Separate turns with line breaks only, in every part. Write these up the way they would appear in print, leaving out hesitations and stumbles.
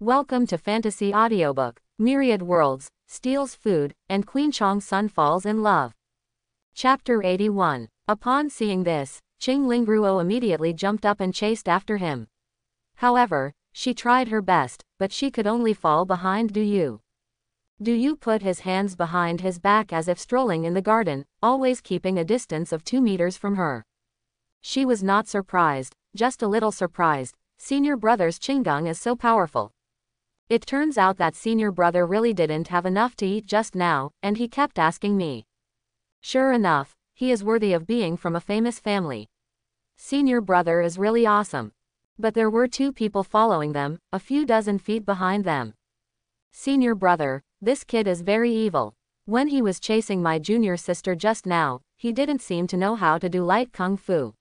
Welcome to Fantasy Audiobook. Myriad worlds, steals food, and Queen Chang's son falls in love. Chapter 81. Upon seeing this, Chang Lingruo immediately jumped up and chased after him. However, she tried her best, but she could only fall behind Du Yu. Du Yu put his hands behind his back as if strolling in the garden, always keeping a distance of 2 meters from her. She was not surprised, just a little surprised. Senior brother's Qinggang is so powerful. It turns out that senior brother really didn't have enough to eat just now, and he kept asking me. Sure enough, he is worthy of being from a famous family. Senior brother is really awesome. But there were 2 people following them, a few dozen feet behind them. Senior brother, this kid is very evil. When he was chasing my junior sister just now, he didn't seem to know how to do light kung fu.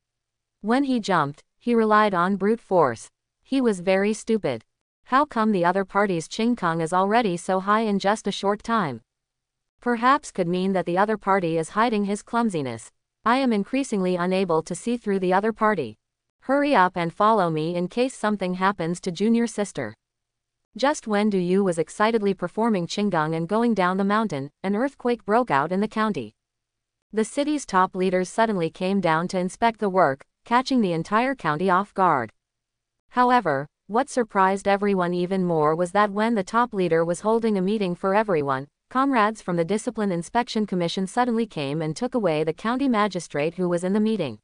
When he jumped, he relied on brute force. He was very stupid. How come the other party's Qinggang is already so high in just a short time? Perhaps could mean that the other party is hiding his clumsiness. I am increasingly unable to see through the other party. Hurry up and follow me in case something happens to junior sister. Just when Du Yu was excitedly performing Qinggang and going down the mountain, an earthquake broke out in the county. The city's top leaders suddenly came down to inspect the work, catching the entire county off guard. However, what surprised everyone even more was that when the top leader was holding a meeting for everyone, comrades from the Discipline Inspection Commission suddenly came and took away the county magistrate who was in the meeting.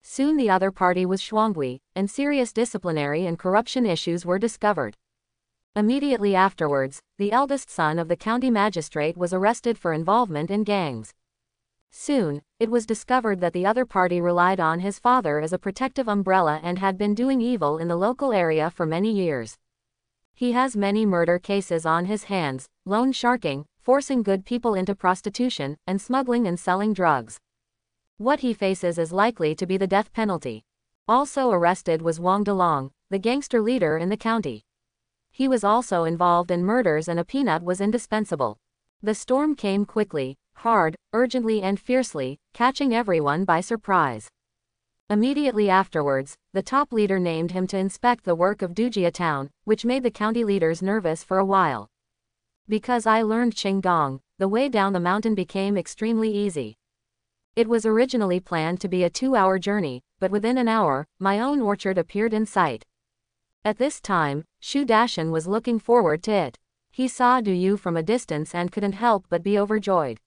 Soon the other party was Shuanghui, and serious disciplinary and corruption issues were discovered. Immediately afterwards, the eldest son of the county magistrate was arrested for involvement in gangs. Soon, it was discovered that the other party relied on his father as a protective umbrella and had been doing evil in the local area for many years. He has many murder cases on his hands, loan sharking, forcing good people into prostitution, and smuggling and selling drugs. What he faces is likely to be the death penalty. Also arrested was Wang Delong, the gangster leader in the county. He was also involved in murders and a peanut was indispensable. The storm came quickly, hard, urgently and fiercely, catching everyone by surprise. Immediately afterwards, the top leader named him to inspect the work of Dujia town, which made the county leaders nervous for a while. Because I learned Qinggang, the way down the mountain became extremely easy. It was originally planned to be a 2-hour journey, but within an hour, my own orchard appeared in sight. At this time, Shu Dashan was looking forward to it. He saw Du Yu from a distance and couldn't help but be overjoyed.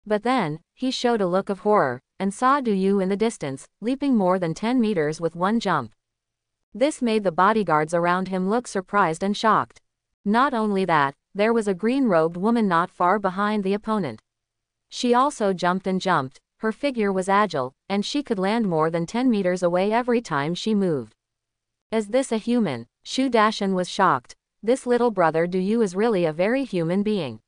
But then, he showed a look of horror, and saw Du Yu in the distance, leaping more than 10 meters with one jump. This made the bodyguards around him look surprised and shocked. Not only that, there was a green-robed woman not far behind the opponent. She also jumped and jumped, her figure was agile, and she could land more than 10 meters away every time she moved. Is this a human? Shu Dashan was shocked. This little brother Du Yu is really a very human being.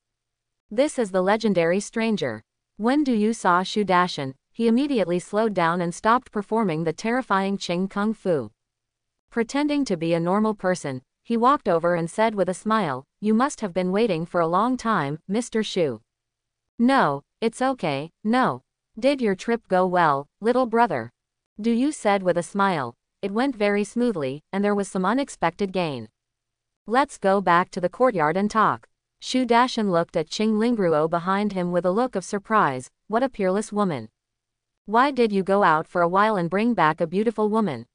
This is the legendary stranger. When Du Yu saw Shu Dashan, he immediately slowed down and stopped performing the terrifying Qing Kung Fu. Pretending to be a normal person, he walked over and said with a smile, "You must have been waiting for a long time, Mr. Shu." "No, it's okay, no. Did your trip go well, little brother?" Du Yu said with a smile. It went very smoothly, and there was some unexpected gain. Let's go back to the courtyard and talk. Shu Dashan looked at Chang Lingruo behind him with a look of surprise. What a peerless woman. Why did you go out for a while and bring back a beautiful woman?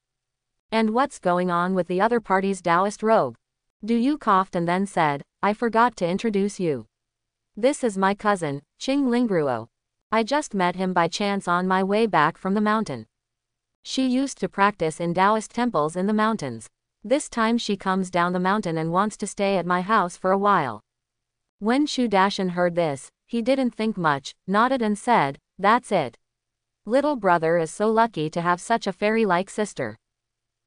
And what's going on with the other party's Taoist rogue? Du Yu coughed and then said, I forgot to introduce you. This is my cousin, Chang Lingruo. I just met him by chance on my way back from the mountain. She used to practice in Taoist temples in the mountains. This time she comes down the mountain and wants to stay at my house for a while. When Shu Dashan heard this, he didn't think much, nodded and said, that's it. Little brother is so lucky to have such a fairy-like sister.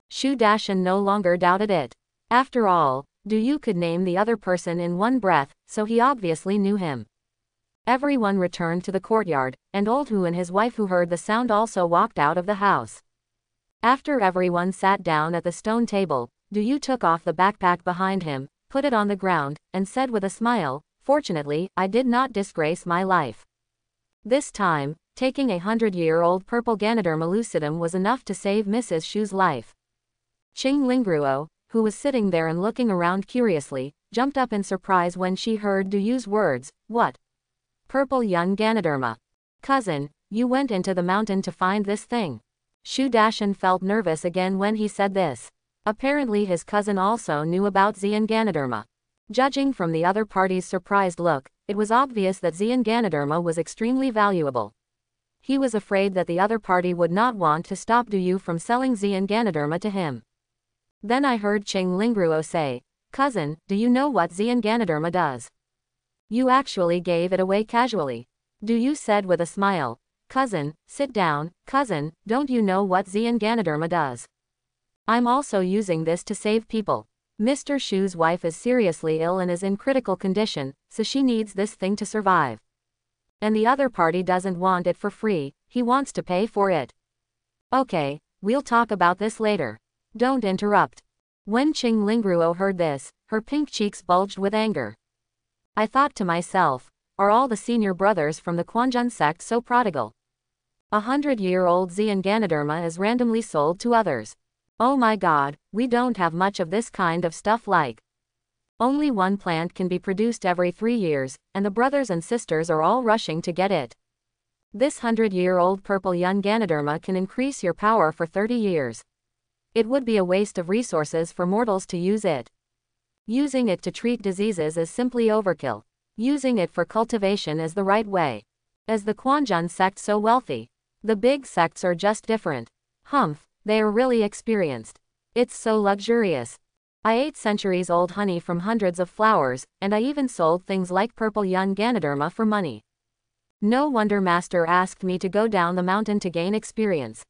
Shu Dashan no longer doubted it. After all, Du Yu could name the other person in one breath, so he obviously knew him. Everyone returned to the courtyard, and Old Hu and his wife who heard the sound also walked out of the house. After everyone sat down at the stone table, Du Yu took off the backpack behind him, put it on the ground, and said with a smile, fortunately, I did not disgrace my life. This time, taking a 100-year-old purple Ganoderma lucidum was enough to save Mrs. Shu's life. Chang Lingruo, who was sitting there and looking around curiously, jumped up in surprise when she heard Du Yu's words. What? Purple young Ganoderma. Cousin, you went into the mountain to find this thing. Shu Dashan felt nervous again when he said this. Apparently his cousin also knew about Xian Ganoderma. Judging from the other party's surprised look, it was obvious that Xian Ganoderma was extremely valuable. He was afraid that the other party would not want to stop Du Yu from selling Xian Ganoderma to him. Then I heard Chang Lingruo say, Cousin, do you know what Xian Ganoderma does? You actually gave it away casually. Du Yu said with a smile. Cousin, sit down. Cousin, don't you know what Xian Ganoderma does? I'm also using this to save people. Mr. Shu's wife is seriously ill and is in critical condition, so she needs this thing to survive. And the other party doesn't want it for free, he wants to pay for it. Okay, we'll talk about this later. Don't interrupt. When Chang Lingruo heard this, her pink cheeks bulged with anger. I thought to myself, are all the senior brothers from the Quanjun sect so prodigal? 100-year-old Xian Ganoderma is randomly sold to others. Oh my god, we don't have much of this kind of stuff like. Only one plant can be produced every 3 years, and the brothers and sisters are all rushing to get it. This 100-year-old purple young Ganoderma can increase your power for 30 years. It would be a waste of resources for mortals to use it. Using it to treat diseases is simply overkill. Using it for cultivation is the right way. Is the Quanjun sect so wealthy? The big sects are just different. Humph. They are really experienced. It's so luxurious. I ate centuries-old honey from hundreds of flowers, and I even sold things like purple young Ganoderma for money. No wonder Master asked me to go down the mountain to gain experience.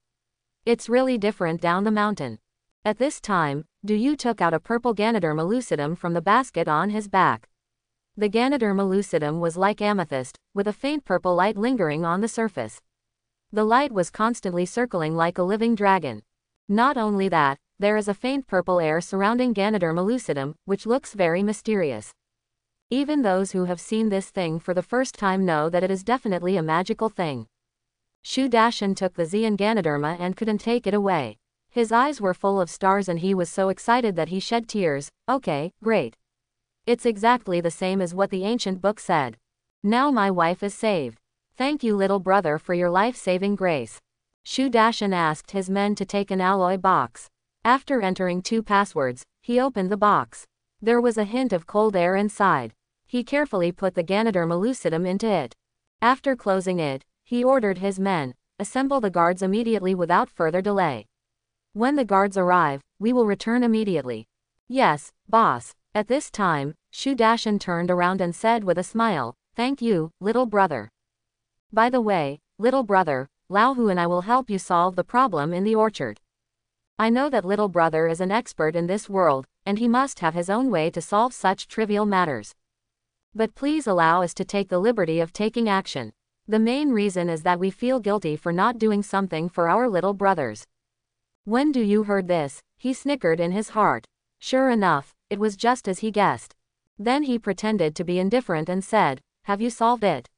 It's really different down the mountain. At this time, Du Yu took out a purple Ganoderma lucidum from the basket on his back. The Ganoderma lucidum was like amethyst, with a faint purple light lingering on the surface. The light was constantly circling like a living dragon. Not only that, there is a faint purple air surrounding Ganoderma lucidum, which looks very mysterious. Even those who have seen this thing for the first time know that it is definitely a magical thing. Shu Dashan took the Xian Ganoderma and couldn't take it away. His eyes were full of stars and he was so excited that he shed tears. Okay, great. It's exactly the same as what the ancient book said. Now my wife is saved. Thank you, little brother, for your life-saving grace. Shu Dashan asked his men to take an alloy box. After entering 2 passwords, he opened the box. There was a hint of cold air inside. He carefully put the Ganoderma lucidum into it. After closing it, he ordered his men, assemble the guards immediately without further delay. When the guards arrive, we will return immediately. Yes, boss. At this time, Shu Dashan turned around and said with a smile, Thank you, little brother. By the way, little brother, Lao Hu and I will help you solve the problem in the orchard. I know that little brother is an expert in this world, and he must have his own way to solve such trivial matters. But please allow us to take the liberty of taking action. The main reason is that we feel guilty for not doing something for our little brothers. When Du Yu heard this, he snickered in his heart. Sure enough, it was just as he guessed. Then he pretended to be indifferent and said, Have you solved it?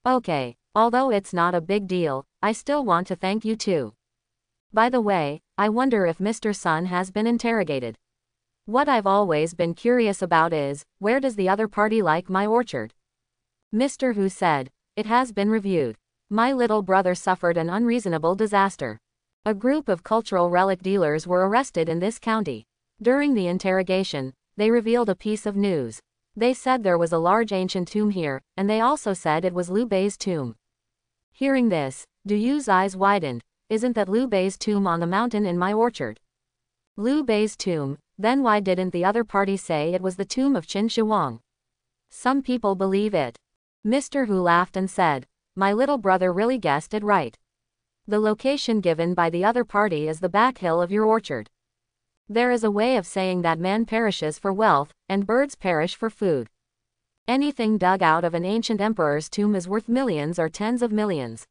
Okay. Although it's not a big deal, I still want to thank you too. By the way, I wonder if Mr. Sun has been interrogated. What I've always been curious about is, where does the other party like my orchard? Mr. Hu said, It has been reviewed. My little brother suffered an unreasonable disaster. A group of cultural relic dealers were arrested in this county. During the interrogation, they revealed a piece of news. They said there was a large ancient tomb here, and they also said it was Liu Bei's tomb. Hearing this, Du Yu's eyes widened. Isn't that Liu Bei's tomb on the mountain in my orchard? Liu Bei's tomb, then why didn't the other party say it was the tomb of Qin Shi Huang? Some people believe it. Mr. Hu laughed and said, My little brother really guessed it right. The location given by the other party is the back hill of your orchard. There is a way of saying that man perishes for wealth, and birds perish for food. Anything dug out of an ancient emperor's tomb is worth millions or tens of millions.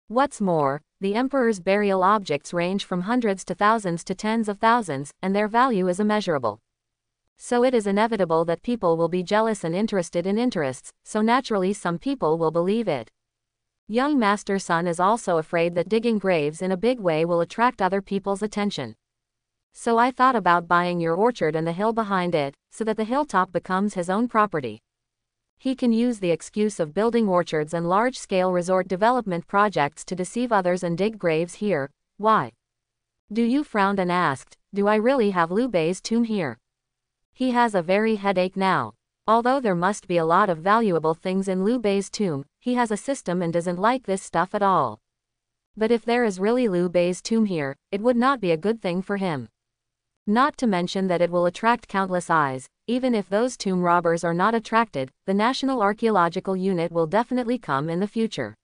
What's more, the emperor's burial objects range from hundreds to thousands to tens of thousands, and their value is immeasurable. So it is inevitable that people will be jealous and interested in interests, so naturally some people will believe it. Young Master Sun is also afraid that digging graves in a big way will attract other people's attention. So I thought about buying your orchard and the hill behind it, so that the hilltop becomes his own property. He can use the excuse of building orchards and large-scale resort development projects to deceive others and dig graves here. Why? Du frowned and asked, do I really have Liu Bei's tomb here? He has a very headache now. Although there must be a lot of valuable things in Liu Bei's tomb, he has a system and doesn't like this stuff at all. But if there is really Liu Bei's tomb here, it would not be a good thing for him. Not to mention that it will attract countless eyes. Even if those tomb robbers are not attracted, the National Archaeological Unit will definitely come in the future.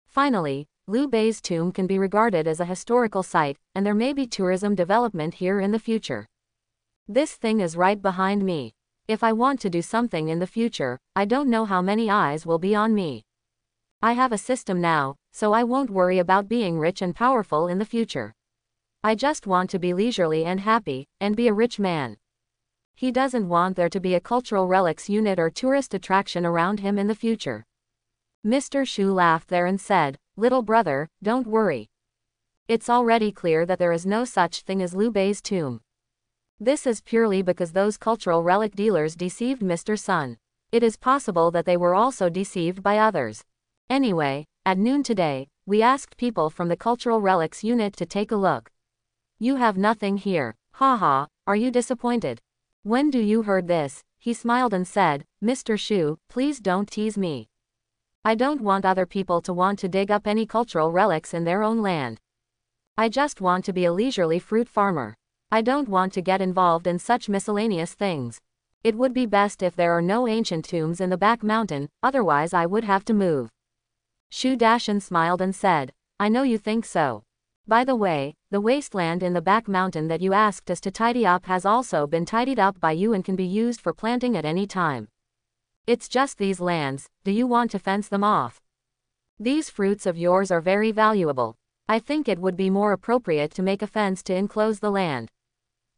Finally, Liu Bei's tomb can be regarded as a historical site, and there may be tourism development here in the future. This thing is right behind me. If I want to do something in the future, I don't know how many eyes will be on me. I have a system now, so I won't worry about being rich and powerful in the future. I just want to be leisurely and happy, and be a rich man. He doesn't want there to be a cultural relics unit or tourist attraction around him in the future. Mr. Shu laughed there and said, little brother, don't worry. It's already clear that there is no such thing as Liu Bei's tomb. This is purely because those cultural relic dealers deceived Mr. Sun. It is possible that they were also deceived by others. Anyway, at noon today, we asked people from the cultural relics unit to take a look. You have nothing here. Haha, are you disappointed? When Du heard this, he smiled and said, Mr. Shu, please don't tease me. I don't want other people to want to dig up any cultural relics in their own land. I just want to be a leisurely fruit farmer. I don't want to get involved in such miscellaneous things. It would be best if there are no ancient tombs in the back mountain, otherwise I would have to move. Shu Dashan smiled and said, I know you think so. By the way, the wasteland in the back mountain that you asked us to tidy up has also been tidied up by you and can be used for planting at any time. It's just these lands, do you want to fence them off? These fruits of yours are very valuable. I think it would be more appropriate to make a fence to enclose the land.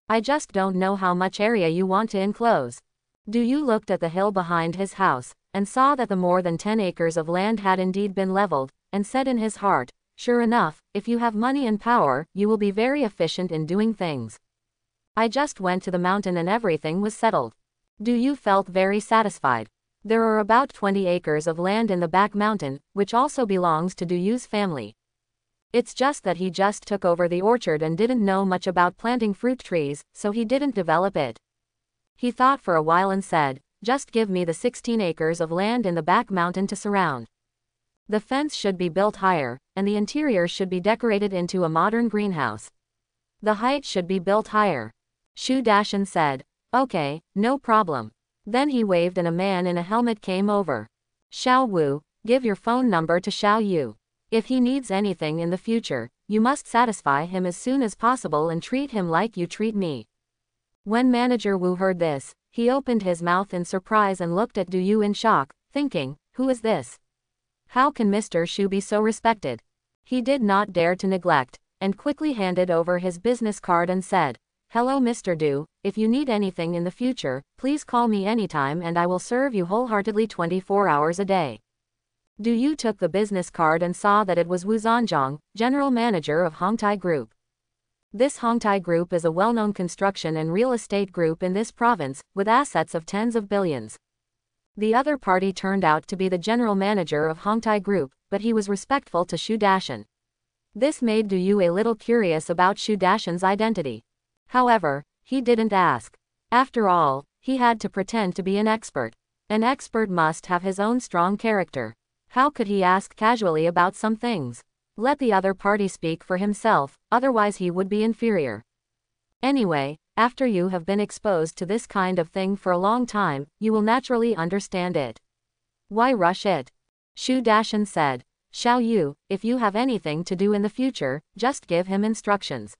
I just don't know how much area you want to enclose. Du looked at the hill behind his house, and saw that the more than 10 acres of land had indeed been leveled, and said in his heart, sure enough, if you have money and power, you will be very efficient in doing things. I just went to the mountain and everything was settled. Du felt very satisfied. There are about 20 acres of land in the back mountain, which also belongs to Du's family. It's just that he just took over the orchard and didn't know much about planting fruit trees, so he didn't develop it. He thought for a while and said, just give me the 16 acres of land in the back mountain to surround. The fence should be built higher, and the interior should be decorated into a modern greenhouse. The height should be built higher. Shu Dashan said, okay, no problem. Then he waved and a man in a helmet came over. Xiao Wu, give your phone number to Xiao Yu. If he needs anything in the future, you must satisfy him as soon as possible and treat him like you treat me. When Manager Wu heard this, he opened his mouth in surprise and looked at Du in shock, thinking, who is this? How can Mr. Shu be so respected? He did not dare to neglect, and quickly handed over his business card and said, hello Mr. Du, if you need anything in the future, please call me anytime and I will serve you wholeheartedly 24 hours a day. Du took the business card and saw that it was Wu Zhanjiang, general manager of Hongtai Group. This Hongtai Group is a well-known construction and real estate group in this province, with assets of tens of billions. The other party turned out to be the general manager of Hongtai Group, but he was respectful to Shu Dashan. This made Du a little curious about Shu Dashan's identity. However, he didn't ask. After all, he had to pretend to be an expert. An expert must have his own strong character. How could he ask casually about some things? Let the other party speak for himself, otherwise he would be inferior. Anyway, after you have been exposed to this kind of thing for a long time, you will naturally understand it. Why rush it? Shu Dashan said. Xiao Yu, if you have anything to do in the future, just give him instructions.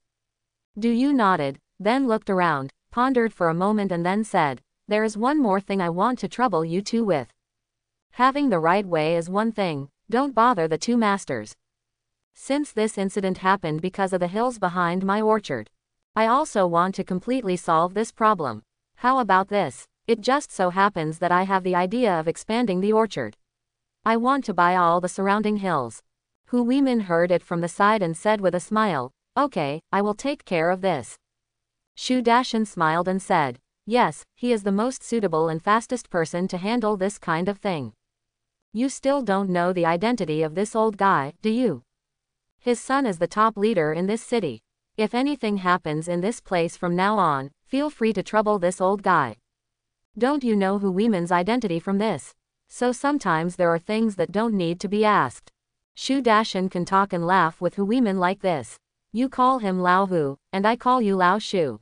Du nodded, then looked around, pondered for a moment and then said, there is one more thing I want to trouble you two with. Having the right way is one thing, don't bother the two masters. Since this incident happened because of the hills behind my orchard, I also want to completely solve this problem. How about this? It just so happens that I have the idea of expanding the orchard. I want to buy all the surrounding hills. Hu Weimin heard it from the side and said with a smile, okay, I will take care of this. Shu Dashan smiled and said, yes, he is the most suitable and fastest person to handle this kind of thing. You still don't know the identity of this old guy, do you? His son is the top leader in this city. If anything happens in this place from now on, feel free to trouble this old guy. Don't you know Hu Weimin's identity from this? So sometimes there are things that don't need to be asked. Shu Dashan can talk and laugh with Hu Weimin like this. You call him Lao Hu, and I call you Lao Shu.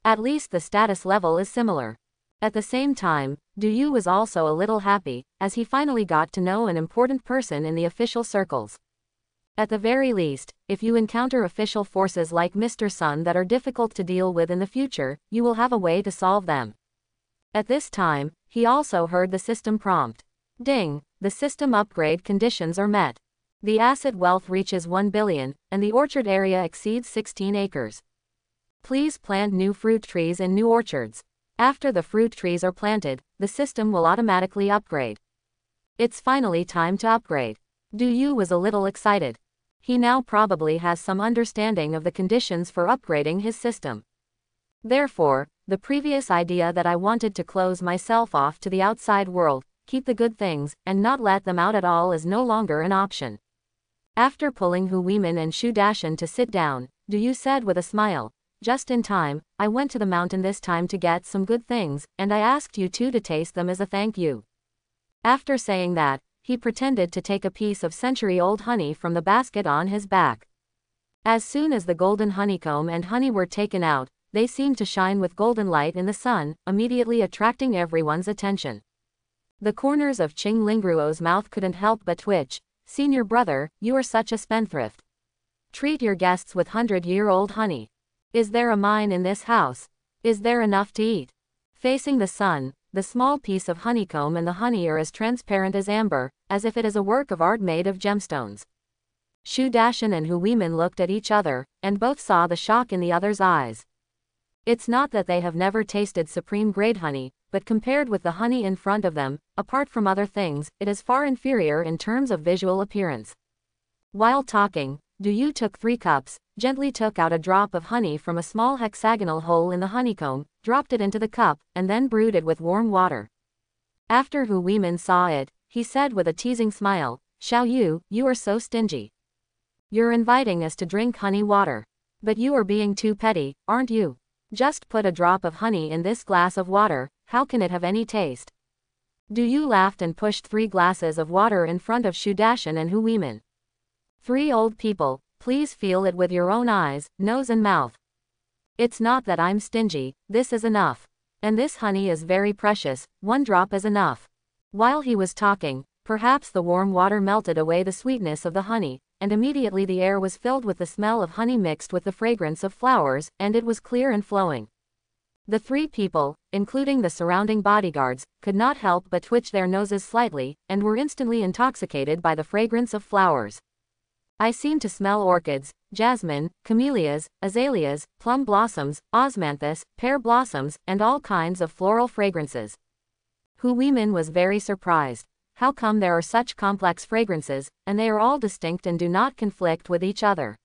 At least the status level is similar. At the same time, Du Yu was also a little happy, as he finally got to know an important person in the official circles. At the very least, if you encounter official forces like Mr. Sun that are difficult to deal with in the future, you will have a way to solve them. At this time, he also heard the system prompt. Ding, the system upgrade conditions are met. The asset wealth reaches 1 billion, and the orchard area exceeds 16 acres. Please plant new fruit trees in new orchards. After the fruit trees are planted, the system will automatically upgrade. It's finally time to upgrade. Du Yu was a little excited. He now probably has some understanding of the conditions for upgrading his system. Therefore, the previous idea that I wanted to close myself off to the outside world, keep the good things, and not let them out at all is no longer an option. After pulling Hu Weimin and Shu Dashan to sit down, Du Yu said with a smile, just in time, I went to the mountain this time to get some good things, and I asked you two to taste them as a thank you. After saying that, he pretended to take a piece of century-old honey from the basket on his back. As soon as the golden honeycomb and honey were taken out, they seemed to shine with golden light in the sun, immediately attracting everyone's attention. The corners of Chang Lingruo's mouth couldn't help but twitch. Senior brother, you are such a spendthrift. Treat your guests with 100-year-old honey. Is there a mine in this house? Is there enough to eat? Facing the sun, the small piece of honeycomb and the honey are as transparent as amber, as if it is a work of art made of gemstones. Shu Dashan and Hu Weimin looked at each other, and both saw the shock in the other's eyes. It's not that they have never tasted supreme-grade honey, but compared with the honey in front of them, apart from other things, it is far inferior in terms of visual appearance. While talking, Du Yu took 3 cups, gently took out a drop of honey from a small hexagonal hole in the honeycomb, dropped it into the cup, and then brewed it with warm water. After Hu Weimin saw it, he said with a teasing smile, Xiao Yu, you are so stingy. You're inviting us to drink honey water. But you are being too petty, aren't you? Just put a drop of honey in this glass of water, how can it have any taste? Du Yu laughed and pushed 3 glasses of water in front of Shu Dashan and Hu Weimin. 3 old people, please feel it with your own eyes, nose and mouth. It's not that I'm stingy, this is enough. And this honey is very precious, 1 drop is enough. While he was talking, perhaps the warm water melted away the sweetness of the honey, and immediately the air was filled with the smell of honey mixed with the fragrance of flowers, and it was clear and flowing. The 3 people, including the surrounding bodyguards, could not help but twitch their noses slightly, and were instantly intoxicated by the fragrance of flowers. I seem to smell orchids, jasmine, camellias, azaleas, plum blossoms, osmanthus, pear blossoms, and all kinds of floral fragrances. Hu Weimin was very surprised. How come there are such complex fragrances, and they are all distinct and do not conflict with each other?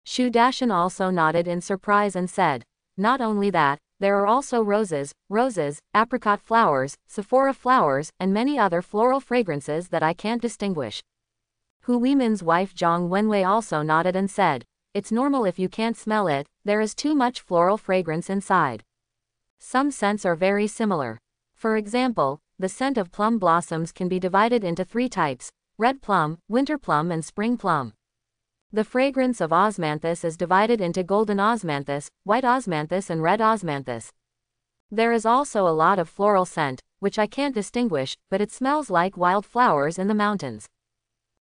Shu Dashan also nodded in surprise and said, not only that, there are also roses, apricot flowers, sephora flowers, and many other floral fragrances that I can't distinguish. Hu Weimin's wife Zhang Wenwei also nodded and said, it's normal if you can't smell it, there is too much floral fragrance inside. Some scents are very similar. For example, the scent of plum blossoms can be divided into 3 types, red plum, winter plum and spring plum. The fragrance of osmanthus is divided into golden osmanthus, white osmanthus and red osmanthus. There is also a lot of floral scent, which I can't distinguish, but it smells like wild flowers in the mountains.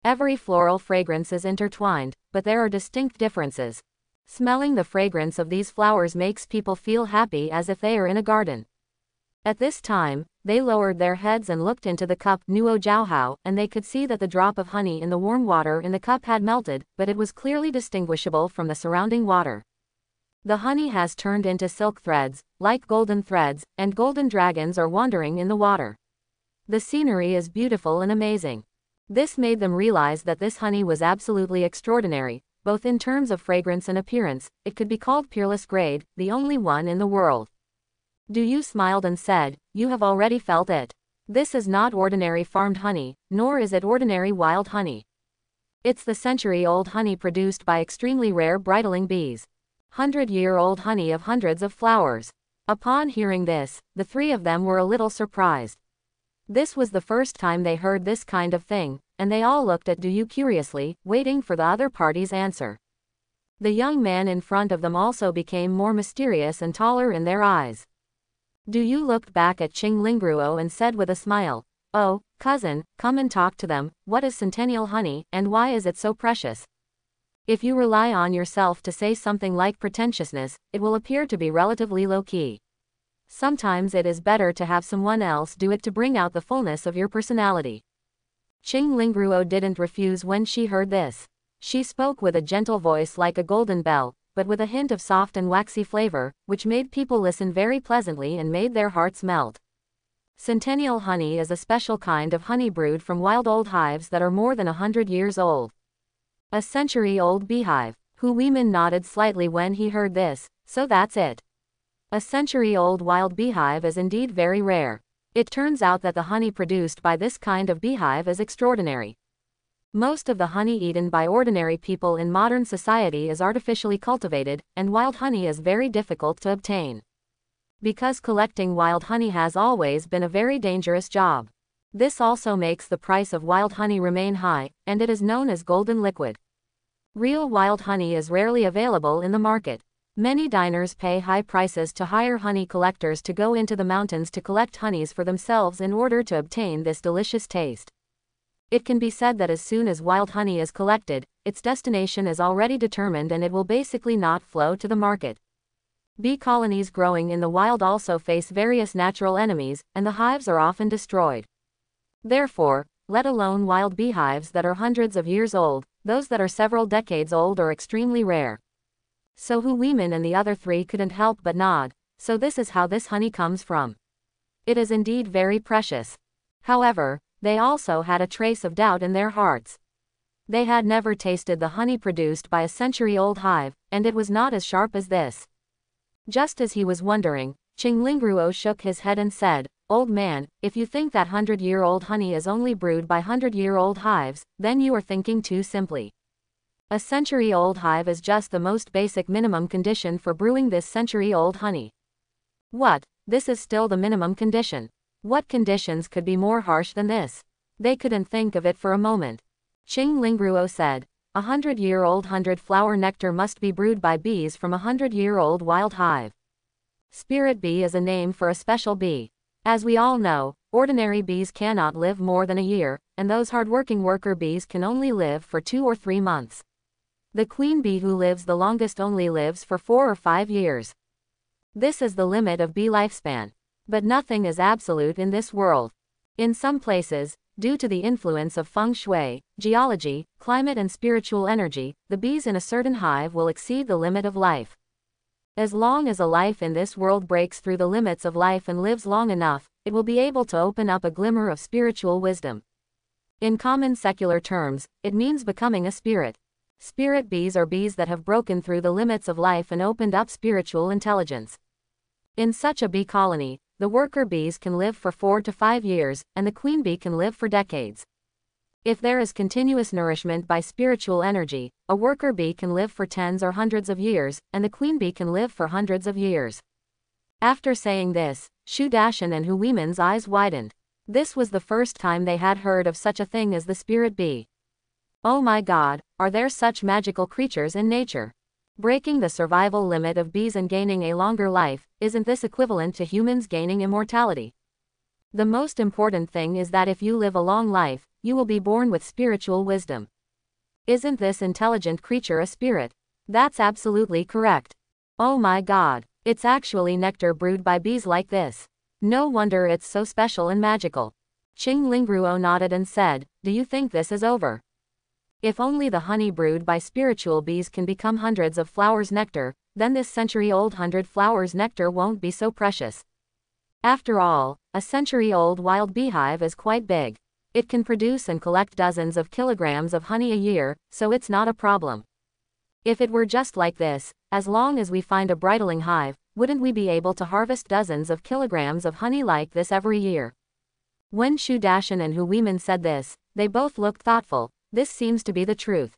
Every floral fragrance is intertwined, but there are distinct differences. Smelling the fragrance of these flowers makes people feel happy as if they are in a garden. At this time, they lowered their heads and looked into the cup Nuo Jiaohao, and they could see that the drop of honey in the warm water in the cup had melted, but it was clearly distinguishable from the surrounding water. The honey has turned into silk threads, like golden threads, and golden dragons are wandering in the water. The scenery is beautiful and amazing. This made them realize that this honey was absolutely extraordinary, both in terms of fragrance and appearance. It could be called peerless grade, the only one in the world. Du smiled and said, "You have already felt it. This is not ordinary farmed honey, nor is it ordinary wild honey. It's the century-old honey produced by extremely rare bridling bees. 100-year-old honey of hundreds of flowers." Upon hearing this, the three of them were a little surprised. This was the first time they heard this kind of thing, and they all looked at Du curiously, waiting for the other party's answer. The young man in front of them also became more mysterious and taller in their eyes. Du looked back at Chang Lingruo and said with a smile, "Oh, cousin, come and talk to them. What is centennial honey, and why is it so precious?" If you rely on yourself to say something like pretentiousness, it will appear to be relatively low-key. Sometimes it is better to have someone else do it to bring out the fullness of your personality. Chang Lingruo didn't refuse when she heard this. She spoke with a gentle voice like a golden bell, but with a hint of soft and waxy flavor, which made people listen very pleasantly and made their hearts melt. Centennial honey is a special kind of honey brewed from wild old hives that are more than 100 years old. A century-old beehive. Huimin nodded slightly when he heard this, so that's it. A century-old wild beehive is indeed very rare. It turns out that the honey produced by this kind of beehive is extraordinary. Most of the honey eaten by ordinary people in modern society is artificially cultivated, and wild honey is very difficult to obtain. Because collecting wild honey has always been a very dangerous job. This also makes the price of wild honey remain high, and it is known as golden liquid. Real wild honey is rarely available in the market. Many diners pay high prices to hire honey collectors to go into the mountains to collect honeys for themselves in order to obtain this delicious taste. It can be said that as soon as wild honey is collected, its destination is already determined and it will basically not flow to the market. Bee colonies growing in the wild also face various natural enemies, and the hives are often destroyed. Therefore, let alone wild beehives that are hundreds of years old, those that are several decades old are extremely rare. So Huimin and the other three couldn't help but nod. So this is how this honey comes from. It is indeed very precious. However, they also had a trace of doubt in their hearts. They had never tasted the honey produced by a century-old hive, and it was not as sharp as this. Just as he was wondering, Chang Lingruo shook his head and said, "Old man, if you think that 100-year-old honey is only brewed by 100-year-old hives, then you are thinking too simply. A century-old hive is just the most basic minimum condition for brewing this century-old honey." What? This is still the minimum condition? What conditions could be more harsh than this? They couldn't think of it for a moment. Chang Lingruo said, 100-year-old 100-flower nectar must be brewed by bees from a 100-year-old wild hive. Spirit bee is a name for a special bee. As we all know, ordinary bees cannot live more than a year, and those hard-working worker bees can only live for 2 or 3 months. The queen bee who lives the longest only lives for 4 or 5 years. This is the limit of bee lifespan. But nothing is absolute in this world. In some places, due to the influence of feng shui, geology, climate and spiritual energy, the bees in a certain hive will exceed the limit of life. As long as a life in this world breaks through the limits of life and lives long enough, it will be able to open up a glimmer of spiritual wisdom. In common secular terms, it means becoming a spirit. Spirit bees are bees that have broken through the limits of life and opened up spiritual intelligence. In such a bee colony, the worker bees can live for 4 to 5 years, and the queen bee can live for decades. If there is continuous nourishment by spiritual energy, a worker bee can live for tens or hundreds of years, and the queen bee can live for hundreds of years. After saying this, Shu Dashan and Huimin's eyes widened. This was the first time they had heard of such a thing as the spirit bee. Oh my God, are there such magical creatures in nature? Breaking the survival limit of bees and gaining a longer life, isn't this equivalent to humans gaining immortality? The most important thing is that if you live a long life, you will be born with spiritual wisdom. Isn't this intelligent creature a spirit? That's absolutely correct. Oh my God, it's actually nectar brewed by bees like this. No wonder it's so special and magical. Chang Lingruo nodded and said, "Do you think this is over? If only the honey brewed by spiritual bees can become hundreds of flowers nectar, then this century-old 100 flowers nectar won't be so precious. After all, a century-old wild beehive is quite big. It can produce and collect dozens of kilograms of honey a year, so it's not a problem." If it were just like this, as long as we find a bridling hive, wouldn't we be able to harvest dozens of kilograms of honey like this every year? When Shu Dashan and Hu Weimin said this, they both looked thoughtful. This seems to be the truth.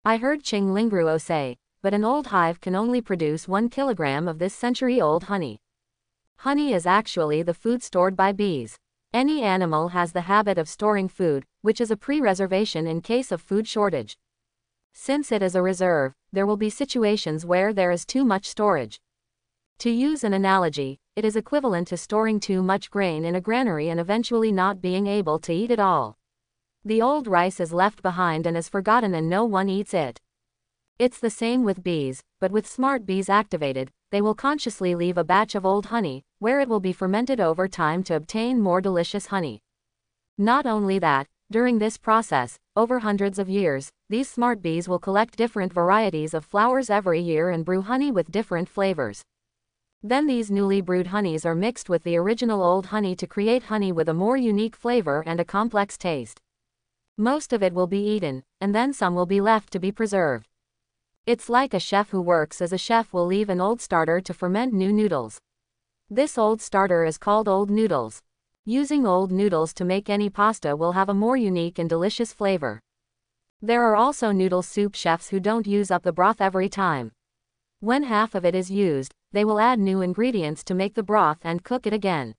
I heard Chang Lingruo say, but an old hive can only produce 1 kilogram of this century-old honey. Honey is actually the food stored by bees. Any animal has the habit of storing food, which is a pre-reservation in case of food shortage. Since it is a reserve, there will be situations where there is too much storage. To use an analogy, it is equivalent to storing too much grain in a granary and eventually not being able to eat it all. The old rice is left behind and is forgotten and no one eats it. It's the same with bees, but with smart bees activated, they will consciously leave a batch of old honey, where it will be fermented over time to obtain more delicious honey. Not only that, during this process, over hundreds of years, these smart bees will collect different varieties of flowers every year and brew honey with different flavors. Then these newly brewed honeys are mixed with the original old honey to create honey with a more unique flavor and a complex taste. Most of it will be eaten, and then some will be left to be preserved. It's like a chef who works as a chef will leave an old starter to ferment new noodles. This old starter is called old noodles. Using old noodles to make any pasta will have a more unique and delicious flavor. There are also noodle soup chefs who don't use up the broth every time. When half of it is used, they will add new ingredients to make the broth and cook it again.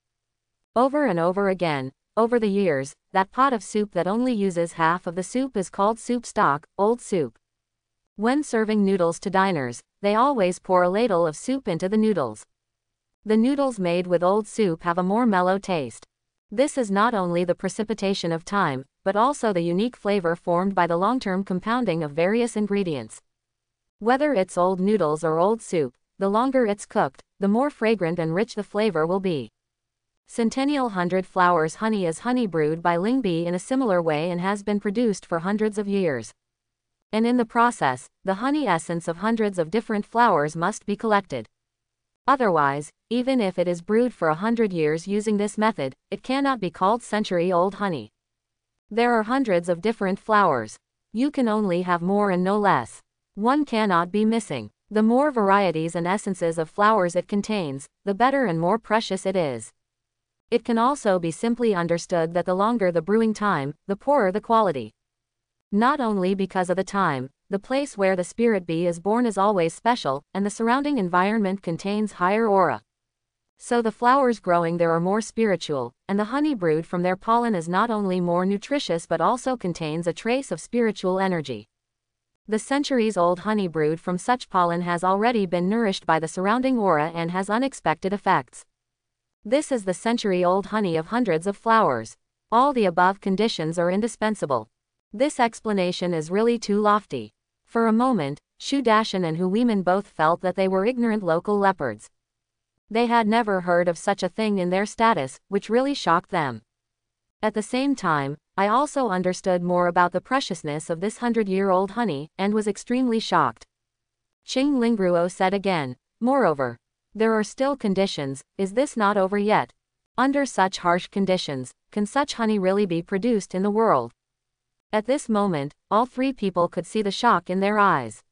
Over and over again, over the years, that pot of soup that only uses half of the soup is called soup stock, old soup. When serving noodles to diners, they always pour a ladle of soup into the noodles. The noodles made with old soup have a more mellow taste. This is not only the precipitation of time, but also the unique flavor formed by the long-term compounding of various ingredients. Whether it's old noodles or old soup, the longer it's cooked, the more fragrant and rich the flavor will be. Centennial 100 Flowers honey is honey brewed by Ling bee in a similar way and has been produced for hundreds of years. And in the process, the honey essence of hundreds of different flowers must be collected. Otherwise, even if it is brewed for 100 years using this method, it cannot be called century-old honey. There are hundreds of different flowers. You can only have more and no less. One cannot be missing. The more varieties and essences of flowers it contains, the better and more precious it is. It can also be simply understood that the longer the brewing time, the poorer the quality. Not only because of the time, the place where the spirit bee is born is always special, and the surrounding environment contains higher aura. So the flowers growing there are more spiritual, and the honey brewed from their pollen is not only more nutritious but also contains a trace of spiritual energy. The centuries-old honey brewed from such pollen has already been nourished by the surrounding aura and has unexpected effects. This is the century-old honey of hundreds of flowers. All the above conditions are indispensable. This explanation is really too lofty. For a moment, Shu Dashan and Hu Weimin both felt that they were ignorant local leopards. They had never heard of such a thing in their status, which really shocked them. At the same time, I also understood more about the preciousness of this 100-year-old honey, and was extremely shocked. Chang Lingruo said again, moreover, there are still conditions, is this not over yet? Under such harsh conditions, can such honey really be produced in the world? At this moment, all three people could see the shock in their eyes.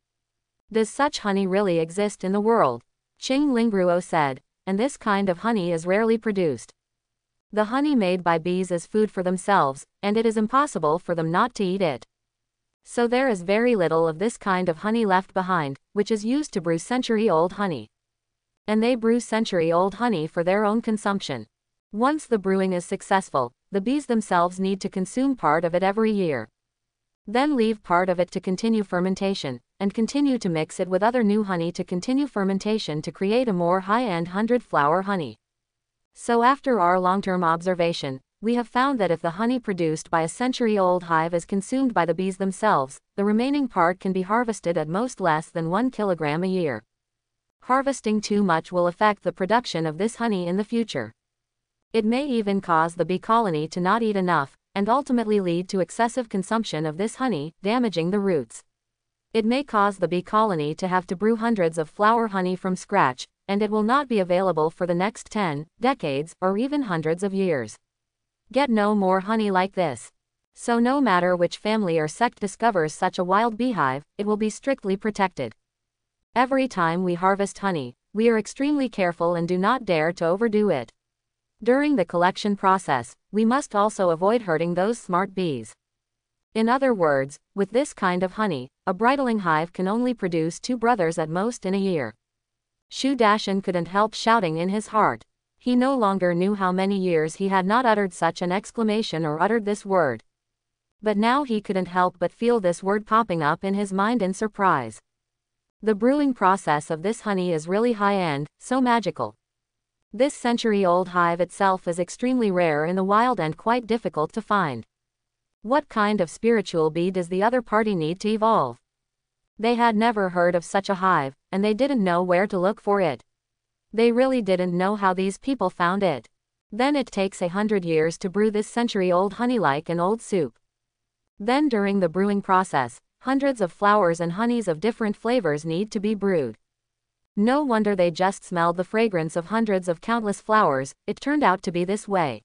Does such honey really exist in the world? Chang Lingruo said, and this kind of honey is rarely produced. The honey made by bees is food for themselves, and it is impossible for them not to eat it. So there is very little of this kind of honey left behind, which is used to brew century-old honey. And they brew century-old honey for their own consumption. Once the brewing is successful, the bees themselves need to consume part of it every year. Then leave part of it to continue fermentation, and continue to mix it with other new honey to continue fermentation to create a more high-end 100-flower honey. So after our long-term observation, we have found that if the honey produced by a century-old hive is consumed by the bees themselves, the remaining part can be harvested at most less than 1 kilogram a year. Harvesting too much will affect the production of this honey in the future. It may even cause the bee colony to not eat enough, and ultimately lead to excessive consumption of this honey, damaging the roots. It may cause the bee colony to have to brew hundreds of flower honey from scratch, and it will not be available for the next 10 decades, or even hundreds of years. Get no more honey like this. So no matter which family or sect discovers such a wild beehive, it will be strictly protected. Every time we harvest honey, we are extremely careful and do not dare to overdo it. During the collection process, we must also avoid hurting those smart bees. In other words, with this kind of honey, a bridling hive can only produce 2 brothers at most in a year. Shu Dashan couldn't help shouting in his heart. He no longer knew how many years he had not uttered such an exclamation or uttered this word. But now he couldn't help but feel this word popping up in his mind in surprise. The brewing process of this honey is really high-end, so magical. This century-old hive itself is extremely rare in the wild and quite difficult to find. What kind of spiritual bee does the other party need to evolve? They had never heard of such a hive, and they didn't know where to look for it. They really didn't know how these people found it. Then it takes 100 years to brew this century-old honey like an old soup. Then during the brewing process, hundreds of flowers and honeys of different flavors need to be brewed. No wonder they just smelled the fragrance of hundreds of countless flowers, it turned out to be this way.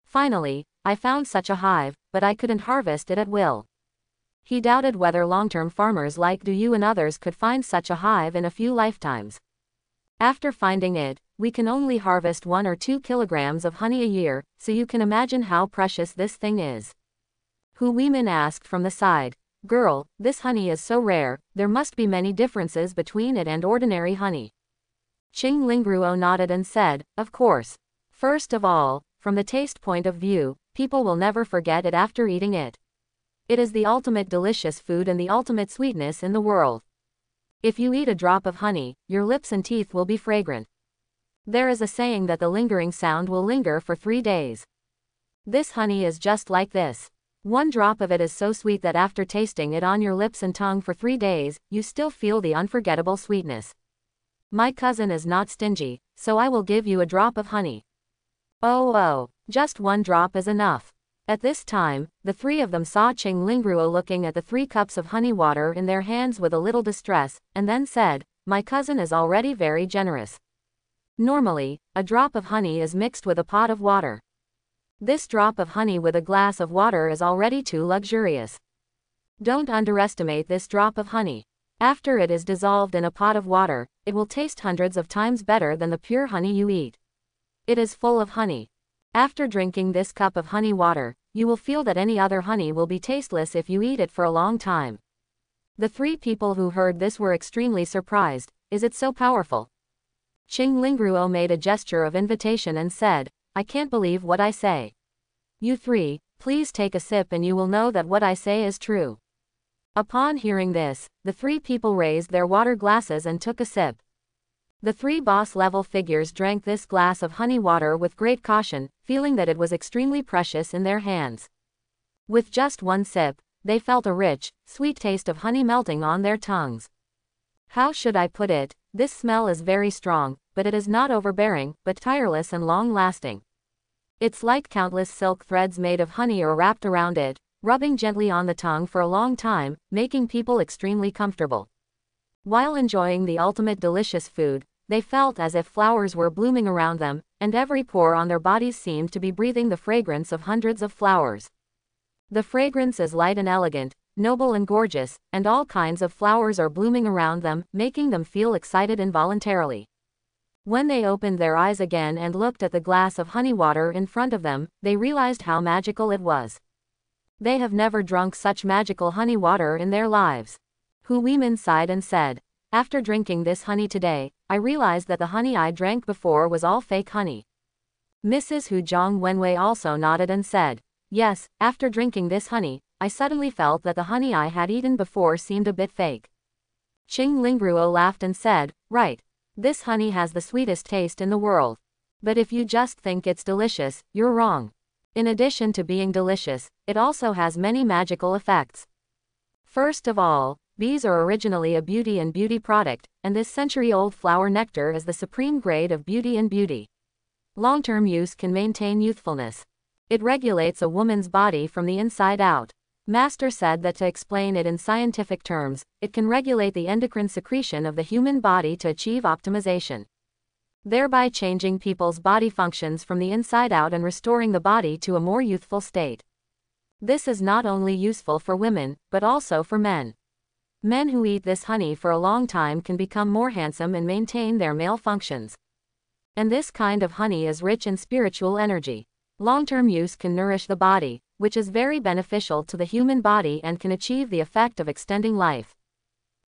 Finally, I found such a hive, but I couldn't harvest it at will. He doubted whether long-term farmers like you and others could find such a hive in a few lifetimes. After finding it, we can only harvest 1 or 2 kilograms of honey a year, so you can imagine how precious this thing is. Hu Weimin asked from the side, "Girl, this honey is so rare, there must be many differences between it and ordinary honey." Chang Lingruo nodded and said, "Of course. First of all, from the taste point of view, people will never forget it after eating it. It is the ultimate delicious food and the ultimate sweetness in the world. If you eat a drop of honey, your lips and teeth will be fragrant. There is a saying that the lingering sound will linger for 3 days. This honey is just like this. 1 drop of it is so sweet that after tasting it on your lips and tongue for 3 days, you still feel the unforgettable sweetness. My cousin is not stingy, so I will give you a drop of honey." Oh, just 1 drop is enough." At this time, the 3 of them saw Chang Lingruo looking at the 3 cups of honey water in their hands with a little distress, and then said, "My cousin is already very generous. Normally, a drop of honey is mixed with a pot of water. This drop of honey with a glass of water is already too luxurious. Don't underestimate this drop of honey. After it is dissolved in a pot of water, it will taste hundreds of times better than the pure honey you eat. It is full of honey. After drinking this cup of honey water, you will feel that any other honey will be tasteless if you eat it for a long time." The 3 people who heard this were extremely surprised. Is it so powerful? Chang Lingruo made a gesture of invitation and said, "I can't believe what I say. You 3, please take a sip and you will know that what I say is true." Upon hearing this, the 3 people raised their water glasses and took a sip. The 3 boss-level figures drank this glass of honey water with great caution, feeling that it was extremely precious in their hands. With just 1 sip, they felt a rich, sweet taste of honey melting on their tongues. How should I put it? This smell is very strong, but it is not overbearing, but tireless and long-lasting. It's like countless silk threads made of honey are wrapped around it, rubbing gently on the tongue for a long time, making people extremely comfortable. While enjoying the ultimate delicious food, they felt as if flowers were blooming around them, and every pore on their bodies seemed to be breathing the fragrance of hundreds of flowers. The fragrance is light and elegant, noble and gorgeous, and all kinds of flowers are blooming around them, making them feel excited involuntarily. When they opened their eyes again and looked at the glass of honey water in front of them, they realized how magical it was. They have never drunk such magical honey water in their lives. Hu Weimin sighed and said, "After drinking this honey today, I realized that the honey I drank before was all fake honey." Mrs. Hu Zhang Wenwei also nodded and said, "Yes, after drinking this honey, I suddenly felt that the honey I had eaten before seemed a bit fake." Chang Lingruo laughed and said, "Right. This honey has the sweetest taste in the world. But if you just think it's delicious, you're wrong. In addition to being delicious, it also has many magical effects. First of all, bees are originally a beauty and beauty product, and this century-old flower nectar is the supreme grade of beauty and beauty. Long-term use can maintain youthfulness. It regulates a woman's body from the inside out. Master said that to explain it in scientific terms, it can regulate the endocrine secretion of the human body to achieve optimization, thereby changing people's body functions from the inside out and restoring the body to a more youthful state. This is not only useful for women, but also for men. Men who eat this honey for a long time can become more handsome and maintain their male functions. And this kind of honey is rich in spiritual energy. Long-term use can nourish the body, which is very beneficial to the human body and can achieve the effect of extending life.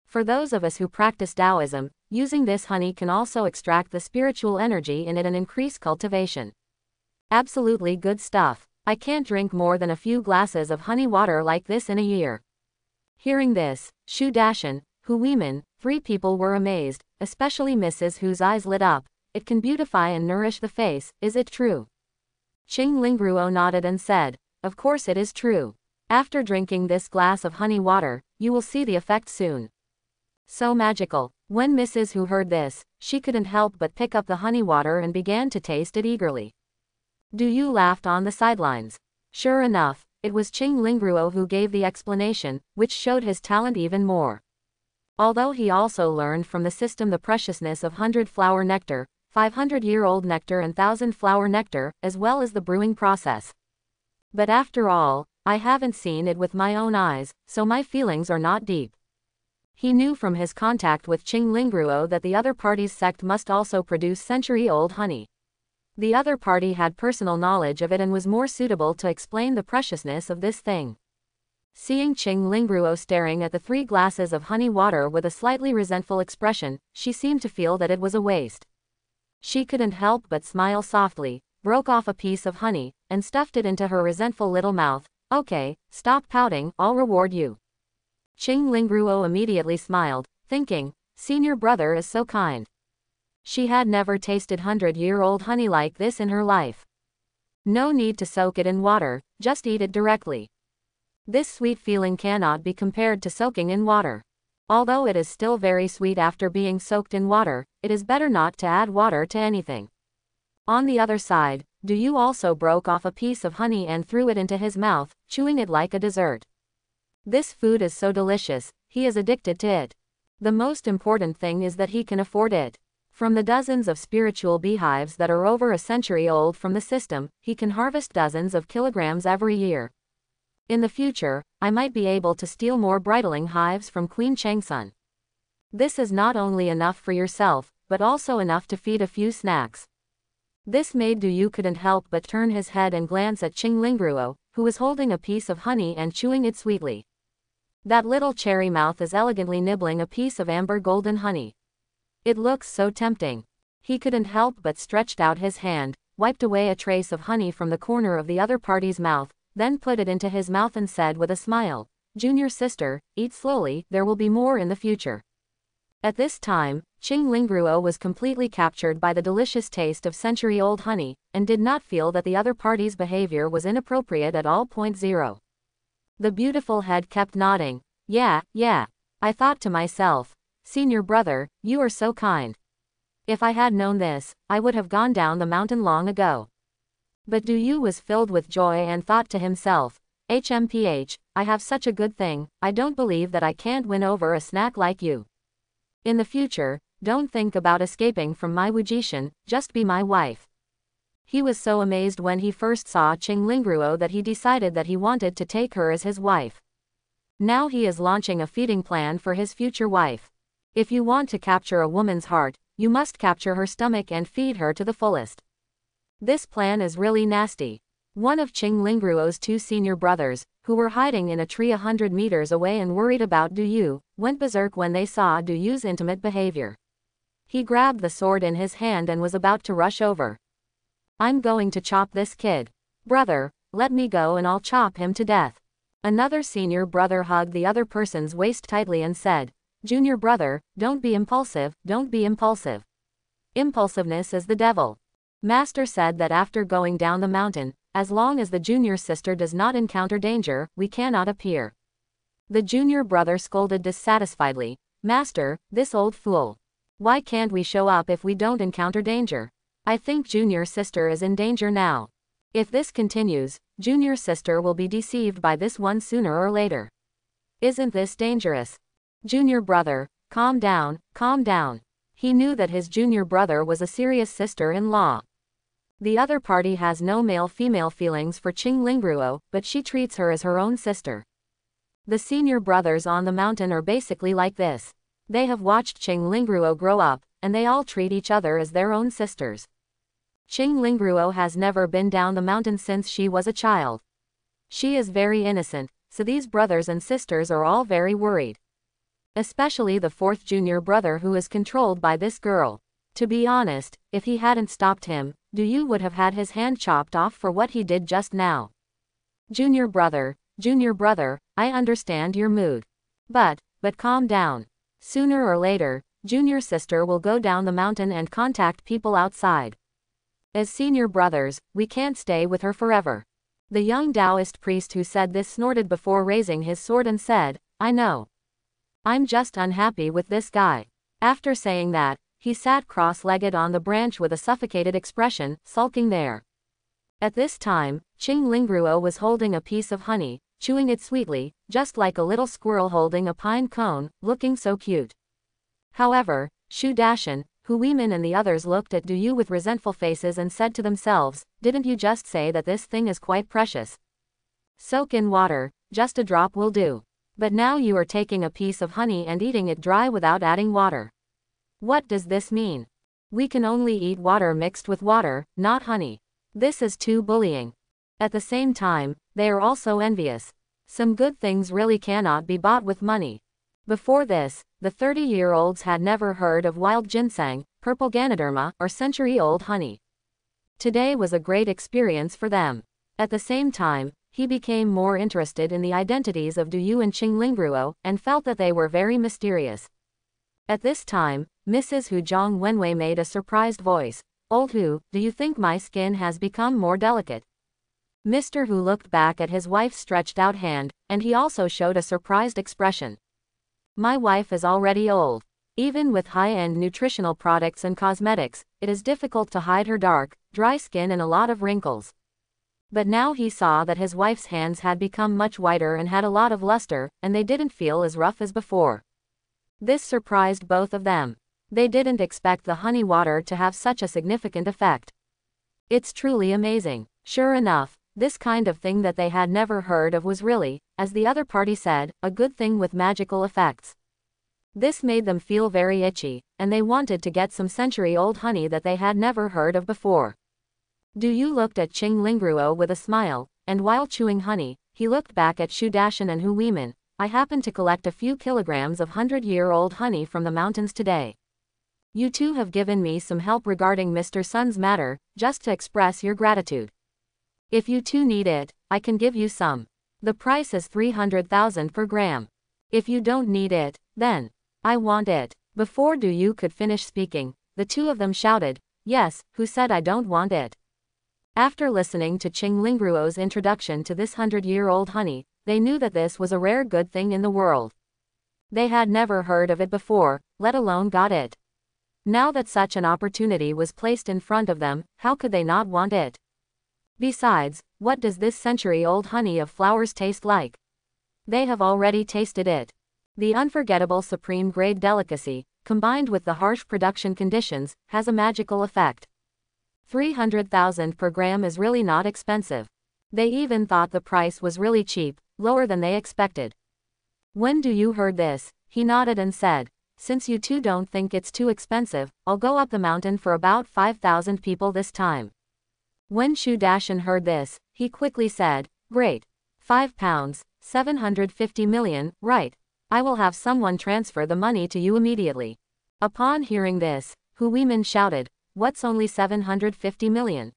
For those of us who practice Taoism, using this honey can also extract the spiritual energy in it and increase cultivation. Absolutely good stuff. I can't drink more than a few glasses of honey water like this in a year. Hearing this, Shu Dashan, Hu Weeman, 3 people were amazed, especially Mrs. whose eyes lit up. It can beautify and nourish the face, is it true? Ching Lingruo nodded and said, of course it is true. After drinking this glass of honey water, you will see the effect soon. So magical. When Mrs. Hu heard this, she couldn't help but pick up the honey water and began to taste it eagerly. Du Yu laughed on the sidelines. Sure enough, it was Ching Lingruo who gave the explanation, which showed his talent even more. Although he also learned from the system the preciousness of 100-flower nectar, 500-year-old nectar and 1,000-flower nectar, as well as the brewing process. But after all, I haven't seen it with my own eyes, so my feelings are not deep. He knew from his contact with Ching Lingruo that the other party's sect must also produce century-old honey. The other party had personal knowledge of it and was more suitable to explain the preciousness of this thing. Seeing Ching Lingruo staring at the 3 glasses of honey water with a slightly resentful expression, she seemed to feel that it was a waste. She couldn't help but smile softly, broke off a piece of honey, and stuffed it into her resentful little mouth. Okay, stop pouting, I'll reward you. Ching Lingruo immediately smiled, thinking, senior brother is so kind. She had never tasted 100-year-old honey like this in her life. No need to soak it in water, just eat it directly. This sweet feeling cannot be compared to soaking in water. Although it is still very sweet after being soaked in water, it is better not to add water to anything. On the other side, Du Yu also broke off a piece of honey and threw it into his mouth, chewing it like a dessert. This food is so delicious, he is addicted to it. The most important thing is that he can afford it. From the dozens of spiritual beehives that are over a century old from the system, he can harvest dozens of kilograms every year. In the future, I might be able to steal more bridling hives from Queen Changsun. This is not only enough for yourself, but also enough to feed a few snacks. This made Du Yu couldn't help but turn his head and glance at Ching Lingruo, who was holding a piece of honey and chewing it sweetly. That little cherry mouth is elegantly nibbling a piece of amber golden honey. It looks so tempting. He couldn't help but stretched out his hand, wiped away a trace of honey from the corner of the other party's mouth, then put it into his mouth and said with a smile, Junior sister, eat slowly, there will be more in the future. At this time, Ching Lingruo was completely captured by the delicious taste of century-old honey, and did not feel that the other party's behavior was inappropriate at all. 0. The beautiful head kept nodding. Yeah. I thought to myself, senior brother, you are so kind. If I had known this, I would have gone down the mountain long ago. But Du Yu was filled with joy and thought to himself, HMPH, I have such a good thing, I don't believe that I can't win over a snack like you. In the future, don't think about escaping from my Wujishin, just be my wife. He was so amazed when he first saw Ching Lingruo that he decided that he wanted to take her as his wife. Now he is launching a feeding plan for his future wife. If you want to capture a woman's heart, you must capture her stomach and feed her to the fullest. This plan is really nasty. One of Ching Lingruo's 2 senior brothers, who were hiding in a tree 100 meters away and worried about Du Yu, went berserk when they saw Du Yu's intimate behavior. He grabbed the sword in his hand and was about to rush over. I'm going to chop this kid. Brother, let me go and I'll chop him to death. Another senior brother hugged the other person's waist tightly and said, Junior brother, don't be impulsive, don't be impulsive. Impulsiveness is the devil. Master said that after going down the mountain, as long as the junior sister does not encounter danger, we cannot appear. The junior brother scolded dissatisfiedly, Master, this old fool. Why can't we show up if we don't encounter danger? I think junior sister is in danger now. If this continues, junior sister will be deceived by this one sooner or later. Isn't this dangerous? Junior brother, calm down, calm down. He knew that his junior brother was a serious sister-in-law. The other party has no male-female feelings for Chang Lingruo, but she treats her as her own sister. The senior brothers on the mountain are basically like this. They have watched Chang Lingruo grow up, and they all treat each other as their own sisters. Chang Lingruo has never been down the mountain since she was a child. She is very innocent, so these brothers and sisters are all very worried. Especially the fourth junior brother who is controlled by this girl. To be honest, if he hadn't stopped him, Du would have had his hand chopped off for what he did just now. Junior brother, I understand your mood. But calm down. Sooner or later, junior sister will go down the mountain and contact people outside. As senior brothers, we can't stay with her forever. The young Taoist priest who said this snorted before raising his sword and said, I know. I'm just unhappy with this guy. After saying that, he sat cross-legged on the branch with a suffocated expression, sulking there. At this time, Chang Lingruo was holding a piece of honey, chewing it sweetly, just like a little squirrel holding a pine cone, looking so cute. However, Shu Dashan, Huimin and the others looked at Du with resentful faces and said to themselves, didn't you just say that this thing is quite precious? Soak in water, just a drop will do. But now you are taking a piece of honey and eating it dry without adding water. What does this mean? We can only eat water mixed with water, not honey. This is too bullying. At the same time, they are also envious. Some good things really cannot be bought with money. Before this, the 30-year-olds had never heard of wild ginseng, purple Ganoderma, or century-old honey. Today was a great experience for them. At the same time, he became more interested in the identities of Du and Chang Lingruo, and felt that they were very mysterious. At this time, Mrs. Hu Zhang Wenwei made a surprised voice. Old Hu, do you think my skin has become more delicate? Mr. Hu looked back at his wife's stretched out hand, and he also showed a surprised expression. My wife is already old. Even with high-end nutritional products and cosmetics, it is difficult to hide her dark, dry skin and a lot of wrinkles. But now he saw that his wife's hands had become much whiter and had a lot of luster, and they didn't feel as rough as before. This surprised both of them. They didn't expect the honey water to have such a significant effect. It's truly amazing. Sure enough, this kind of thing that they had never heard of was really, as the other party said, a good thing with magical effects. This made them feel very itchy, and they wanted to get some century-old honey that they had never heard of before. Du looked at Chang Lingruo with a smile, and while chewing honey, he looked back at Shu Dashan and Huimin. I happened to collect a few kilograms of 100-year-old honey from the mountains today. You two have given me some help regarding Mr. Sun's matter, just to express your gratitude. If you two need it, I can give you some. The price is 300,000 per gram. If you don't need it, then I want it. Before Du could finish speaking, the two of them shouted, yes, who said I don't want it? After listening to Chang Lingruo's introduction to this 100-year-old honey, they knew that this was a rare good thing in the world. They had never heard of it before, let alone got it. Now that such an opportunity was placed in front of them, how could they not want it? Besides, what does this century-old honey of flowers taste like? They have already tasted it. The unforgettable supreme-grade delicacy, combined with the harsh production conditions, has a magical effect. 300,000 per gram is really not expensive. They even thought the price was really cheap, lower than they expected. When Du heard this, he nodded and said, since you two don't think it's too expensive, I'll go up the mountain for about 5,000 people this time. When Shu Dashan heard this, he quickly said, great. 5 pounds, 750 million, right. I will have someone transfer the money to you immediately. Upon hearing this, Huimin shouted, what's only 750 million?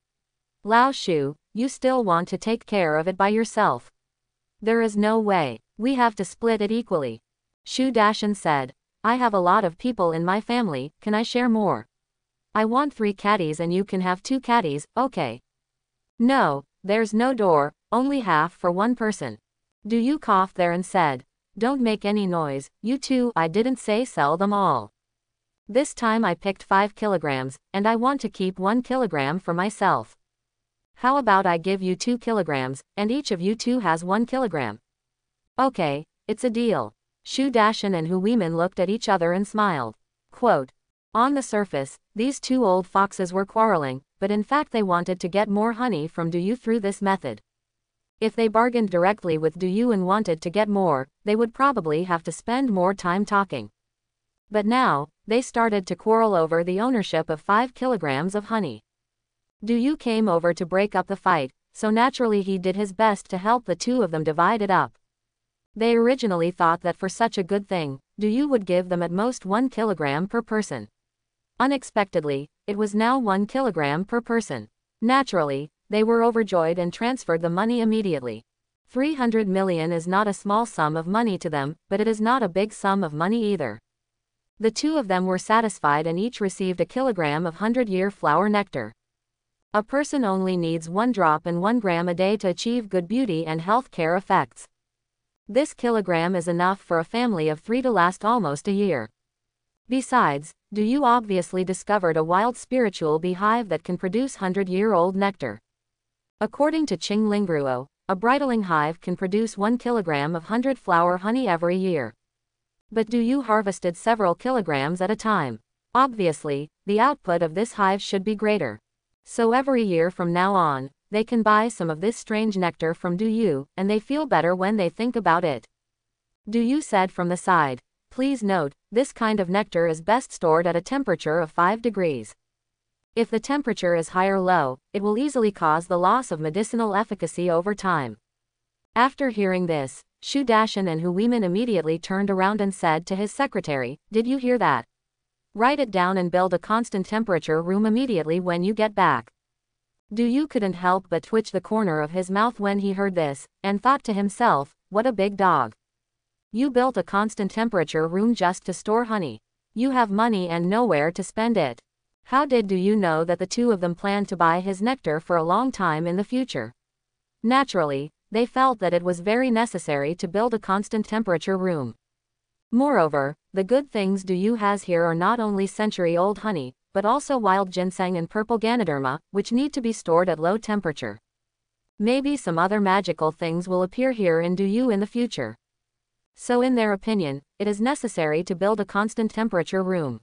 Lao Shu, you still want to take care of it by yourself. There is no way. We have to split it equally. Shu Dashan said, I have a lot of people in my family, can I share more? I want 3 caddies and you can have 2 caddies, okay. No, there's no door, only half for one person. Du coughed there and said, don't make any noise, you two, I didn't say sell them all. This time I picked 5 kilograms, and I want to keep 1 kilogram for myself. How about I give you 2 kilograms, and each of you two has 1 kilogram? Okay, it's a deal. Shu Dashan and Huimin looked at each other and smiled. Quote, on the surface, these two old foxes were quarreling, but in fact they wanted to get more honey from Du through this method. If they bargained directly with Du and wanted to get more, they would probably have to spend more time talking. But now, they started to quarrel over the ownership of 5 kilograms of honey. Du came over to break up the fight, so naturally he did his best to help the two of them divide it up. They originally thought that for such a good thing, Du would give them at most 1 kilogram per person. Unexpectedly, it was now 1 kilogram per person. Naturally, they were overjoyed and transferred the money immediately. 300 million is not a small sum of money to them, but it is not a big sum of money either. The two of them were satisfied and each received a kilogram of 100-year flower nectar. A person only needs 1 drop and 1 gram a day to achieve good beauty and health care effects. This kilogram is enough for a family of 3 to last almost a year. Besides, Du obviously discovered a wild spiritual beehive that can produce 100-year-old nectar. According to Chang, a bridling hive can produce 1 kilogram of 100 flower honey every year. But Du harvested several kilograms at a time. Obviously, the output of this hive should be greater. So every year from now on, they can buy some of this strange nectar from Du, and they feel better when they think about it. Du said from the side, "Please note, this kind of nectar is best stored at a temperature of 5 degrees. If the temperature is high or low, it will easily cause the loss of medicinal efficacy over time." After hearing this, Shu Dashan and Hu Weimin immediately turned around and said to his secretary, "Did you hear that? Write it down and build a constant temperature room immediately when you get back." Du couldn't help but twitch the corner of his mouth when he heard this, and thought to himself, what a big dog. You built a constant temperature room just to store honey. You have money and nowhere to spend it. How did Du know that the two of them planned to buy his nectar for a long time in the future? Naturally, they felt that it was very necessary to build a constant temperature room. Moreover, the good things Du has here are not only century-old honey, but also wild ginseng and purple ganoderma, which need to be stored at low temperature. Maybe some other magical things will appear here in Du in the future. So in their opinion, it is necessary to build a constant temperature room.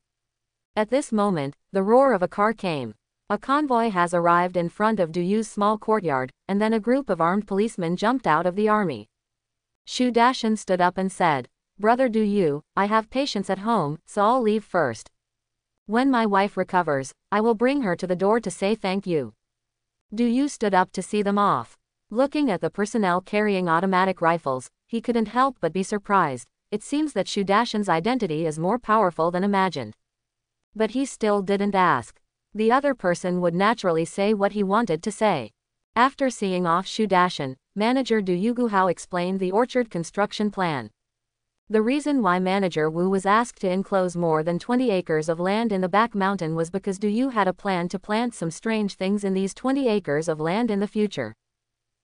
At this moment, the roar of a car came. A convoy has arrived in front of Du's small courtyard, and then a group of armed policemen jumped out of the army. Shu Dashan stood up and said, "Brother Du, I have patients at home, so I'll leave first. When my wife recovers, I will bring her to the door to say thank you." Du stood up to see them off. Looking at the personnel carrying automatic rifles, he couldn't help but be surprised. It seems that Shu Dashan's identity is more powerful than imagined. But he still didn't ask. The other person would naturally say what he wanted to say. After seeing off Shu Dashan, manager Du Guhao explained the orchard construction plan. The reason why Manager Wu was asked to enclose more than 20 acres of land in the back mountain was because Du had a plan to plant some strange things in these 20 acres of land in the future.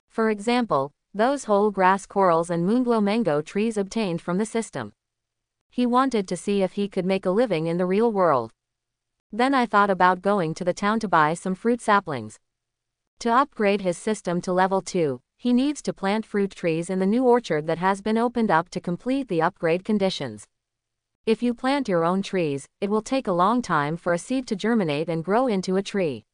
For example, those whole grass corals and moonglow mango trees obtained from the system. He wanted to see if he could make a living in the real world. Then I thought about going to the town to buy some fruit saplings. To upgrade his system to level 2, he needs to plant fruit trees in the new orchard that has been opened up to complete the upgrade conditions. If you plant your own trees, it will take a long time for a seed to germinate and grow into a tree.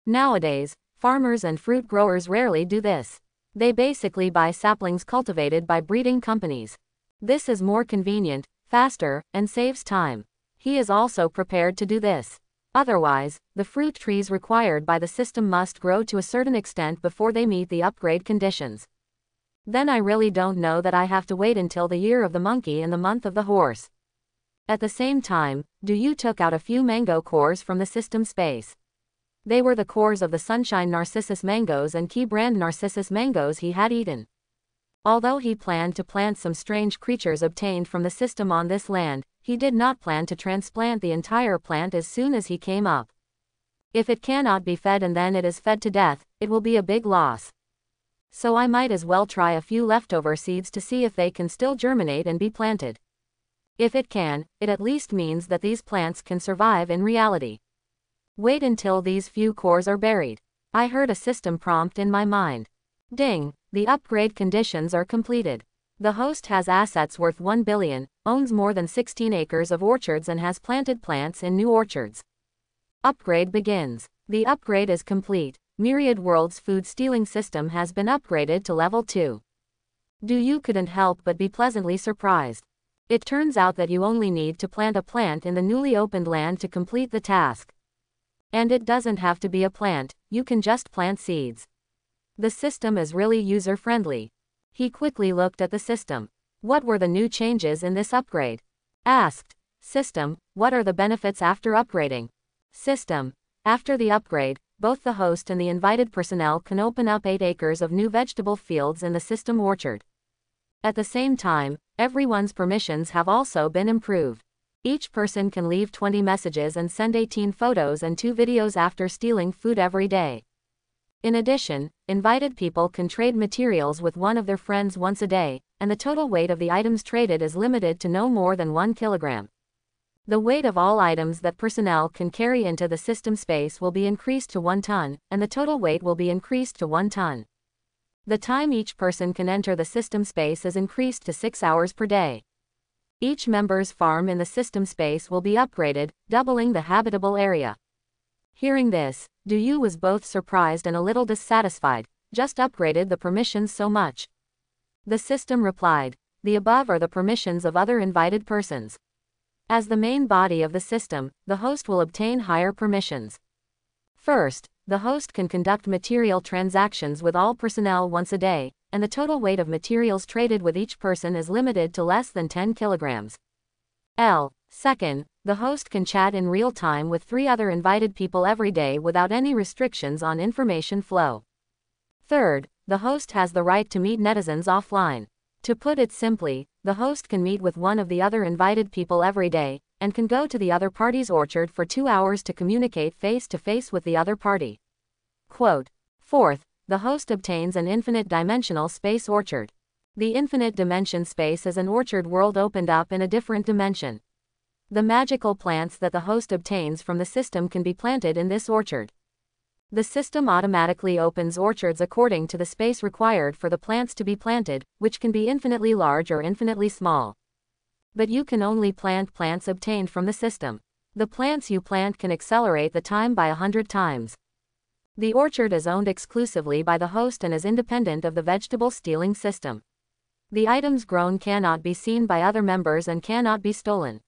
Nowadays, farmers and fruit growers rarely do this. They basically buy saplings cultivated by breeding companies. This is more convenient, faster, and saves time. He is also prepared to do this. Otherwise, the fruit trees required by the system must grow to a certain extent before they meet the upgrade conditions. Then I really don't know that I have to wait until the year of the monkey and the month of the horse. At the same time, Du took out a few mango cores from the system space. They were the cores of the Sunshine Narcissus mangoes and Key brand Narcissus mangoes he had eaten. Although he planned to plant some strange creatures obtained from the system on this land, he did not plan to transplant the entire plant as soon as he came up. If it cannot be fed and then it is fed to death, it will be a big loss. So I might as well try a few leftover seeds to see if they can still germinate and be planted. If it can, it at least means that these plants can survive in reality. Wait until these few cores are buried. I heard a system prompt in my mind. Ding, the upgrade conditions are completed. The host has assets worth 1 billion, owns more than 16 acres of orchards and has planted plants in new orchards. Upgrade begins. The upgrade is complete. Myriad World's food stealing system has been upgraded to level 2. Do you couldn't help but be pleasantly surprised. It turns out that you only need to plant a plant in the newly opened land to complete the task. And it doesn't have to be a plant, you can just plant seeds. The system is really user-friendly. He quickly looked at the system. What were the new changes in this upgrade? Asked. System, what are the benefits after upgrading? System, after the upgrade, both the host and the invited personnel can open up 8 acres of new vegetable fields in the system orchard. At the same time, everyone's permissions have also been improved. Each person can leave 20 messages and send 18 photos and 2 videos after stealing food every day. In addition, invited people can trade materials with one of their friends once a day, and the total weight of the items traded is limited to no more than 1 kilogram. The weight of all items that personnel can carry into the system space will be increased to 1 ton, and the total weight will be increased to 1 ton. The time each person can enter the system space is increased to 6 hours per day. Each member's farm in the system space will be upgraded, doubling the habitable area. Hearing this, Duyu was both surprised and a little dissatisfied. Just upgraded the permissions so much. The system replied, the above are the permissions of other invited persons. As the main body of the system, the host will obtain higher permissions. First, the host can conduct material transactions with all personnel once a day, and the total weight of materials traded with each person is limited to less than 10 kilograms. Second, the host can chat in real time with 3 other invited people every day without any restrictions on information flow. Third, the host has the right to meet netizens offline. To put it simply, the host can meet with one of the other invited people every day, and can go to the other party's orchard for 2 hours to communicate face-to-face with the other party. Quote. Fourth, the host obtains an infinite dimensional space orchard. The infinite dimension space is an orchard world opened up in a different dimension. The magical plants that the host obtains from the system can be planted in this orchard. The system automatically opens orchards according to the space required for the plants to be planted, which can be infinitely large or infinitely small. But you can only plant plants obtained from the system. The plants you plant can accelerate the time by 100 times. The orchard is owned exclusively by the host and is independent of the vegetable stealing system. The items grown cannot be seen by other members and cannot be stolen.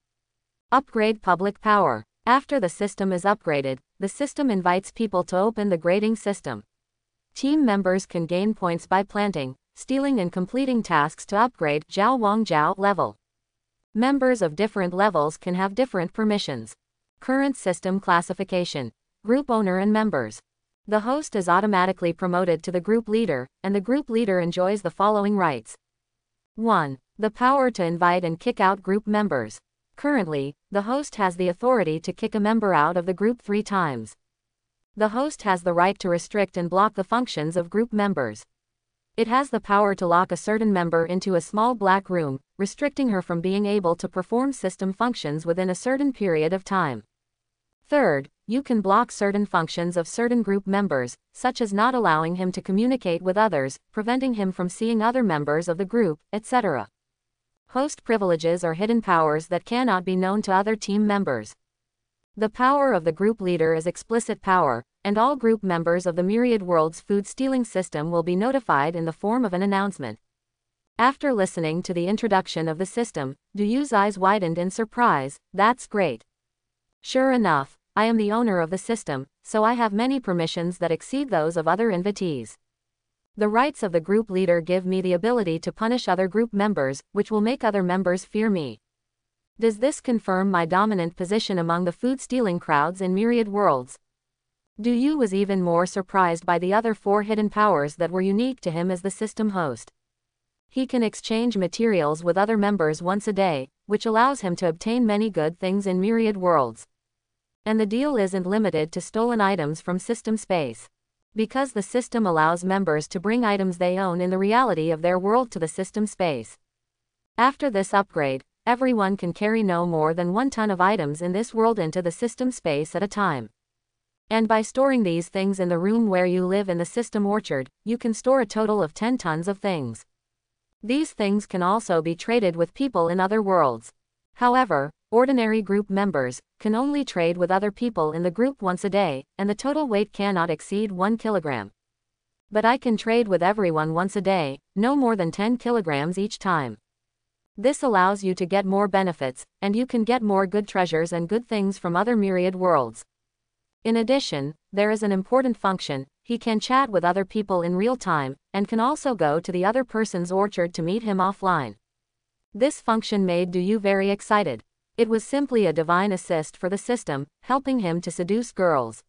Upgrade public power. After the system is upgraded, the system invites people to open the grading system. Team members can gain points by planting, stealing and completing tasks to upgrade Jiao Wang Jiao level. Members of different levels can have different permissions. Current system classification. Group owner and members. The host is automatically promoted to the group leader, and the group leader enjoys the following rights. 1. The power to invite and kick out group members. Currently, the host has the authority to kick a member out of the group 3 times. The host has the right to restrict and block the functions of group members. It has the power to lock a certain member into a small black room, restricting her from being able to perform system functions within a certain period of time. Third, you can block certain functions of certain group members, such as not allowing him to communicate with others, preventing him from seeing other members of the group, etc. Host privileges are hidden powers that cannot be known to other team members. The power of the group leader is explicit power, and all group members of the Myriad World's food stealing system will be notified in the form of an announcement. After listening to the introduction of the system, Duyu's eyes widened in surprise. That's great. Sure enough, I am the owner of the system, so I have many permissions that exceed those of other invitees. The rights of the group leader give me the ability to punish other group members, which will make other members fear me. Does this confirm my dominant position among the food-stealing crowds in Myriad Worlds? Duyu was even more surprised by the other 4 hidden powers that were unique to him as the system host. He can exchange materials with other members once a day, which allows him to obtain many good things in Myriad Worlds. And the deal isn't limited to stolen items from system space. Because the system allows members to bring items they own in the reality of their world to the system space. After this upgrade, everyone can carry no more than 1 ton of items in this world into the system space at a time. And by storing these things in the room where you live in the system orchard, you can store a total of 10 tons of things. These things can also be traded with people in other worlds. However, ordinary group members can only trade with other people in the group once a day, and the total weight cannot exceed 1 kilogram. But I can trade with everyone once a day, no more than 10 kilograms each time. This allows you to get more benefits, and you can get more good treasures and good things from other Myriad worlds. In addition, there is an important function: he can chat with other people in real time, and can also go to the other person's orchard to meet him offline. This function made Du very excited. It was simply a divine assist for the system, helping him to seduce girls.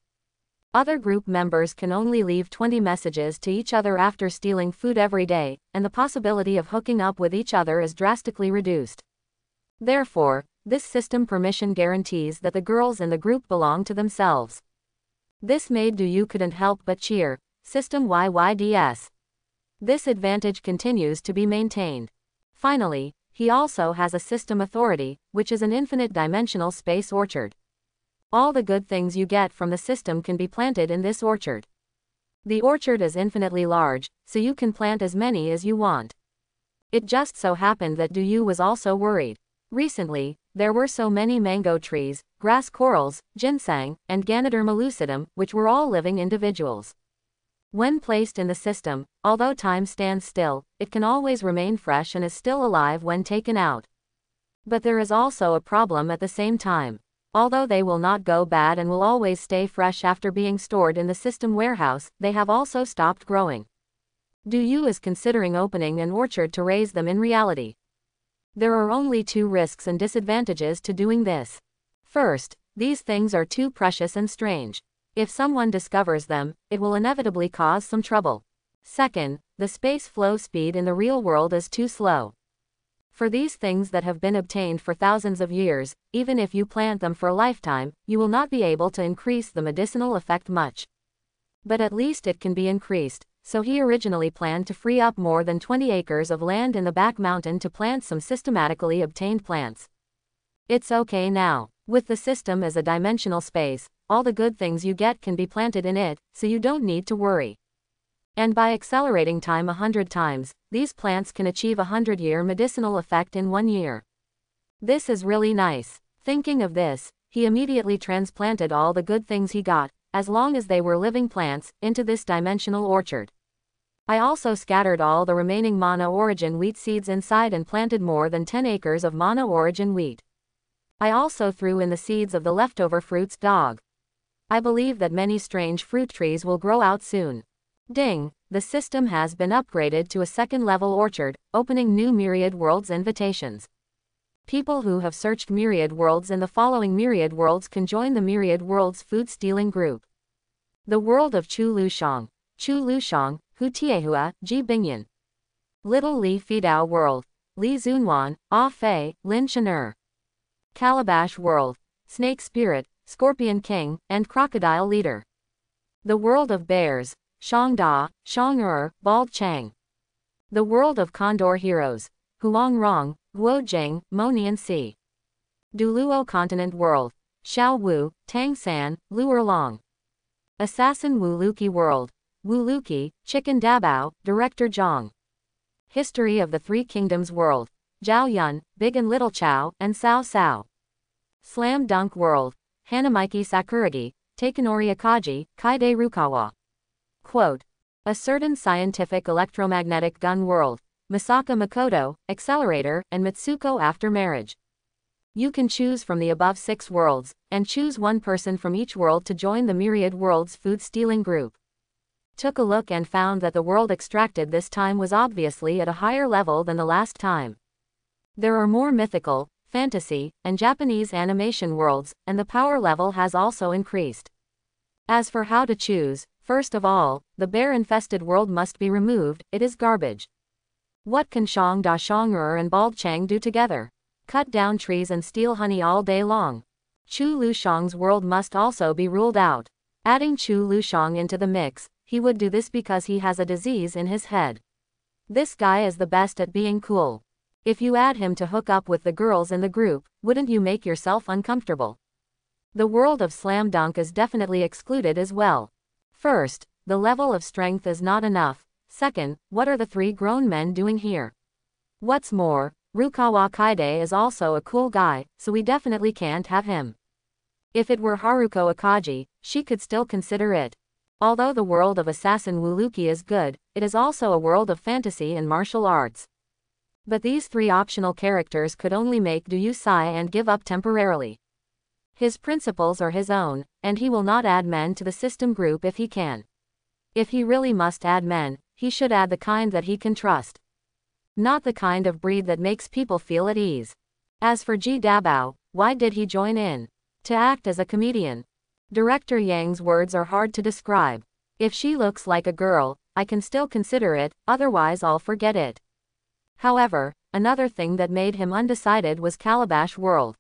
Other group members can only leave 20 messages to each other after stealing food every day, and the possibility of hooking up with each other is drastically reduced. Therefore, this system permission guarantees that the girls in the group belong to themselves. This made Du couldn't help but cheer. System YYDS. This advantage continues to be maintained. Finally, he also has a system authority, which is an infinite dimensional space orchard. All the good things you get from the system can be planted in this orchard. The orchard is infinitely large, so you can plant as many as you want. It just so happened that Du was also worried. Recently, there were so many mango trees, grass corals, ginseng, and Ganoderma lucidum, which were all living individuals. When placed in the system, although time stands still, it can always remain fresh and is still alive when taken out. But there is also a problem at the same time. Although they will not go bad and will always stay fresh after being stored in the system warehouse, they have also stopped growing. Du is considering opening an orchard to raise them in reality. There are only 2 risks and disadvantages to doing this. First, these things are too precious and strange. If someone discovers them, it will inevitably cause some trouble. Second, the space flow speed in the real world is too slow. For these things that have been obtained for thousands of years, even if you plant them for a lifetime, you will not be able to increase the medicinal effect much. But at least it can be increased, so he originally planned to free up more than 20 acres of land in the back mountain to plant some systematically obtained plants. It's okay now. With the system as a dimensional space, all the good things you get can be planted in it, so you don't need to worry. And by accelerating time 100 times, these plants can achieve a 100-year medicinal effect in 1 year. This is really nice. Thinking of this, he immediately transplanted all the good things he got, as long as they were living plants, into this dimensional orchard. I also scattered all the remaining mono-origin wheat seeds inside and planted more than 10 acres of mono-origin wheat. I also threw in the seeds of the leftover fruits dog. I believe that many strange fruit trees will grow out soon. Ding! The system has been upgraded to a second-level orchard, opening new Myriad Worlds invitations. People who have searched Myriad Worlds in the following Myriad Worlds can join the Myriad Worlds food stealing group. The world of Chu Lushang, Hu Tiehua, Ji Bingyan. Little Li Fidao World, Li Zunwan, Ah Fei, Lin Chenur. Calabash World, Snake Spirit, Scorpion King, and Crocodile Leader. The world of bears, Shang Da, Shang Bald Chang. The world of Condor Heroes, Huang Rong, Guo Jing, Monian Si. Duluo Continent World, Xiao Wu, Tang San, Lu Erlong. Assassin Wu Luki World, Wu Luki, Chicken Dabao, Director Zhang. History of the Three Kingdoms World, Zhao Yun, Big and Little Chow, and Cao Cao. Slam Dunk World, Hanamiki Sakuragi, Takanori Akaji, Kaide Rukawa. Quote. A certain scientific electromagnetic gun world, Misaka Makoto, Accelerator, and Mitsuko After Marriage. You can choose from the above 6 worlds, and choose one person from each world to join the Myriad Worlds food stealing group. Took a look and found that the world extracted this time was obviously at a higher level than the last time. There are more mythical, fantasy, and Japanese animation worlds, and the power level has also increased. As for how to choose, first of all, the bear-infested world must be removed, it is garbage. What can Shang Da Shang'er and Bald Chang do together? Cut down trees and steal honey all day long. Chu Lushang's world must also be ruled out. Adding Chu Lushang into the mix, he would do this because he has a disease in his head. This guy is the best at being cool. If you add him to hook up with the girls in the group, wouldn't you make yourself uncomfortable? The world of Slam Dunk is definitely excluded as well. First, the level of strength is not enough. Second, what are the 3 grown men doing here? What's more, Rukawa Kaide is also a cool guy, so we definitely can't have him. If it were Haruko Akaji, she could still consider it. Although the world of Assassin Wuluki is good, it is also a world of fantasy and martial arts. But these three optional characters could only make Duyu sigh and give up temporarily. His principles are his own, and he will not add men to the system group if he can. If he really must add men, he should add the kind that he can trust. Not the kind of breed that makes people feel at ease. As for Ji Dabao, why did he join in? To act as a comedian. Director Yang's words are hard to describe. If she looks like a girl, I can still consider it, otherwise I'll forget it. However, another thing that made him undecided was Calabash World.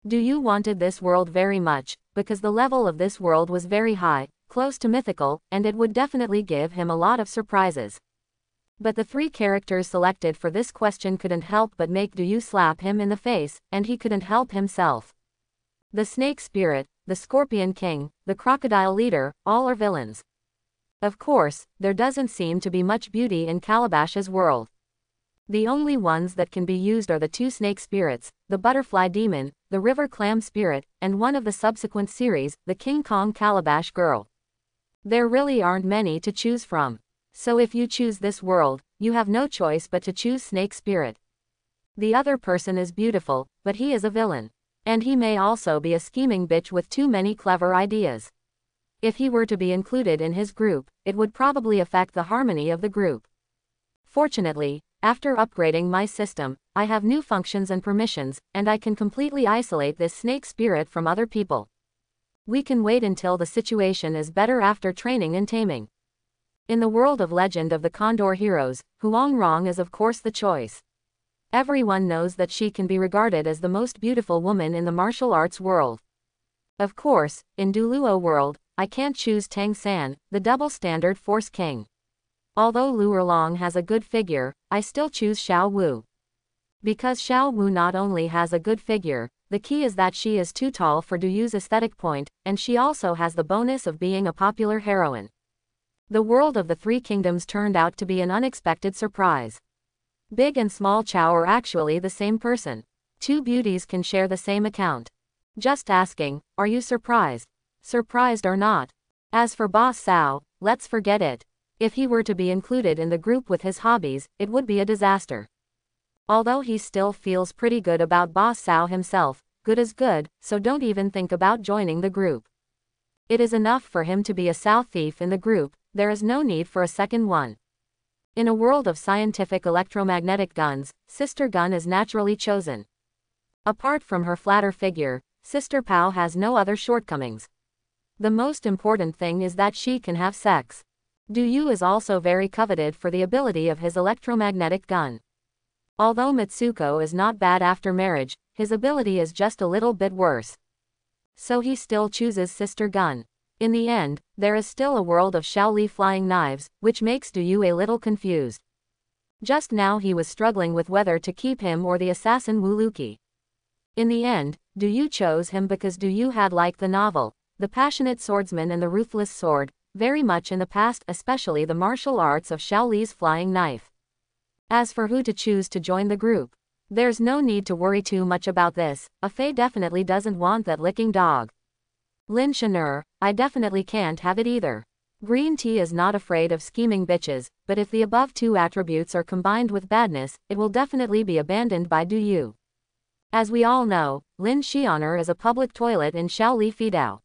Duyu wanted this world very much, because the level of this world was very high, close to mythical, and it would definitely give him a lot of surprises. But the three characters selected for this question couldn't help but make Duyu slap him in the face, and he couldn't help himself. The Snake Spirit, the Scorpion King, the Crocodile Leader, all are villains. Of course, there doesn't seem to be much beauty in Calabash's world. The only ones that can be used are the two Snake Spirits, the Butterfly Demon, the River Clam Spirit, and one of the subsequent series, the King Kong Calabash Girl. There really aren't many to choose from. So if you choose this world, you have no choice but to choose Snake Spirit. The other person is beautiful, but he is a villain. And he may also be a scheming bitch with too many clever ideas. If he were to be included in his group, it would probably affect the harmony of the group. Fortunately, after upgrading my system, I have new functions and permissions, and I can completely isolate this Snake Spirit from other people. We can wait until the situation is better after training and taming. In the world of Legend of the Condor Heroes, Huangrong is of course the choice. Everyone knows that she can be regarded as the most beautiful woman in the martial arts world. Of course, in Duluo world, I can't choose Tang San, the double standard Force King. Although Lu Erlong has a good figure, I still choose Xiao Wu. Because Xiao Wu not only has a good figure, the key is that she is too tall for Duyu's aesthetic point, and she also has the bonus of being a popular heroine. The world of the Three Kingdoms turned out to be an unexpected surprise. Big and Small Chow are actually the same person. Two beauties can share the same account. Just asking, are you surprised? Surprised or not? As for Boss Sao, let's forget it. If he were to be included in the group with his hobbies, it would be a disaster. Although he still feels pretty good about Boss Sao himself, good is good, so don't even think about joining the group. It is enough for him to be a Sao thief in the group, there is no need for a second one. In a world of scientific electromagnetic guns, Sister Gun is naturally chosen. Apart from her flatter figure, Sister Pao has no other shortcomings. The most important thing is that she can have sex. Duyu is also very coveted for the ability of his electromagnetic gun. Although Mitsuko is not bad after marriage, his ability is just a little bit worse. So he still chooses Sister Gun. In the end, there is still a world of Shaoli flying knives, which makes Duyu a little confused. Just now he was struggling with whether to keep him or the assassin Wuluki. In the end, Duyu chose him because Duyu had liked the novel, The Passionate Swordsman and the Ruthless Sword, very much in the past, especially the martial arts of Shaoli's flying knife. As for who to choose to join the group, there's no need to worry too much about this. Afei definitely doesn't want that licking dog. Lin Shanur, I definitely can't have it either. Green tea is not afraid of scheming bitches, but if the above two attributes are combined with badness, it will definitely be abandoned by Duyu. As we all know, Lin Xianer is a public toilet in Shaoli Fidao.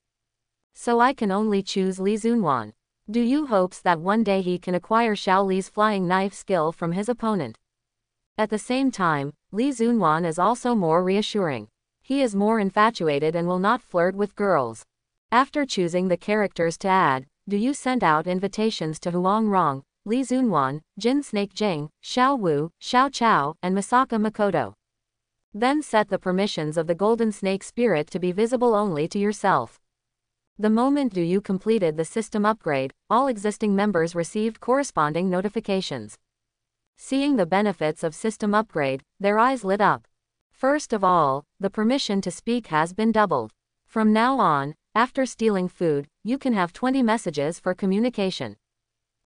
So I can only choose Li Zunwan. Duyu hopes that one day he can acquire Shaoli's flying knife skill from his opponent. At the same time, Li Zunwan is also more reassuring. He is more infatuated and will not flirt with girls. After choosing the characters to add, Duyu sent out invitations to Huangrong, Li Zunwan, Jin Snake Jing, Xiao Wu, Xiao Chao, and Misaka Makoto. Then set the permissions of the Golden Snake Spirit to be visible only to yourself. The moment Duyu completed the system upgrade, all existing members received corresponding notifications. Seeing the benefits of system upgrade, their eyes lit up. First of all, the permission to speak has been doubled. From now on, after stealing food, you can have 20 messages for communication.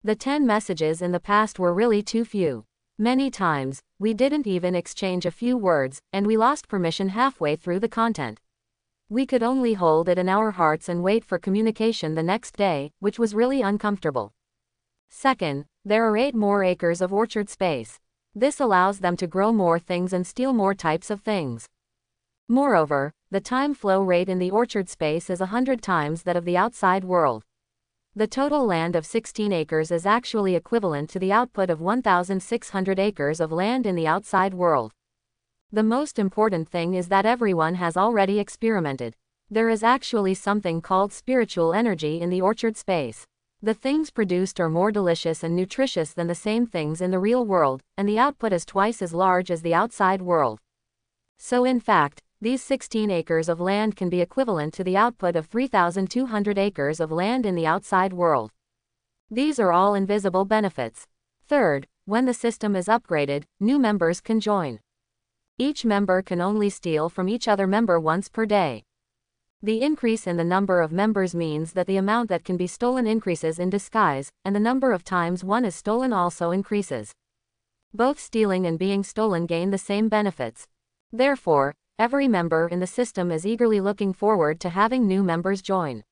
The 10 messages in the past were really too few. Many times, we didn't even exchange a few words, and we lost permission halfway through the content. We could only hold it in our hearts and wait for communication the next day, which was really uncomfortable. Second, there are 8 more acres of orchard space. This allows them to grow more things and steal more types of things. Moreover, the time flow rate in the orchard space is 100 times that of the outside world. The total land of 16 acres is actually equivalent to the output of 1,600 acres of land in the outside world. The most important thing is that everyone has already experimented. There is actually something called spiritual energy in the orchard space. The things produced are more delicious and nutritious than the same things in the real world, and the output is twice as large as the outside world. So in fact, these 16 acres of land can be equivalent to the output of 3,200 acres of land in the outside world. These are all invisible benefits. Third, when the system is upgraded, new members can join. Each member can only steal from each other member once per day. The increase in the number of members means that the amount that can be stolen increases in disguise, and the number of times one is stolen also increases. Both stealing and being stolen gain the same benefits. Therefore, every member in the system is eagerly looking forward to having new members join.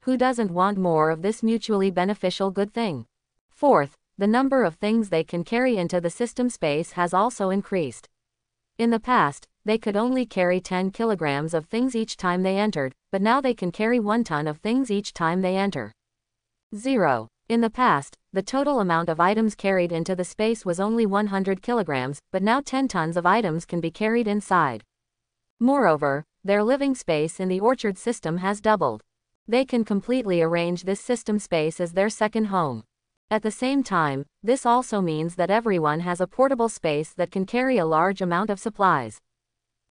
Who doesn't want more of this mutually beneficial good thing? Fourth, the number of things they can carry into the system space has also increased. In the past, they could only carry 10 kilograms of things each time they entered, but now they can carry 1 ton of things each time they enter. 0. In the past, the total amount of items carried into the space was only 100 kilograms, but now 10 tons of items can be carried inside. Moreover, their living space in the orchard system has doubled. They can completely arrange this system space as their second home. At the same time, this also means that everyone has a portable space that can carry a large amount of supplies.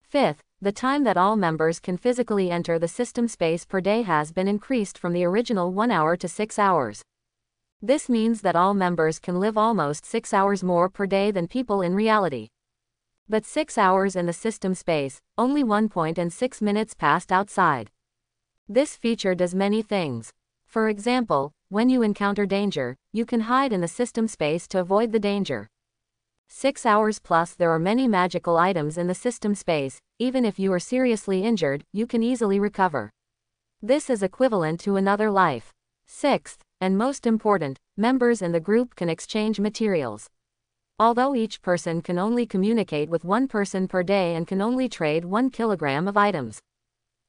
Fifth, the time that all members can physically enter the system space per day has been increased from the original 1 hour to 6 hours. This means that all members can live almost 6 hours more per day than people in reality. But 6 hours in the system space, only 1.6 minutes passed outside. This feature does many things. For example, when you encounter danger, you can hide in the system space to avoid the danger. 6 hours plus there are many magical items in the system space, even if you are seriously injured, you can easily recover. This is equivalent to another life. Sixth, and most important, members in the group can exchange materials. Although each person can only communicate with one person per day and can only trade 1 kilogram of items.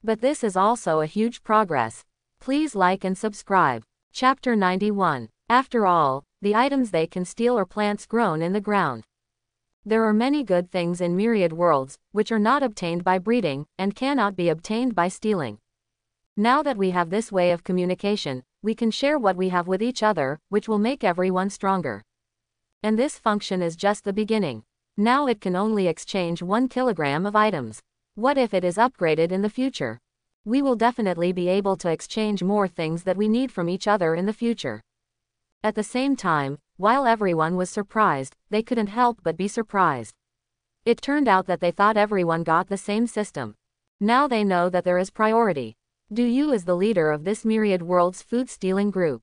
But this is also a huge progress. Please like and subscribe. Chapter 91. After all, the items they can steal are plants grown in the ground. There are many good things in Myriad worlds, which are not obtained by breeding, and cannot be obtained by stealing. Now that we have this way of communication, we can share what we have with each other, which will make everyone stronger. And this function is just the beginning. Now it can only exchange 1 kilogram of items. What if it is upgraded in the future? We will definitely be able to exchange more things that we need from each other in the future. At the same time, while everyone was surprised, they couldn't help but be surprised. It turned out that they thought everyone got the same system. Now they know that there is priority. Do you as the leader of this Myriad World's food stealing group?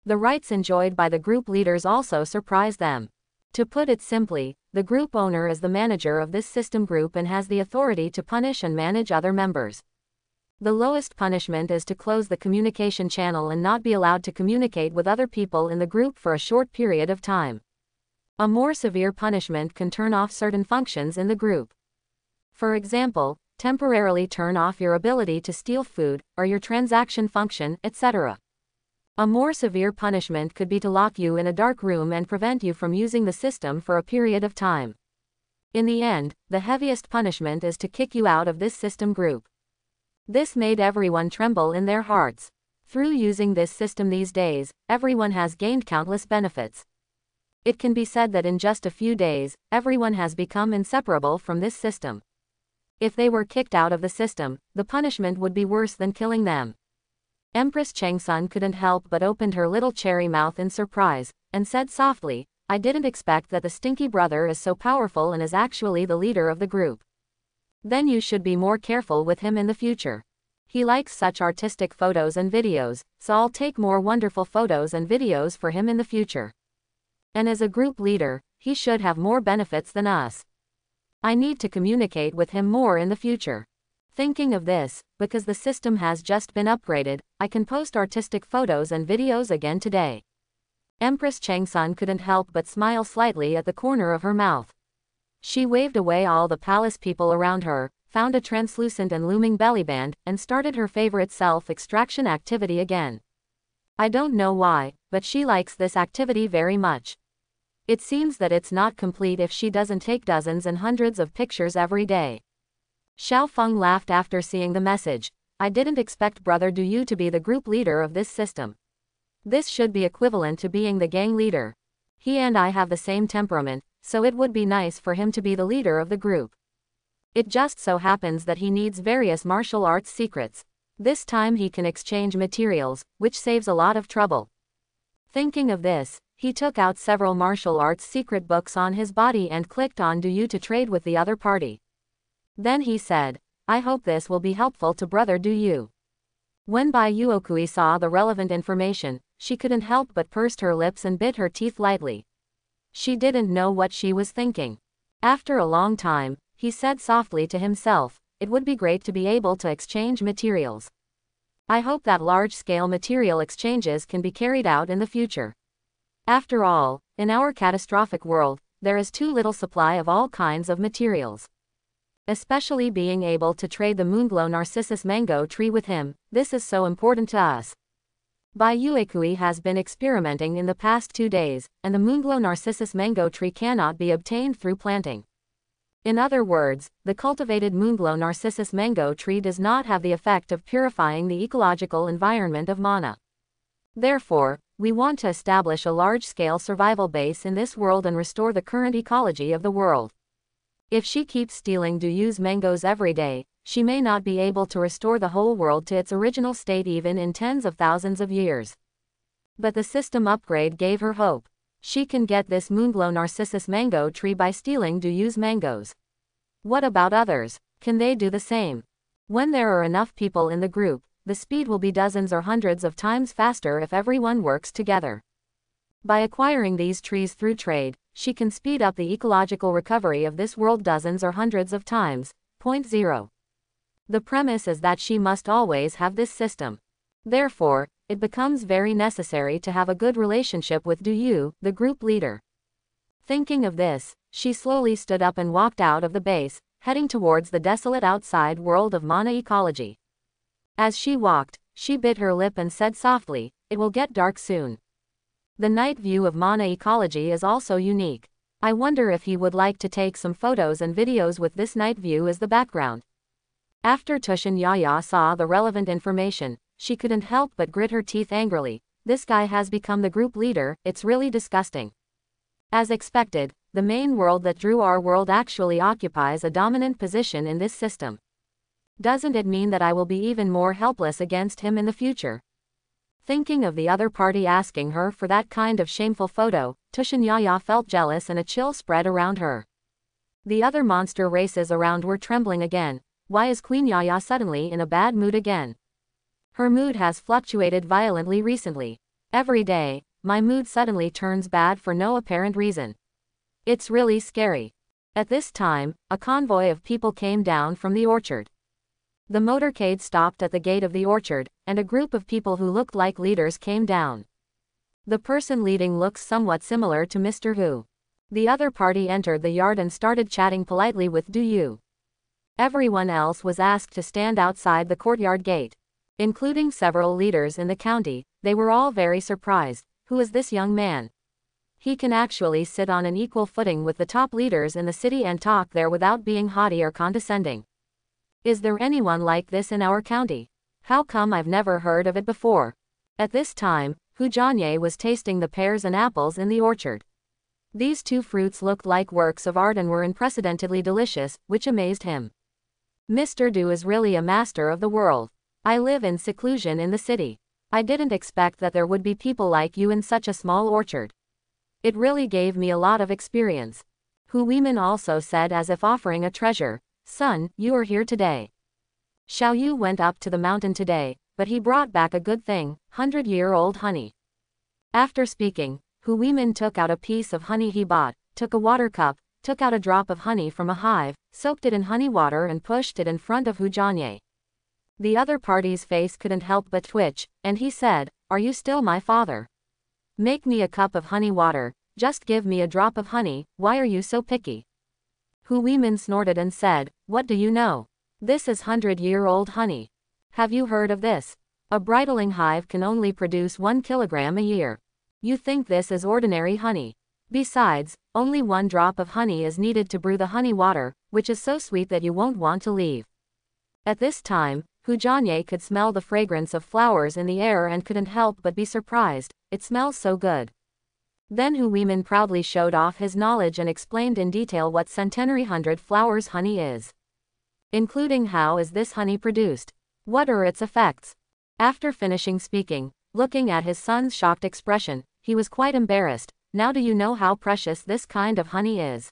The rights enjoyed by the group leaders also surprise them. To put it simply, the group owner is the manager of this system group and has the authority to punish and manage other members. The lowest punishment is to close the communication channel and not be allowed to communicate with other people in the group for a short period of time. A more severe punishment can turn off certain functions in the group. For example, temporarily turn off your ability to steal food, or your transaction function, etc. A more severe punishment could be to lock you in a dark room and prevent you from using the system for a period of time. In the end, the heaviest punishment is to kick you out of this system group. This made everyone tremble in their hearts. Through using this system these days, everyone has gained countless benefits. It can be said that in just a few days, everyone has become inseparable from this system. If they were kicked out of the system, the punishment would be worse than killing them. Empress Chang couldn't help but opened her little cherry mouth in surprise, and said softly, "I didn't expect that the stinky brother is so powerful and is actually the leader of the group. Then you should be more careful with him in the future. He likes such artistic photos and videos, so I'll take more wonderful photos and videos for him in the future." And as a group leader, he should have more benefits than us. I need to communicate with him more in the future. Thinking of this, because the system has just been upgraded, I can post artistic photos and videos again today. Empress Changsun couldn't help but smile slightly at the corner of her mouth. She waved away all the palace people around her, found a translucent and looming bellyband, and started her favorite self-extraction activity again. I don't know why, but she likes this activity very much. It seems that it's not complete if she doesn't take dozens and hundreds of pictures every day. Xiao Feng laughed after seeing the message. I didn't expect Brother Du Yu to be the group leader of this system. This should be equivalent to being the gang leader. He and I have the same temperament, so it would be nice for him to be the leader of the group. It just so happens that he needs various martial arts secrets. This time he can exchange materials, which saves a lot of trouble. Thinking of this, he took out several martial arts secret books on his body and clicked on Du Yu to trade with the other party. Then he said, I hope this will be helpful to Brother Du Yu. When Bai Yuokui saw the relevant information, she couldn't help but pursed her lips and bit her teeth lightly. She didn't know what she was thinking. After a long time, he said softly to himself, it would be great to be able to exchange materials. I hope that large-scale material exchanges can be carried out in the future. After all, in our catastrophic world, there is too little supply of all kinds of materials. Especially being able to trade the Moonglow Narcissus mango tree with him, this is so important to us. Bai Yuekui has been experimenting in the past 2 days, and the Moonglow Narcissus mango tree cannot be obtained through planting. In other words, the cultivated Moonglow Narcissus mango tree does not have the effect of purifying the ecological environment of mana. Therefore, we want to establish a large-scale survival base in this world and restore the current ecology of the world. If she keeps stealing Du Yu's mangoes every day, she may not be able to restore the whole world to its original state even in tens of thousands of years. But the system upgrade gave her hope. She can get this Moonglow Narcissus mango tree by stealing Du Yu's mangoes. What about others? Can they do the same? When there are enough people in the group, the speed will be dozens or hundreds of times faster if everyone works together. By acquiring these trees through trade, she can speed up the ecological recovery of this world dozens or hundreds of times. 0. The premise is that she must always have this system. Therefore, it becomes very necessary to have a good relationship with Du Yu, the group leader. Thinking of this, she slowly stood up and walked out of the base, heading towards the desolate outside world of mana ecology. As she walked, she bit her lip and said softly, it will get dark soon. The night view of mana ecology is also unique. I wonder if he would like to take some photos and videos with this night view as the background. After Tushin Yaya saw the relevant information, she couldn't help but grit her teeth angrily. This guy has become the group leader, it's really disgusting. As expected, the main world that drew our world actually occupies a dominant position in this system. Doesn't it mean that I will be even more helpless against him in the future? Thinking of the other party asking her for that kind of shameful photo, Tushin Yaya felt jealous and a chill spread around her. The other monster races around were trembling again. Why is Queen Yaya suddenly in a bad mood again? Her mood has fluctuated violently recently. Every day, my mood suddenly turns bad for no apparent reason. It's really scary. At this time, a convoy of people came down from the orchard. The motorcade stopped at the gate of the orchard, and a group of people who looked like leaders came down. The person leading looks somewhat similar to Mr. Hu. The other party entered the yard and started chatting politely with Du Yu. Everyone else was asked to stand outside the courtyard gate. Including several leaders in the county, they were all very surprised. Who is this young man? He can actually sit on an equal footing with the top leaders in the city and talk there without being haughty or condescending. Is there anyone like this in our county? How come I've never heard of it before? At this time, Hu Jianye was tasting the pears and apples in the orchard. These two fruits looked like works of art and were unprecedentedly delicious, which amazed him. Mr. Du is really a master of the world. I live in seclusion in the city. I didn't expect that there would be people like you in such a small orchard. It really gave me a lot of experience. Hu Weimin also said as if offering a treasure. Son, you are here today. Xiao Yu went up to the mountain today, but he brought back a good thing, 100-year-old honey. After speaking, Hu Weimin took out a piece of honey he bought. took a water cup, took out a drop of honey from a hive, soaked it in honey water and pushed it in front of Hu Jianye. The other party's face couldn't help but twitch, and he said, "Are you still my father? Make me a cup of honey water, just give me a drop of honey, why are you so picky?" Hu Weimin snorted and said, "What do you know? This is 100-year-old honey. Have you heard of this? A bridling hive can only produce 1 kilogram a year. You think this is ordinary honey? Besides, only 1 drop of honey is needed to brew the honey water, which is so sweet that you won't want to leave." At this time, Hu Jianye could smell the fragrance of flowers in the air and couldn't help but be surprised. "It smells so good." Then Hu Weimin proudly showed off his knowledge and explained in detail what centenary 100 flowers honey is, including how is this honey produced, what are its effects. After finishing speaking, looking at his son's shocked expression, he was quite embarrassed. "Now do you know how precious this kind of honey is?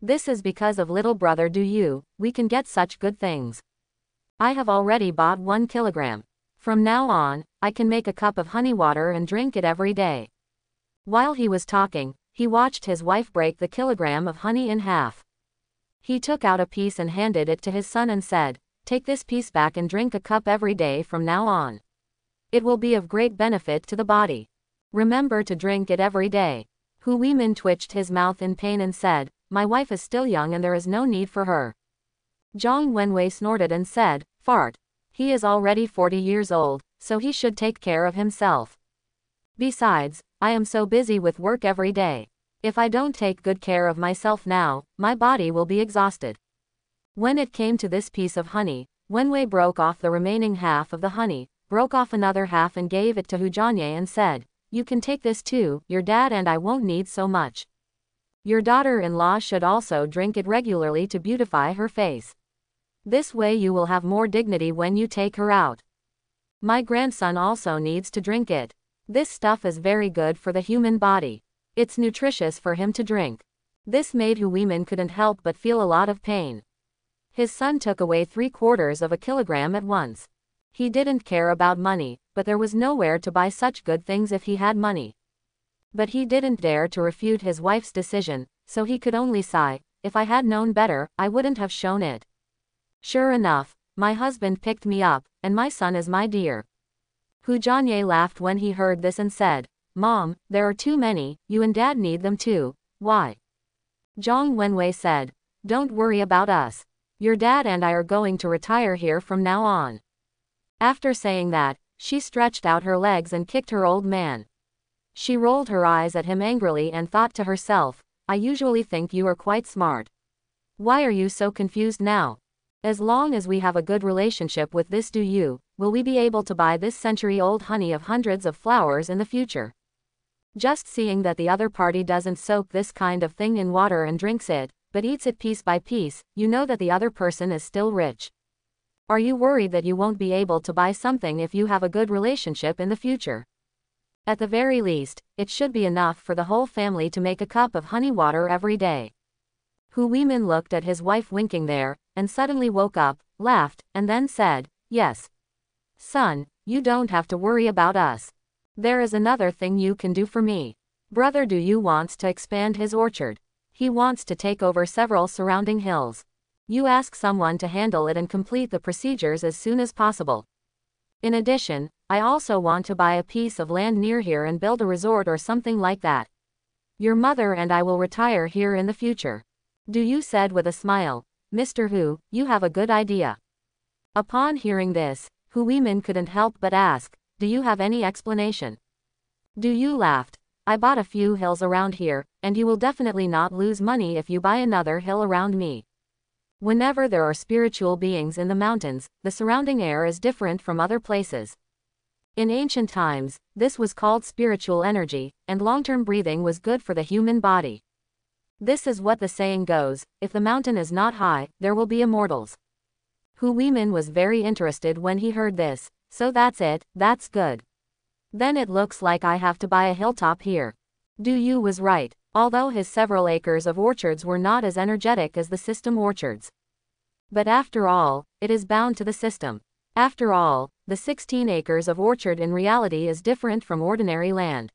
This is because of little brother Do You, we can get such good things. I have already bought 1 kilogram. From now on, I can make a cup of honey water and drink it every day." While he was talking, he watched his wife break the kilogram of honey in half. He took out a piece and handed it to his son and said, "Take this piece back and drink a cup every day from now on. It will be of great benefit to the body. Remember to drink it every day." Hu Weimin twitched his mouth in pain and said, "My wife is still young and there is no need for her." Zhang Wenwei snorted and said, "Fart. He is already 40 years old, so he should take care of himself. Besides, I am so busy with work every day. If I don't take good care of myself now, my body will be exhausted." When it came to this piece of honey, Wenwei broke off the remaining half of the honey, broke off another half and gave it to Hu Jianye and said, "You can take this too, your dad and I won't need so much. Your daughter-in-law should also drink it regularly to beautify her face. This way you will have more dignity when you take her out. My grandson also needs to drink it. This stuff is very good for the human body. It's nutritious for him to drink." This made Hu Weimin couldn't help but feel a lot of pain. His son took away 3/4 of a kilogram at once. He didn't care about money, but there was nowhere to buy such good things if he had money. But he didn't dare to refute his wife's decision, so he could only sigh, "If I had known better, I wouldn't have shown it. Sure enough, my husband picked me up, and my son is my dear." Hu Jianye laughed when he heard this and said, "Mom, there are too many, you and Dad need them too, why?" Zhang Wenwei said, "Don't worry about us. Your dad and I are going to retire here from now on." After saying that, she stretched out her legs and kicked her old man. She rolled her eyes at him angrily and thought to herself, "I usually think you are quite smart. Why are you so confused now? As long as we have a good relationship with this Do You, will we be able to buy this century-old honey of hundreds of flowers in the future? Just seeing that the other party doesn't soak this kind of thing in water and drinks it, but eats it piece by piece, you know that the other person is still rich. Are you worried that you won't be able to buy something if you have a good relationship in the future? At the very least, it should be enough for the whole family to make a cup of honey water every day." Hu Weimin looked at his wife winking there, and suddenly woke up, laughed, and then said, "Yes. Son, you don't have to worry about us. There is another thing you can do for me. Brother Do You wants to expand his orchard. He wants to take over several surrounding hills. You ask someone to handle it and complete the procedures as soon as possible. In addition, I also want to buy a piece of land near here and build a resort or something like that. Your mother and I will retire here in the future." Do You said with a smile, "Mr. Hu, you have a good idea." Upon hearing this, Hu Weimin couldn't help but ask, "Do you have any explanation?" Do You laughed, "I bought a few hills around here, and you will definitely not lose money if you buy another hill around me. Whenever there are spiritual beings in the mountains, the surrounding air is different from other places. In ancient times, this was called spiritual energy, and long-term breathing was good for the human body. This is what the saying goes, if the mountain is not high, there will be immortals." Hu Weimin was very interested when he heard this, "So that's it, that's good. Then it looks like I have to buy a hilltop here." Do You was right, although his several acres of orchards were not as energetic as the system orchards. But after all, it is bound to the system. After all, the 16 acres of orchard in reality is different from ordinary land.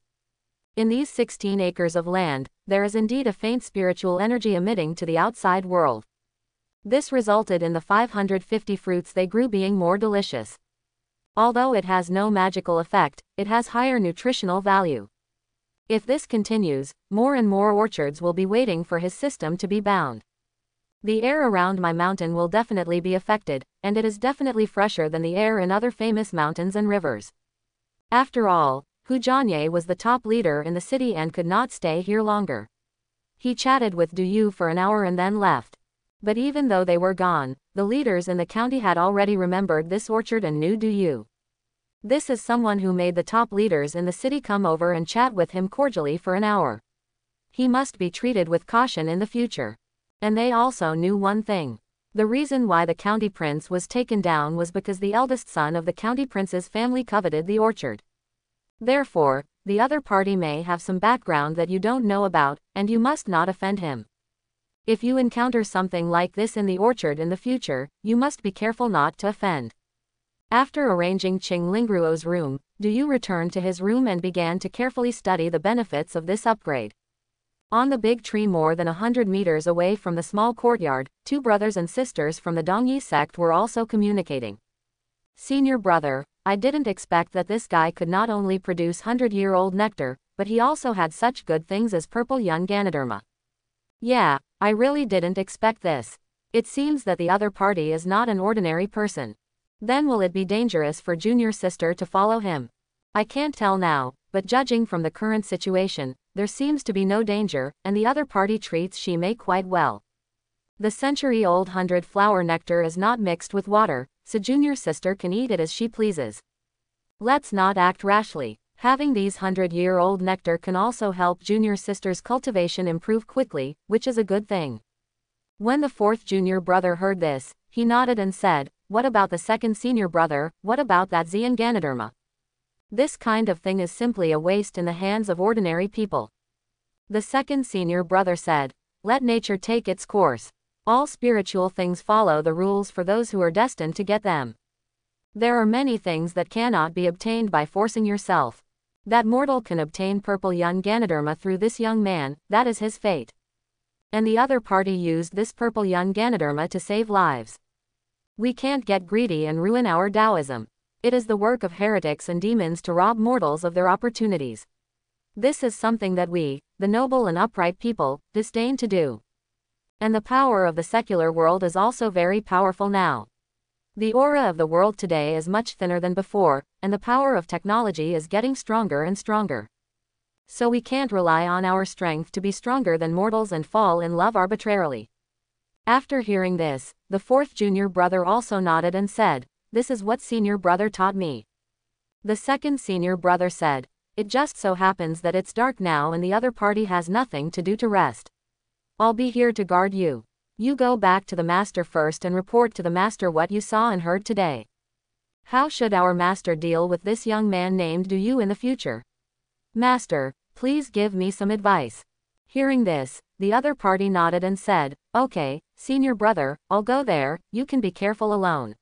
In these 16 acres of land, there is indeed a faint spiritual energy emitting to the outside world. This resulted in the 550 fruits they grew being more delicious. Although it has no magical effect, it has higher nutritional value. If this continues, more and more orchards will be waiting for his system to be bound. The air around my mountain will definitely be affected, and it is definitely fresher than the air in other famous mountains and rivers. After all, Hu Jianye was the top leader in the city and could not stay here longer. He chatted with Du Yu for an hour and then left. But even though they were gone, the leaders in the county had already remembered this orchard and knew Du Yu. This is someone who made the top leaders in the city come over and chat with him cordially for an hour. He must be treated with caution in the future. And they also knew one thing. The reason why the county prince was taken down was because the eldest son of the county prince's family coveted the orchard. Therefore, the other party may have some background that you don't know about, and you must not offend him. If you encounter something like this in the orchard in the future, you must be careful not to offend. After arranging Chang Lingruo's room, Du Yu returned to his room and began to carefully study the benefits of this upgrade. On the big tree more than 100 meters away from the small courtyard, two brothers and sisters from the Dongyi sect were also communicating. Senior brother, I didn't expect that this guy could not only produce 100-year-old nectar, but he also had such good things as purple young Ganoderma. Yeah, I really didn't expect this. It seems that the other party is not an ordinary person. Then will it be dangerous for junior sister to follow him? I can't tell now, but judging from the current situation, there seems to be no danger, and the other party treats she may quite well. The century-old 100-flower nectar is not mixed with water, so junior sister can eat it as she pleases. Let's not act rashly. Having these 100-year-old nectar can also help junior sister's cultivation improve quickly, which is a good thing. When the fourth junior brother heard this, he nodded and said, what about the second senior brother, what about that Xian Ganoderma? This kind of thing is simply a waste in the hands of ordinary people. The second senior brother said, let nature take its course. All spiritual things follow the rules for those who are destined to get them. There are many things that cannot be obtained by forcing yourself. That mortal can obtain purple young Ganoderma through this young man, that is his fate. And the other party used this purple young Ganoderma to save lives. We can't get greedy and ruin our Taoism. It is the work of heretics and demons to rob mortals of their opportunities. This is something that we, the noble and upright people, disdain to do. And the power of the secular world is also very powerful now. The aura of the world today is much thinner than before, and the power of technology is getting stronger and stronger. So we can't rely on our strength to be stronger than mortals and fall in love arbitrarily. After hearing this, the fourth junior brother also nodded and said, this is what senior brother taught me. The second senior brother said, it just so happens that it's dark now and the other party has nothing to do to rest. I'll be here to guard you. You go back to the master first and report to the master what you saw and heard today. How should our master deal with this young man named Du Yu in the future? Master, please give me some advice. Hearing this, the other party nodded and said, okay, senior brother, I'll go there, you can be careful alone.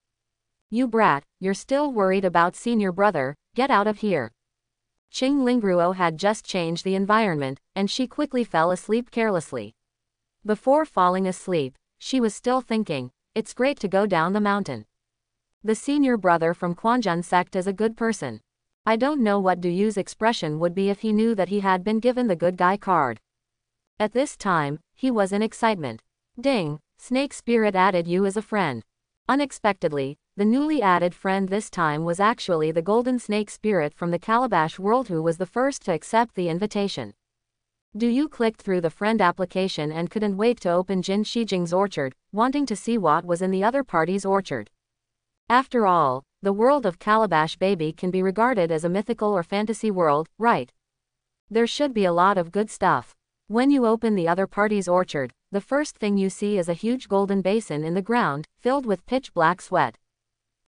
You brat, you're still worried about senior brother, get out of here. Chang Lingruo had just changed the environment, and she quickly fell asleep carelessly. Before falling asleep, she was still thinking, it's great to go down the mountain. The senior brother from Quanjun sect is a good person. I don't know what Du Yu's expression would be if he knew that he had been given the good guy card. At this time, he was in excitement. Ding, Snake Spirit added you as a friend. Unexpectedly, the newly added friend this time was actually the Golden Snake Spirit from the Calabash world who was the first to accept the invitation. Du Yu clicked through the friend application and couldn't wait to open Jin Shijing's orchard, wanting to see what was in the other party's orchard. After all, the world of Calabash Baby can be regarded as a mythical or fantasy world, right? There should be a lot of good stuff. When you open the other party's orchard, the first thing you see is a huge golden basin in the ground, filled with pitch black sweat.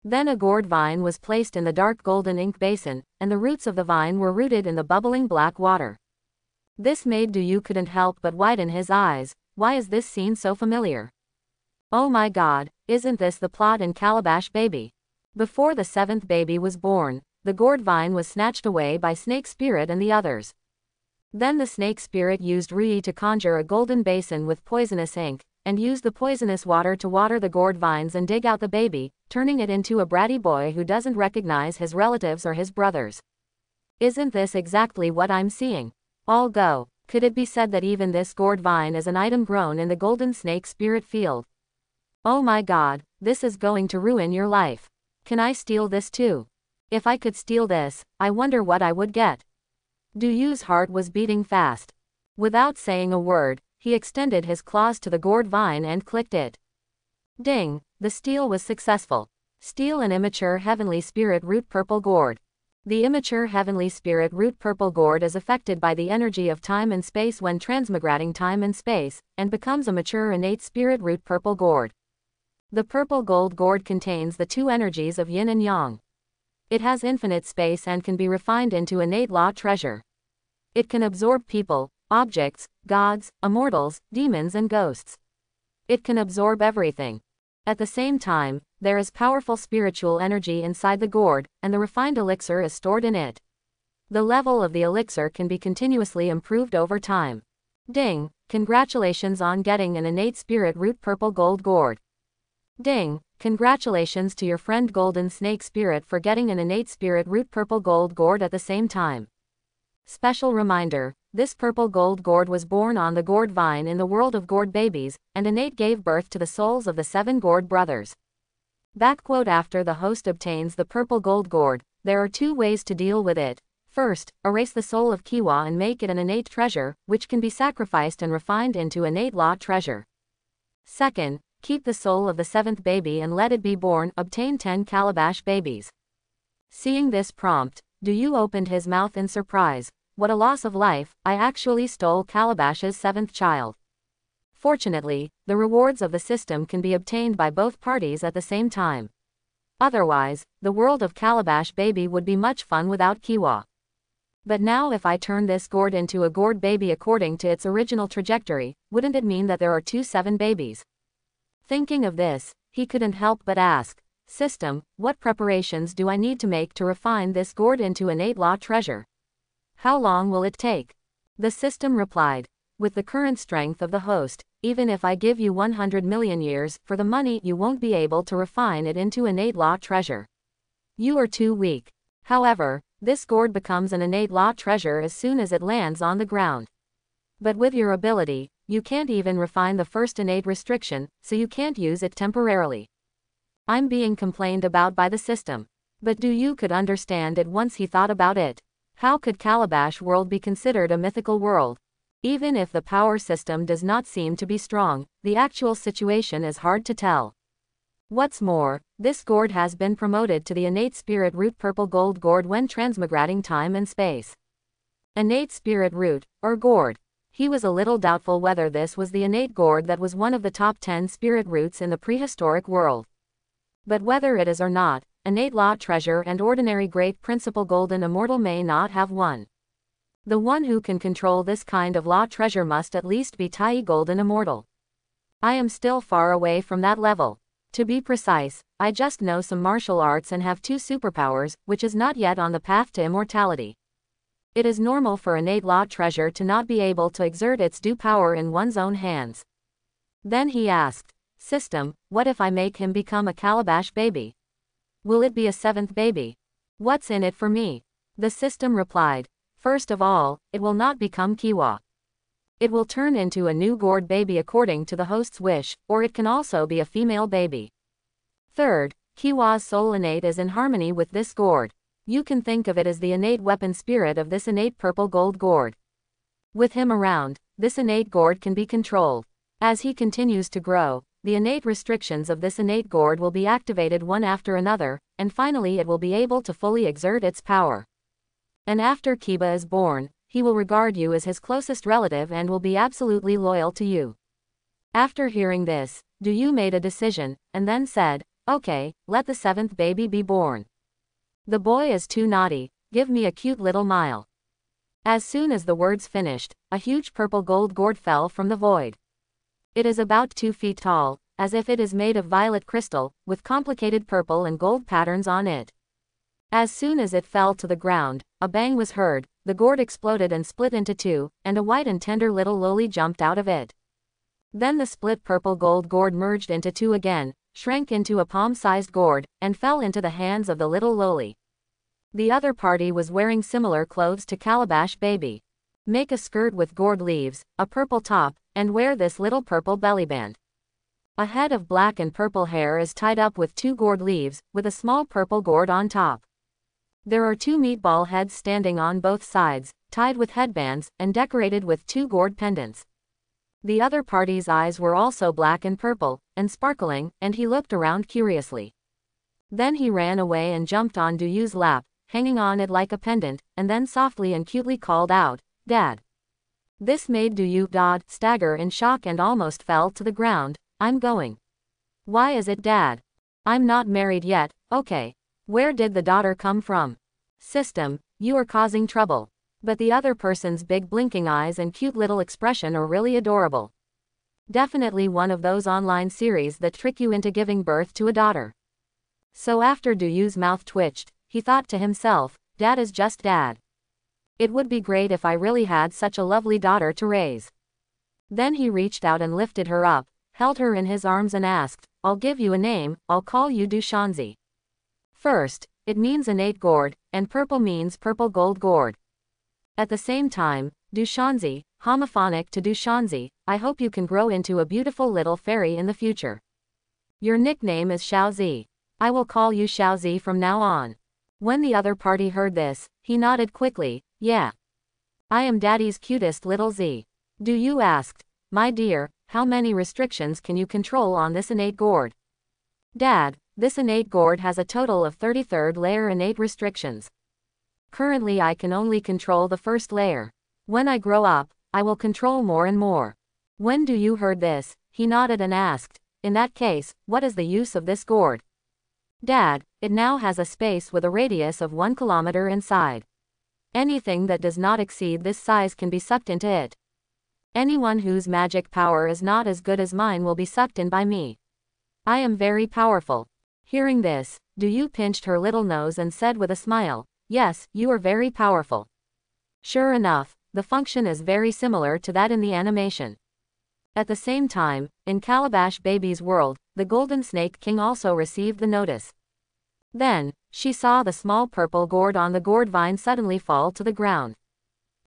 Then a gourd vine was placed in the dark golden ink basin, and the roots of the vine were rooted in the bubbling black water. This made Du Yu couldn't help but widen his eyes. Why is this scene so familiar? Oh my god, isn't this the plot in Calabash Baby? Before the seventh baby was born, the gourd vine was snatched away by Snake Spirit and the others. Then the snake spirit used Rui to conjure a golden basin with poisonous ink, and used the poisonous water to water the gourd vines and dig out the baby, turning it into a bratty boy who doesn't recognize his relatives or his brothers. Isn't this exactly what I'm seeing? All go. Could it be said that even this gourd vine is an item grown in the golden snake spirit field? Oh my god, this is going to ruin your life. Can I steal this too? If I could steal this, I wonder what I would get. Du Yu's heart was beating fast. Without saying a word, he extended his claws to the gourd vine and clicked it. Ding! The steal was successful. Steal an immature heavenly spirit root purple gourd. The immature heavenly spirit root purple gourd is affected by the energy of time and space when transmigrating time and space, and becomes a mature innate spirit root purple gourd. The purple gold gourd contains the two energies of yin and yang. It has infinite space and can be refined into innate law treasure. It can absorb people, objects, gods, immortals, demons and ghosts. It can absorb everything. At the same time, there is powerful spiritual energy inside the gourd, and the refined elixir is stored in it. The level of the elixir can be continuously improved over time. Ding! Congratulations on getting an innate spirit root purple gold gourd. Ding! Congratulations to your friend Golden Snake Spirit for getting an innate spirit root purple gold gourd at the same time. Special reminder, this purple gold gourd was born on the gourd vine in the world of gourd babies, and innate gave birth to the souls of the 7 gourd brothers. After the host obtains the purple gold gourd, there are 2 ways to deal with it. First, erase the soul of Kiwa and make it an innate treasure, which can be sacrificed and refined into innate law treasure. Second, keep the soul of the 7th baby and let it be born, obtain 10 calabash babies. Seeing this prompt, Du Yu opened his mouth in surprise. What a loss of life, I actually stole Calabash's 7th child. Fortunately, the rewards of the system can be obtained by both parties at the same time. Otherwise, the world of Calabash Baby would be much fun without Kiwa. But now if I turn this gourd into a gourd baby according to its original trajectory, wouldn't it mean that there are 2 7 babies? Thinking of this, he couldn't help but ask, System, what preparations do I need to make to refine this gourd into innate law treasure? How long will it take? The system replied, with the current strength of the host, even if I give you 100 million years, for the money you won't be able to refine it into innate law treasure. You are too weak. However, this gourd becomes an innate law treasure as soon as it lands on the ground. But with your ability, you can't even refine the first innate restriction, so you can't use it temporarily. I'm being complained about by the system. But Du Yu could understand it once he thought about it. How could Calabash World be considered a mythical world? Even if the power system does not seem to be strong, the actual situation is hard to tell. What's more, this gourd has been promoted to the innate spirit root purple gold gourd when transmigrating time and space. Innate spirit root, or gourd. He was a little doubtful whether this was the innate gourd that was one of the top 10 spirit roots in the prehistoric world. But whether it is or not, innate law treasure and ordinary great principle golden immortal may not have one. The one who can control this kind of law treasure must at least be Tai golden immortal. I am still far away from that level. To be precise, I just know some martial arts and have 2 superpowers, which is not yet on the path to immortality. It is normal for innate law treasure to not be able to exert its due power in one's own hands. Then he asked, System, what if I make him become a Calabash baby? Will it be a 7th baby? What's in it for me? The system replied, first of all, it will not become Kiwa. It will turn into a new gourd baby according to the host's wish, or it can also be a female baby. Third, Kiwa's soul innate is in harmony with this gourd. You can think of it as the innate weapon spirit of this innate purple gold gourd. With him around, this innate gourd can be controlled. As he continues to grow, the innate restrictions of this innate gourd will be activated one after another, and finally it will be able to fully exert its power. And after Kiba is born, he will regard you as his closest relative and will be absolutely loyal to you. After hearing this, Du Yu made a decision, and then said, okay, let the 7th baby be born. The boy is too naughty, give me a cute little mile. As soon as the words finished, a huge purple gold gourd fell from the void. It is about 2 feet tall, as if it is made of violet crystal, with complicated purple and gold patterns on it. As soon as it fell to the ground, a bang was heard, the gourd exploded and split into two, and a white and tender little loli jumped out of it. Then the split purple gold gourd merged into two again, shrank into a palm-sized gourd, and fell into the hands of the little loli. The other party was wearing similar clothes to Calabash Baby. Make a skirt with gourd leaves, a purple top, and wear this little purple bellyband. A head of black and purple hair is tied up with two gourd leaves, with a small purple gourd on top. There are two meatball heads standing on both sides, tied with headbands, and decorated with two gourd pendants. The other party's eyes were also black and purple, and sparkling, and he looked around curiously. Then he ran away and jumped on Duyu's lap, hanging on it like a pendant, and then softly and cutely called out, "Dad." This made Duyu stagger in shock and almost fell to the ground. "I'm going." "Why is it, Dad? I'm not married yet." "Okay. Where did the daughter come from?" "System, you are causing trouble." But the other person's big blinking eyes and cute little expression are really adorable. Definitely one of those online series that trick you into giving birth to a daughter. So after Duyu's mouth twitched, he thought to himself, "Dad is just Dad. It would be great if I really had such a lovely daughter to raise." Then he reached out and lifted her up, held her in his arms and asked, "I'll give you a name, I'll call you Dushanzi. First, it means innate gourd, and purple means purple gold gourd. At the same time, Dushanzi, homophonic to Dushanzi, I hope you can grow into a beautiful little fairy in the future. Your nickname is Xiaozi. I will call you Xiaozi from now on." When the other party heard this, he nodded quickly, "Yeah. I am Daddy's cutest little Z." Duyu asked, "My dear, how many restrictions can you control on this innate gourd?" "Dad, this innate gourd has a total of 33rd layer innate restrictions. Currently I can only control the first layer. When I grow up, I will control more and more." When Duyu heard this, he nodded and asked, "In that case, what is the use of this gourd?" "Dad, it now has a space with a radius of 1 kilometer inside. Anything that does not exceed this size can be sucked into it. Anyone whose magic power is not as good as mine will be sucked in by me. I am very powerful." Hearing this, Duyu pinched her little nose and said with a smile, "Yes, you are very powerful." Sure enough, the function is very similar to that in the animation. At the same time, in Calabash Baby's world, the Golden Snake King also received the notice. Then, she saw the small purple gourd on the gourd vine suddenly fall to the ground.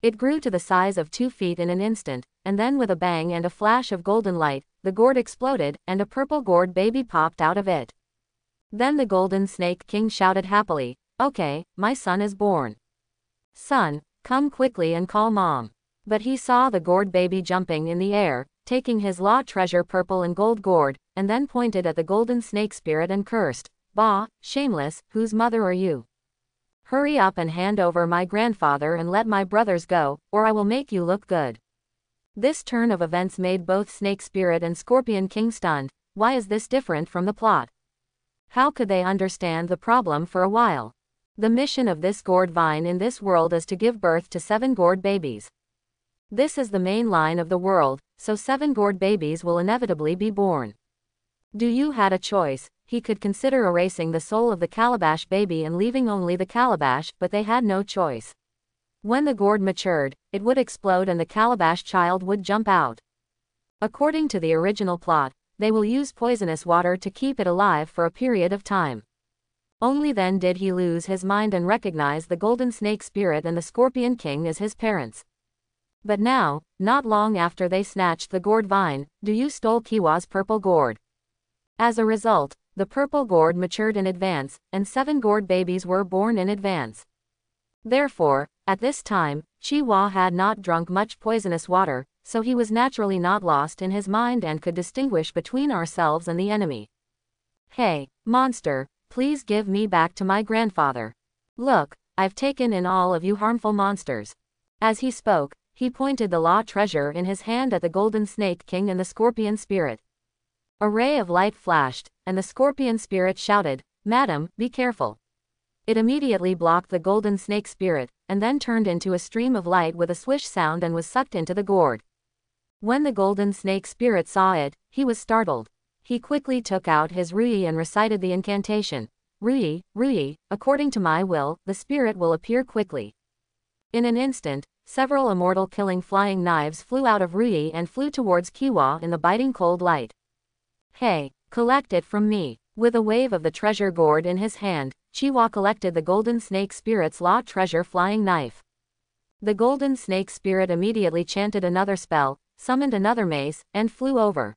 It grew to the size of 2 feet in an instant, and then with a bang and a flash of golden light, the gourd exploded, and a purple gourd baby popped out of it. Then the Golden Snake King shouted happily, "Okay, my son is born. Son, come quickly and call Mom." But he saw the gourd baby jumping in the air, taking his law treasure purple and gold gourd, and then pointed at the golden snake spirit and cursed, "Bah, shameless, whose mother are you? Hurry up and hand over my grandfather and let my brothers go, or I will make you look good." This turn of events made both Snake Spirit and Scorpion King stunned. Why is this different from the plot? How could they understand the problem for a while? The mission of this gourd vine in this world is to give birth to 7 gourd babies. This is the main line of the world, so 7 gourd babies will inevitably be born. Duyu had a choice. He could consider erasing the soul of the Calabash Baby and leaving only the calabash, but they had no choice. When the gourd matured, it would explode and the calabash child would jump out. According to the original plot, they will use poisonous water to keep it alive for a period of time. Only then did he lose his mind and recognize the Golden Snake Spirit and the Scorpion King as his parents. But now, not long after they snatched the gourd vine, Duyu stole Kiwa's purple gourd. As a result, the purple gourd matured in advance, and 7 gourd babies were born in advance. Therefore, at this time, Chiwa had not drunk much poisonous water, so he was naturally not lost in his mind and could distinguish between ourselves and the enemy. "Hey, monster, please give me back to my grandfather. Look, I've taken in all of you harmful monsters." As he spoke, he pointed the law treasure in his hand at the Golden Snake King and the Scorpion Spirit. A ray of light flashed, and the Scorpion Spirit shouted, "Madam, be careful." It immediately blocked the Golden Snake Spirit, and then turned into a stream of light with a swish sound and was sucked into the gourd. When the Golden Snake Spirit saw it, he was startled. He quickly took out his rui and recited the incantation. Rui, according to my will, the spirit will appear quickly. In an instant, several immortal killing flying knives flew out of Rui and flew towards Kiwa in the biting cold light. Hey, collect it from me. With a wave of the treasure gourd in his hand, Kiwa collected the golden snake spirit's law treasure flying knife. The golden snake spirit immediately chanted another spell, summoned another mace, and flew over.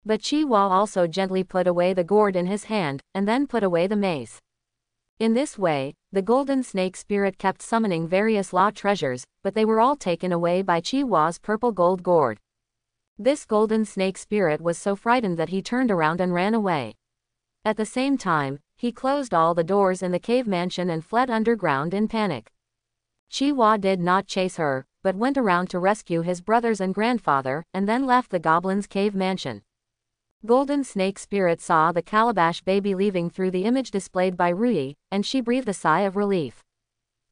But Kiwa also gently put away the gourd in his hand, and then put away the mace. In this way, the golden snake spirit kept summoning various law treasures, but they were all taken away by Kiwa's purple gold gourd. This golden snake spirit was so frightened that he turned around and ran away. At the same time, he closed all the doors in the cave mansion and fled underground in panic. Kiwa did not chase her, but went around to rescue his brothers and grandfather, and then left the goblin's cave mansion. Golden Snake Spirit saw the calabash baby leaving through the image displayed by Rui, and she breathed a sigh of relief.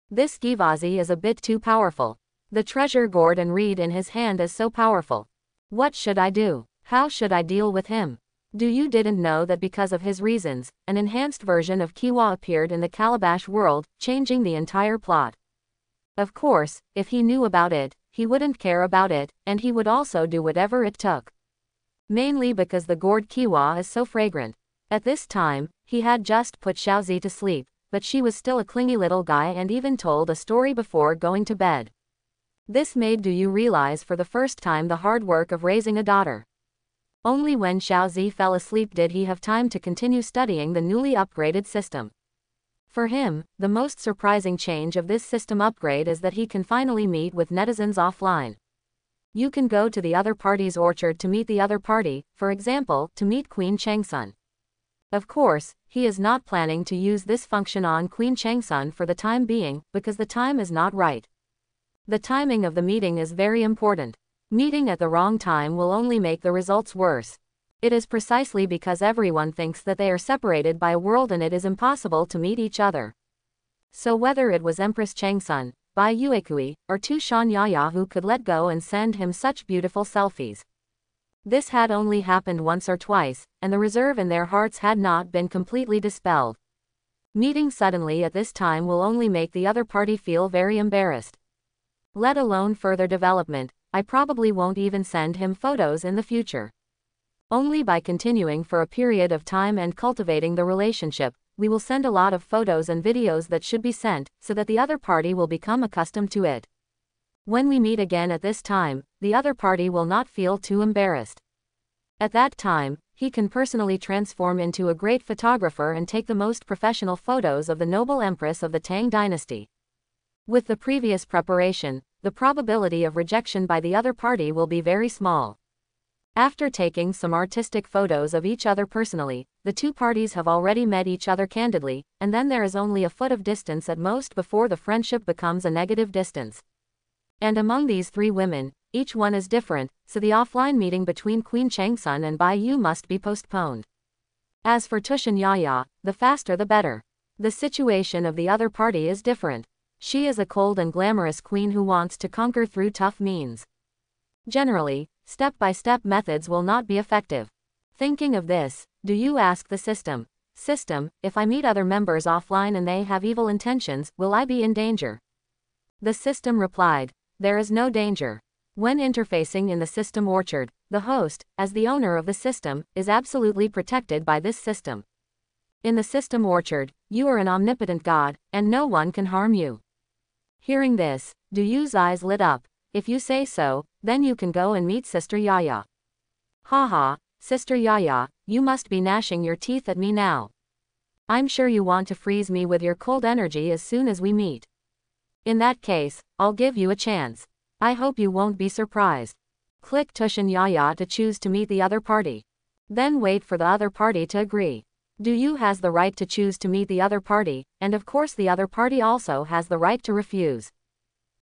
This Givazi is a bit too powerful. The treasure gourd and reed in his hand is so powerful. What should I do? How should I deal with him? Do you didn't know that because of his reasons, an enhanced version of Kiwa appeared in the calabash world, changing the entire plot? Of course, if he knew about it, he wouldn't care about it, and he would also do whatever it took. Mainly because the gourd Kiwa is so fragrant. At this time, he had just put Xiaozi to sleep, but she was still a clingy little guy and even told a story before going to bed. This made Du Yu realize for the first time the hard work of raising a daughter. Only when Xiaozi fell asleep did he have time to continue studying the newly upgraded system. For him, the most surprising change of this system upgrade is that he can finally meet with netizens offline. You can go to the other party's orchard to meet the other party, for example, to meet Queen Changsun. Of course, he is not planning to use this function on Queen Changsun for the time being, because the time is not right. The timing of the meeting is very important. Meeting at the wrong time will only make the results worse. It is precisely because everyone thinks that they are separated by a world and it is impossible to meet each other. So whether it was Empress Changsun, Bai Yuekui, or Tu Shan Yaya who could let go and send him such beautiful selfies. This had only happened once or twice, and the reserve in their hearts had not been completely dispelled. Meeting suddenly at this time will only make the other party feel very embarrassed. Let alone further development, I probably won't even send him photos in the future. Only by continuing for a period of time and cultivating the relationship, we will send a lot of photos and videos that should be sent, so that the other party will become accustomed to it. When we meet again at this time, the other party will not feel too embarrassed. At that time, he can personally transform into a great photographer and take the most professional photos of the noble empress of the Tang dynasty. With the previous preparation, the probability of rejection by the other party will be very small. After taking some artistic photos of each other personally, the two parties have already met each other candidly, and then there is only a foot of distance at most before the friendship becomes a negative distance. And among these three women, each one is different, so the offline meeting between Queen Changsun and Bai Yu must be postponed. As for Tushan Yaya, the faster the better. The situation of the other party is different. She is a cold and glamorous queen who wants to conquer through tough means. Generally, step-by-step methods will not be effective. Thinking of this, do you ask the system, if I meet other members offline and they have evil intentions, will I be in danger? The system replied, there is no danger. When interfacing in the system orchard, the host, as the owner of the system, is absolutely protected by this system. In the system orchard, you are an omnipotent god, and no one can harm you. Hearing this, Du Yu's eyes lit up. If you say so, then you can go and meet Sister Yaya. Haha, Sister Yaya, you must be gnashing your teeth at me now. I'm sure you want to freeze me with your cold energy as soon as we meet. In that case, I'll give you a chance. I hope you won't be surprised. Click Tushan Yaya to choose to meet the other party. Then wait for the other party to agree. Du Yu has the right to choose to meet the other party, and of course the other party also has the right to refuse.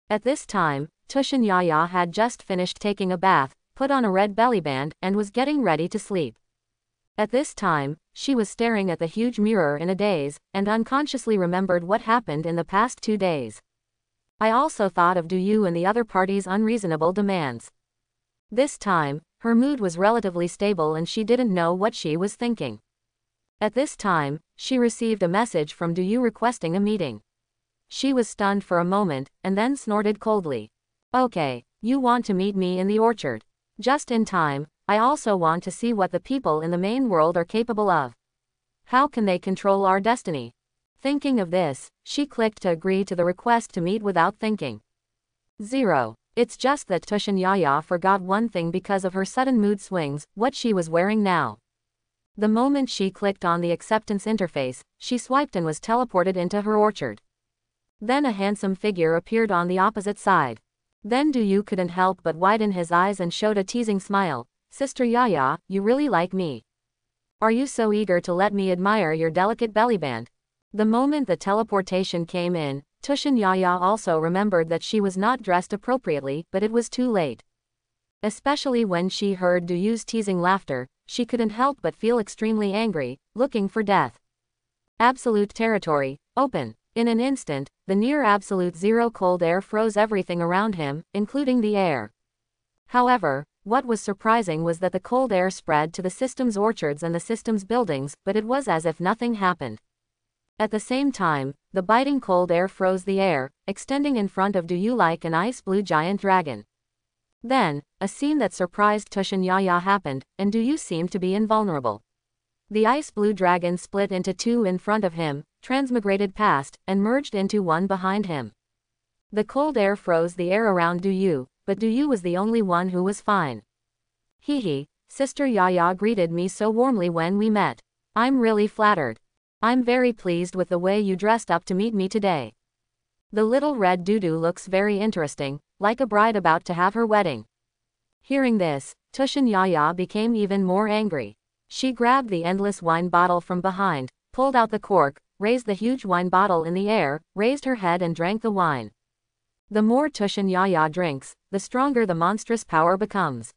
At this time, Tushan Yaya had just finished taking a bath, put on a red bellyband, and was getting ready to sleep. At this time, she was staring at the huge mirror in a daze, and unconsciously remembered what happened in the past 2 days. I also thought of Du Yu and the other party's unreasonable demands. This time, her mood was relatively stable and she didn't know what she was thinking. At this time, she received a message from Du Yu requesting a meeting. She was stunned for a moment, and then snorted coldly. Okay, you want to meet me in the orchard. Just in time, I also want to see what the people in the main world are capable of. How can they control our destiny? Thinking of this, she clicked to agree to the request to meet without thinking. 0. It's just that Tushin Yaya forgot one thing because of her sudden mood swings, what she was wearing now. The moment she clicked on the acceptance interface, she swiped and was teleported into her orchard. Then a handsome figure appeared on the opposite side. Then Du Yu couldn't help but widen his eyes and showed a teasing smile. Sister Yaya, you really like me. Are you so eager to let me admire your delicate bellyband? The moment the teleportation came in, Tushin Yaya also remembered that she was not dressed appropriately, but it was too late. Especially when she heard Du Yu's teasing laughter, she couldn't help but feel extremely angry, looking for death. Absolute territory, open. In an instant, the near absolute zero cold air froze everything around him, including the air. However, what was surprising was that the cold air spread to the system's orchards and the system's buildings, but it was as if nothing happened. At the same time, the biting cold air froze the air, extending in front of Du Yu like an ice-blue giant dragon. Then, a scene that surprised Tushin Yaya happened, and Du Yu seemed to be invulnerable. The ice-blue dragon split into two in front of him, transmigrated past, and merged into one behind him. The cold air froze the air around Du Yu, but Du Yu was the only one who was fine. Hee, Sister Yaya greeted me so warmly when we met. I'm really flattered. I'm very pleased with the way you dressed up to meet me today. The little red doo-doo looks very interesting, like a bride about to have her wedding. Hearing this, Tushin Yaya became even more angry. She grabbed the endless wine bottle from behind, pulled out the cork, raised the huge wine bottle in the air, raised her head and drank the wine. The more Tushin Yaya drinks, the stronger the monstrous power becomes.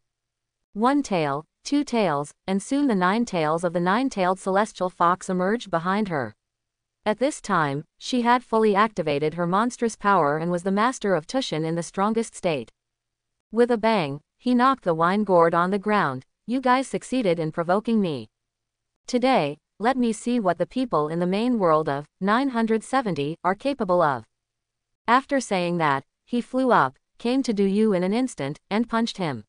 1 tail, 2 tails, and soon the 9 tails of the 9-tailed celestial fox emerged behind her. At this time, she had fully activated her monstrous power and was the master of Tushin in the strongest state. With a bang, he knocked the wine gourd on the ground. You guys succeeded in provoking me. Today, let me see what the people in the main world of 970 are capable of. After saying that, he flew up, came to Du Yu in an instant, and punched him.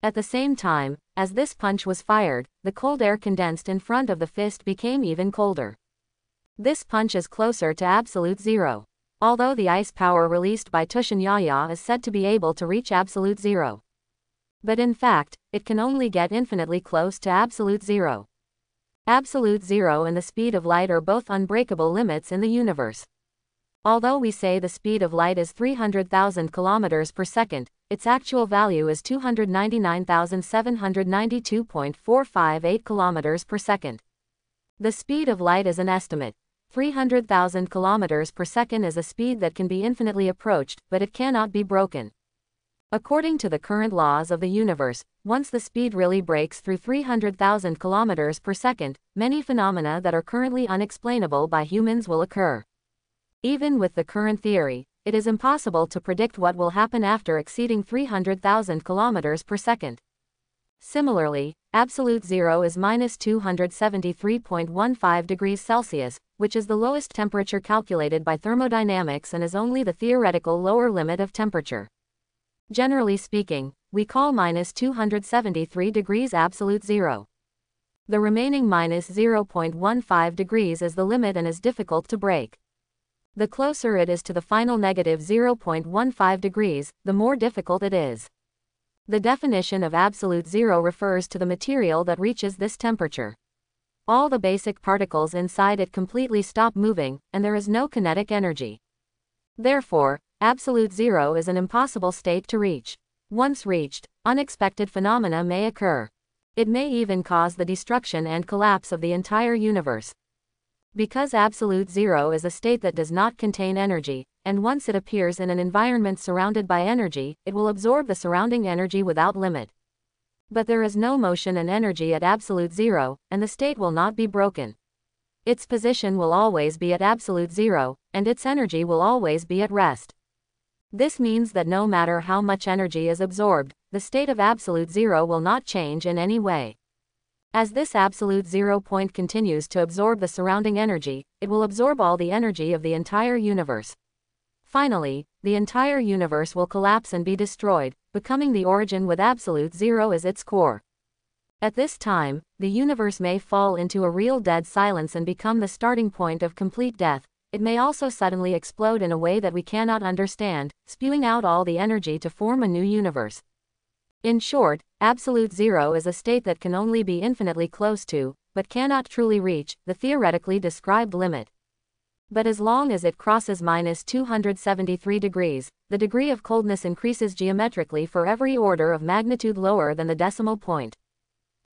At the same time, as this punch was fired, the cold air condensed in front of the fist became even colder. This punch is closer to absolute zero. Although the ice power released by Tushin Yaya is said to be able to reach absolute zero. But in fact, it can only get infinitely close to absolute zero. Absolute zero and the speed of light are both unbreakable limits in the universe. Although we say the speed of light is 300,000 kilometers per second, its actual value is 299,792.458 kilometers per second. The speed of light is an estimate. 300,000 kilometers per second is a speed that can be infinitely approached, but it cannot be broken. According to the current laws of the universe, once the speed really breaks through 300,000 kilometers per second, many phenomena that are currently unexplainable by humans will occur. Even with the current theory, it is impossible to predict what will happen after exceeding 300,000 kilometers per second. Similarly, absolute zero is minus 273.15 degrees Celsius, which is the lowest temperature calculated by thermodynamics and is only the theoretical lower limit of temperature. Generally speaking, we call minus 273 degrees absolute zero. The remaining minus 0.15 degrees is the limit and is difficult to break. The closer it is to the final negative 0.15 degrees, the more difficult it is. The definition of absolute zero refers to the material that reaches this temperature. All the basic particles inside it completely stop moving, and there is no kinetic energy. Therefore, absolute zero is an impossible state to reach. Once reached, unexpected phenomena may occur. It may even cause the destruction and collapse of the entire universe. Because absolute zero is a state that does not contain energy, and once it appears in an environment surrounded by energy, it will absorb the surrounding energy without limit. But there is no motion and energy at absolute zero, and the state will not be broken. Its position will always be at absolute zero, and its energy will always be at rest. This means that no matter how much energy is absorbed, the state of absolute zero will not change in any way. As this absolute zero point continues to absorb the surrounding energy, it will absorb all the energy of the entire universe. Finally, the entire universe will collapse and be destroyed, becoming the origin with absolute zero as its core. At this time, the universe may fall into a real dead silence and become the starting point of complete death. It may also suddenly explode in a way that we cannot understand, spewing out all the energy to form a new universe. In short, absolute zero is a state that can only be infinitely close to, but cannot truly reach, the theoretically described limit. But as long as it crosses -273 degrees, the degree of coldness increases geometrically for every order of magnitude lower than the decimal point.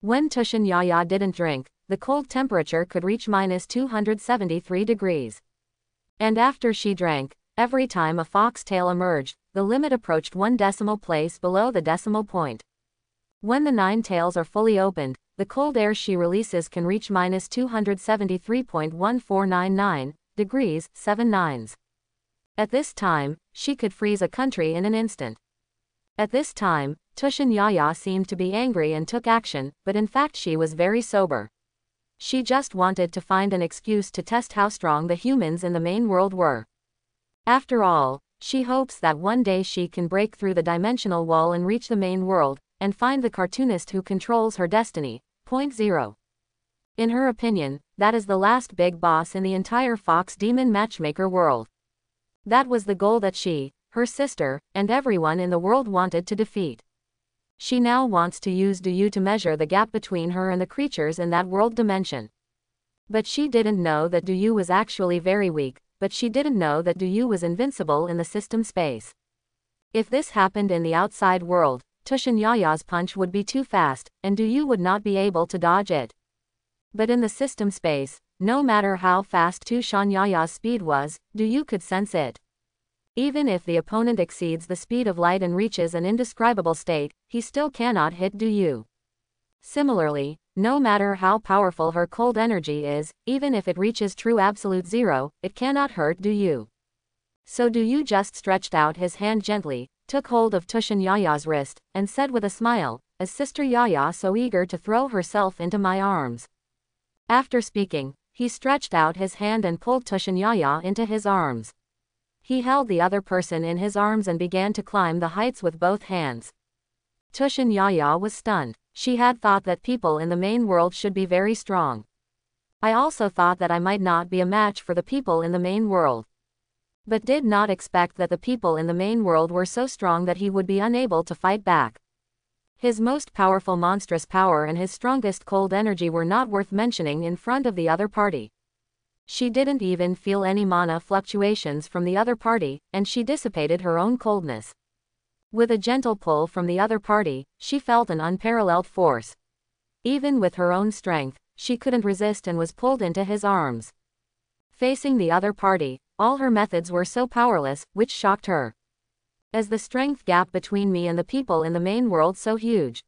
When Tushin Yaya didn't drink, the cold temperature could reach -273 degrees. And after she drank, every time a foxtail emerged, the limit approached 1 decimal place below the decimal point. When the 9 tails are fully opened, the cold air she releases can reach -273.1499 degrees, 7 nines. At this time, she could freeze a country in an instant. At this time, Tushin Yaya seemed to be angry and took action, but in fact she was very sober. She just wanted to find an excuse to test how strong the humans in the main world were. After all, she hopes that one day she can break through the dimensional wall and reach the main world, and find the cartoonist who controls her destiny. Point 0. In her opinion, that is the last big boss in the entire Fox Demon Matchmaker world. That was the goal that she, her sister, and everyone in the world wanted to defeat. She now wants to use Du Yu to measure the gap between her and the creatures in that world dimension. But she didn't know that Du Yu was actually very weak, but she didn't know that Du Yu was invincible in the system space. If this happened in the outside world, Tushin Yaya's punch would be too fast, and Du Yu would not be able to dodge it. But in the system space, no matter how fast Tushin Yaya's speed was, Du Yu could sense it. Even if the opponent exceeds the speed of light and reaches an indescribable state, he still cannot hit Du Yu. Similarly, no matter how powerful her cold energy is, even if it reaches true absolute zero, it cannot hurt Du Yu. So Du Yu just stretched out his hand gently, took hold of Tushin Yaya's wrist, and said with a smile, "Is Sister Yaya so eager to throw herself into my arms?" After speaking, he stretched out his hand and pulled Tushin Yaya into his arms. He held the other person in his arms and began to climb the heights with both hands. Tushin Yaya was stunned. She had thought that people in the main world should be very strong. I also thought that I might not be a match for the people in the main world. But did not expect that the people in the main world were so strong that he would be unable to fight back. His most powerful monstrous power and his strongest cold energy were not worth mentioning in front of the other party. She didn't even feel any mana fluctuations from the other party, and she dissipated her own coldness. With a gentle pull from the other party, she felt an unparalleled force. Even with her own strength, she couldn't resist and was pulled into his arms. Facing the other party, all her methods were so powerless, which shocked her. As the strength gap between me and the people in the main world so huge.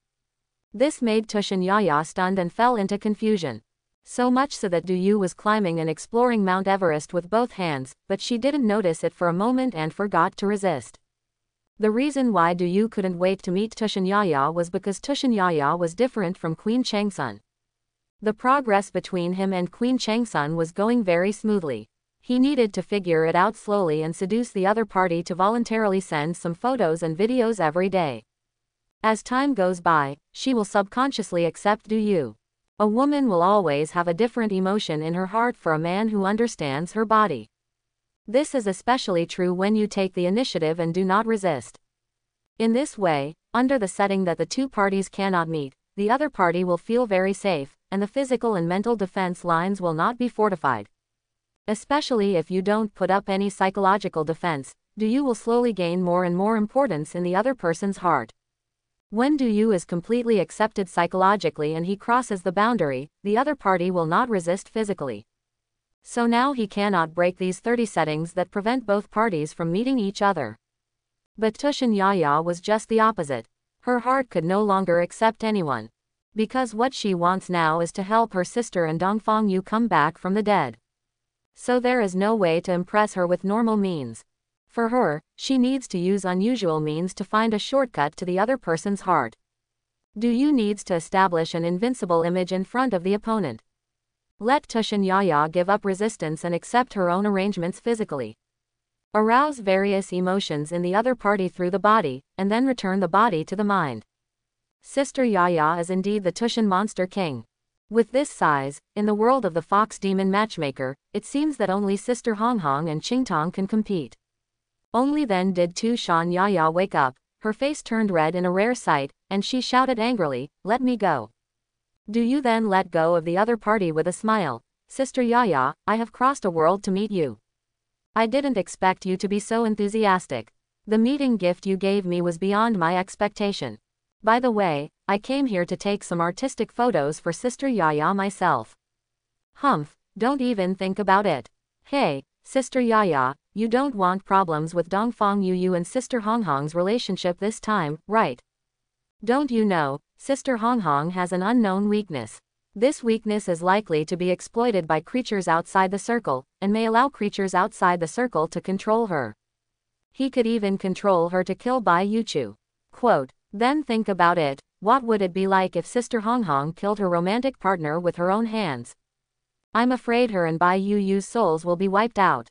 This made Tushin Yaya stunned and fell into confusion. So much so that Du Yu was climbing and exploring Mount Everest with both hands, but she didn't notice it for a moment and forgot to resist. The reason why Du Yu couldn't wait to meet Tushin Yaya was because Tushin Yaya was different from Queen Changsun. The progress between him and Queen Changsun was going very smoothly. He needed to figure it out slowly and seduce the other party to voluntarily send some photos and videos every day. As time goes by, she will subconsciously accept Du Yu. A woman will always have a different emotion in her heart for a man who understands her body. This is especially true when you take the initiative and do not resist. In this way, under the setting that the two parties cannot meet, the other party will feel very safe, and the physical and mental defense lines will not be fortified. Especially if you don't put up any psychological defense, Du Yu will slowly gain more and more importance in the other person's heart. When Du Yu is completely accepted psychologically and he crosses the boundary, the other party will not resist physically. So now he cannot break these 30 settings that prevent both parties from meeting each other. But Tushin Yaya was just the opposite. Her heart could no longer accept anyone. Because what she wants now is to help her sister and Dongfang Yu come back from the dead. So there is no way to impress her with normal means. For her, she needs to use unusual means to find a shortcut to the other person's heart. Du Yu needs to establish an invincible image in front of the opponent. Let Tushin Yaya give up resistance and accept her own arrangements physically. Arouse various emotions in the other party through the body, and then return the body to the mind. Sister Yaya is indeed the Tushin monster king. With this size, in the world of the fox demon matchmaker, it seems that only Sister Hong Hong and Qingtong can compete. Only then did Tushan Yaya wake up, her face turned red in a rare sight, and she shouted angrily, "Let me go." Du Yu then let go of the other party with a smile. "Sister Yaya, I have crossed a world to meet you. I didn't expect you to be so enthusiastic. The meeting gift you gave me was beyond my expectation. By the way, I came here to take some artistic photos for Sister Yaya myself." "Humph, don't even think about it. Hey, Sister Yaya, you don't want problems with Dongfang Yu and Sister Hong Hong's relationship this time, right? Don't you know, Sister Hong Hong has an unknown weakness. This weakness is likely to be exploited by creatures outside the circle, and may allow creatures outside the circle to control her. He could even control her to kill Bai Yuchu." Quote, "Then think about it, what would it be like if Sister Hong Hong killed her romantic partner with her own hands? I'm afraid her and Bai Yu's souls will be wiped out.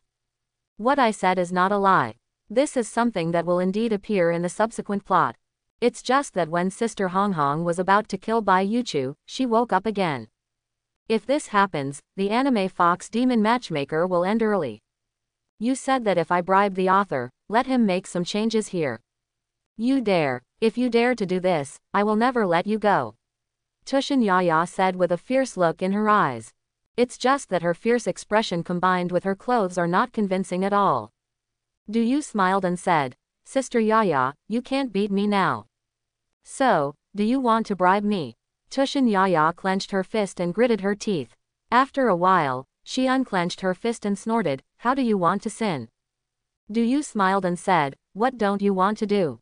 What I said is not a lie. This is something that will indeed appear in the subsequent plot. It's just that when Sister Hong Hong was about to kill Bai Yuchu, she woke up again. If this happens, the anime fox demon matchmaker will end early. You said that if I bribe the author, let him make some changes here. You dare. If you dare to do this, I will never let you go." Tushin Yaya said with a fierce look in her eyes. It's just that her fierce expression combined with her clothes are not convincing at all. Du Yu smiled and said, "Sister Yaya, you can't beat me now. So, do you want to bribe me?" Tushin Yaya clenched her fist and gritted her teeth. After a while, she unclenched her fist and snorted, "How do you want to sin?" Du Yu smiled and said, "What don't you want to do?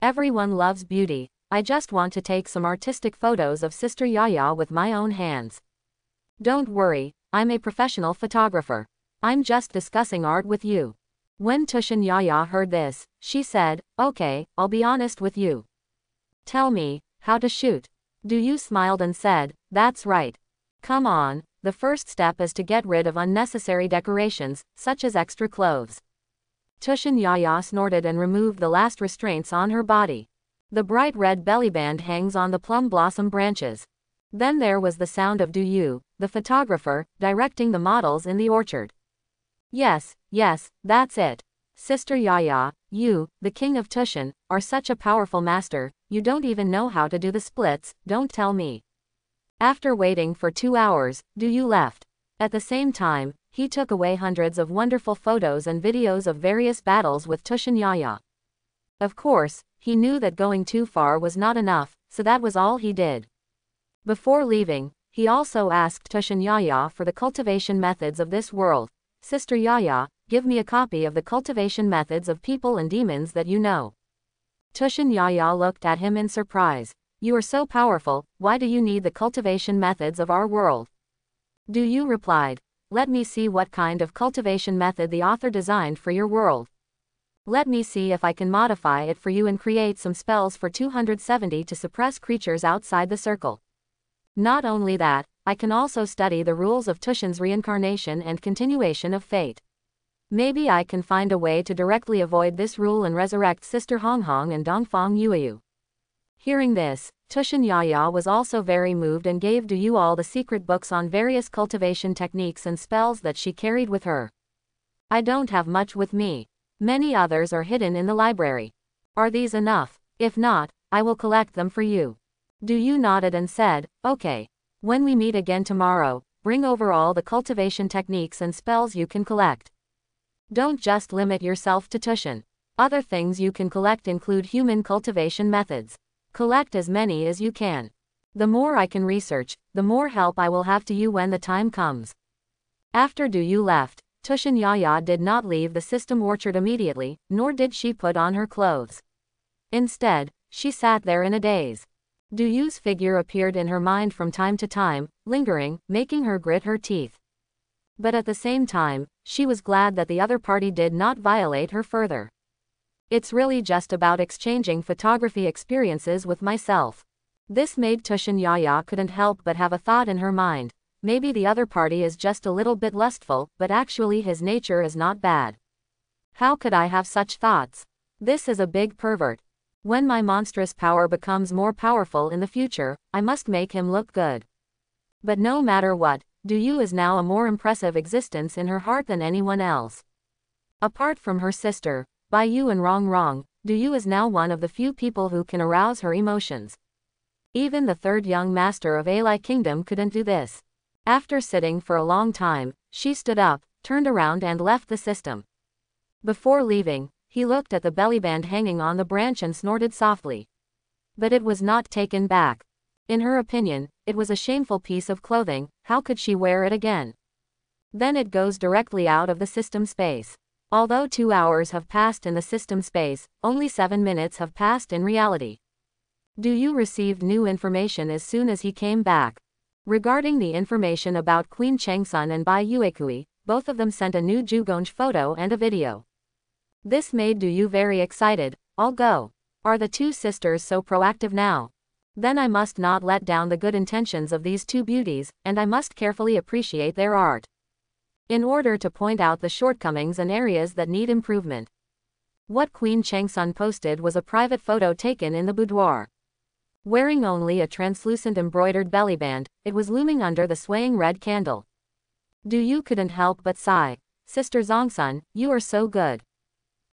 Everyone loves beauty. I just want to take some artistic photos of Sister Yaya with my own hands. Don't worry, I'm a professional photographer. I'm just discussing art with you." When Tushin Yaya heard this, she said, "Okay, I'll be honest with you. Tell me, how to shoot." Du Yu smiled and said, "That's right. Come on, the first step is to get rid of unnecessary decorations, such as extra clothes." Tushin Yaya snorted and removed the last restraints on her body. The bright red bellyband hangs on the plum blossom branches. Then there was the sound of Du Yu, the photographer, directing the models in the orchard. Yes, that's it. Sister Yaya, you, the king of Tushin, are such a powerful master, you don't even know how to do the splits, don't tell me." After waiting for 2 hours, Du Yu left. At the same time, he took away hundreds of wonderful photos and videos of various battles with Tushin Yaya. Of course, he knew that going too far was not enough, so that was all he did. Before leaving, he also asked Tushin Yaya for the cultivation methods of this world. "Sister Yaya, give me a copy of the cultivation methods of people and demons that you know." Tushin Yaya looked at him in surprise. "You are so powerful, why do you need the cultivation methods of our world?" Du Yu replied, "Let me see what kind of cultivation method the author designed for your world. Let me see if I can modify it for you and create some spells for 270 to suppress creatures outside the circle. Not only that, I can also study the rules of Tushin's reincarnation and continuation of fate. Maybe I can find a way to directly avoid this rule and resurrect Sister Hong Hong and Dongfang Yu." Hearing this, Tushin Yaya was also very moved and gave Du Yu all the secret books on various cultivation techniques and spells that she carried with her. "I don't have much with me. Many others are hidden in the library. Are these enough? If not, I will collect them for you." Du Yu nodded and said, "Okay. When we meet again tomorrow, bring over all the cultivation techniques and spells you can collect. Don't just limit yourself to Tushin. Other things you can collect include human cultivation methods. Collect as many as you can. The more I can research, the more help I will have to you when the time comes." After Du Yu left, Tushin Yaya did not leave the system orchard immediately, nor did she put on her clothes. Instead, she sat there in a daze. Du Yu's figure appeared in her mind from time to time, lingering, making her grit her teeth. But at the same time, she was glad that the other party did not violate her further. "It's really just about exchanging photography experiences with myself. This made Tushin Yaya couldn't help but have a thought in her mind. Maybe the other party is just a little bit lustful, but actually his nature is not bad. How could I have such thoughts? This is a big pervert. When my monstrous power becomes more powerful in the future, I must make him look good. But no matter what, Du is now a more impressive existence in her heart than anyone else. Apart from her sister, Bai and Rong, Du is now one of the few people who can arouse her emotions. Even the third young master of Alai Kingdom couldn't do this. After sitting for a long time, she stood up, turned around and left the system. Before leaving, he looked at the bellyband hanging on the branch and snorted softly. But it was not taken back. In her opinion, it was a shameful piece of clothing, how could she wear it again? Then it goes directly out of the system space. Although 2 hours have passed in the system space, only 7 minutes have passed in reality. Du received new information as soon as he came back. Regarding the information about Queen Changsun and Bai Yuekui, both of them sent a new Jugonj photo and a video. This made Du very excited. I'll go. Are the two sisters so proactive now? Then I must not let down the good intentions of these two beauties, and I must carefully appreciate their art. In order to point out the shortcomings and areas that need improvement. What Queen Changsun posted was a private photo taken in the boudoir. Wearing only a translucent embroidered bellyband, it was looming under the swaying red candle. Du couldn't help but sigh. Sister Zongsun, you are so good.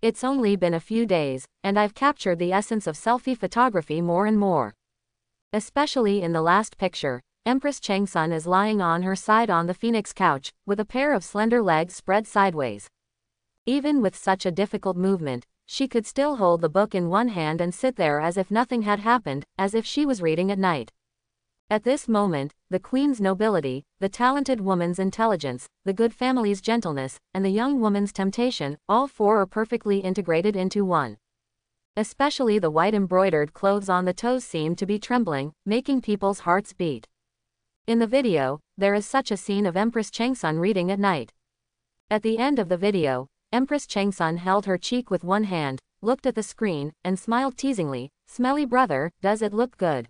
It's only been a few days, and I've captured the essence of selfie photography more and more. Especially in the last picture, Empress Changsun is lying on her side on the phoenix couch, with a pair of slender legs spread sideways. Even with such a difficult movement, she could still hold the book in one hand and sit there as if nothing had happened, as if she was reading at night. At this moment, the queen's nobility, the talented woman's intelligence, the good family's gentleness, and the young woman's temptation, all four are perfectly integrated into one. Especially the white embroidered clothes on the toes seem to be trembling, making people's hearts beat. In the video, there is such a scene of Empress Changsun reading at night. At the end of the video, Empress Changsun held her cheek with one hand, looked at the screen, and smiled teasingly. Smelly brother, does it look good?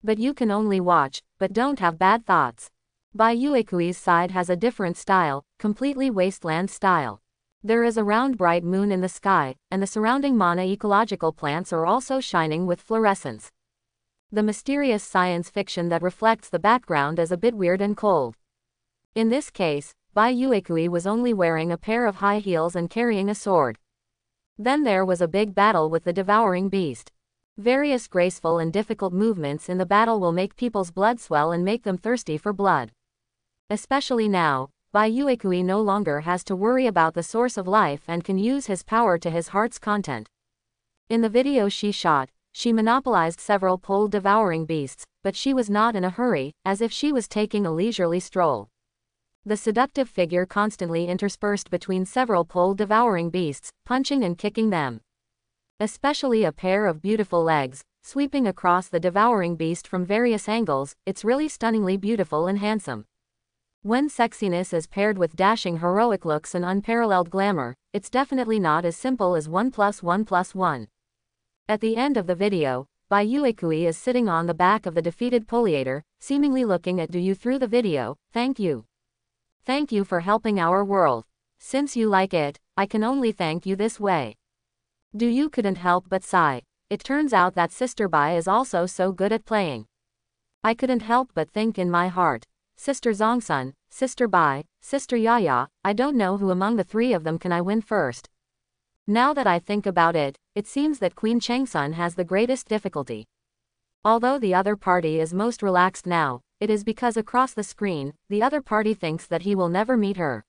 But you can only watch, but don't have bad thoughts. Bai Yuekui's side has a different style, completely wasteland style. There is a round bright moon in the sky, and the surrounding mana ecological plants are also shining with fluorescence. The mysterious science fiction that reflects the background is a bit weird and cold. In this case, Bai Yuekui was only wearing a pair of high heels and carrying a sword. Then there was a big battle with the devouring beast. Various graceful and difficult movements in the battle will make people's blood swell and make them thirsty for blood. Especially now, Bai Yuekui no longer has to worry about the source of life and can use his power to his heart's content. In the video she shot, she monopolized several pole devouring beasts, but she was not in a hurry, as if she was taking a leisurely stroll. The seductive figure constantly interspersed between several pole devouring beasts, punching and kicking them. Especially a pair of beautiful legs, sweeping across the devouring beast from various angles, it's really stunningly beautiful and handsome. When sexiness is paired with dashing heroic looks and unparalleled glamour, it's definitely not as simple as 1 + 1 + 1. At the end of the video, Bai Yuekui is sitting on the back of the defeated Poliator, seemingly looking at Du through the video. Thank you. Thank you for helping our world. Since you like it, I can only thank you this way. Du couldn't help but sigh. It turns out that Sister Bai is also so good at playing. I couldn't help but think in my heart, Sister Zongsun, Sister Bai, Sister Yaya, I don't know who among the three of them can I win first. Now that I think about it, it seems that Queen Changsun has the greatest difficulty. Although the other party is most relaxed now, it is because across the screen, the other party thinks that he will never meet her.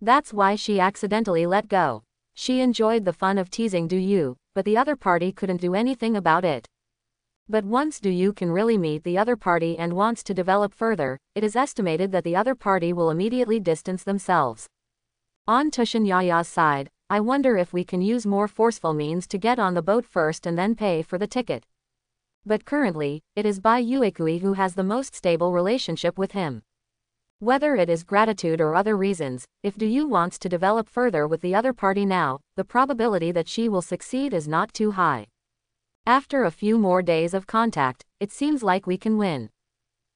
That's why she accidentally let go. She enjoyed the fun of teasing Du, but the other party couldn't do anything about it. But once Du can really meet the other party and wants to develop further, it is estimated that the other party will immediately distance themselves. On Tushin Yaya's side, I wonder if we can use more forceful means to get on the boat first and then pay for the ticket. But currently, it is Bai Yuekui who has the most stable relationship with him. Whether it is gratitude or other reasons, if Du wants to develop further with the other party now, the probability that she will succeed is not too high. After a few more days of contact, it seems like we can win.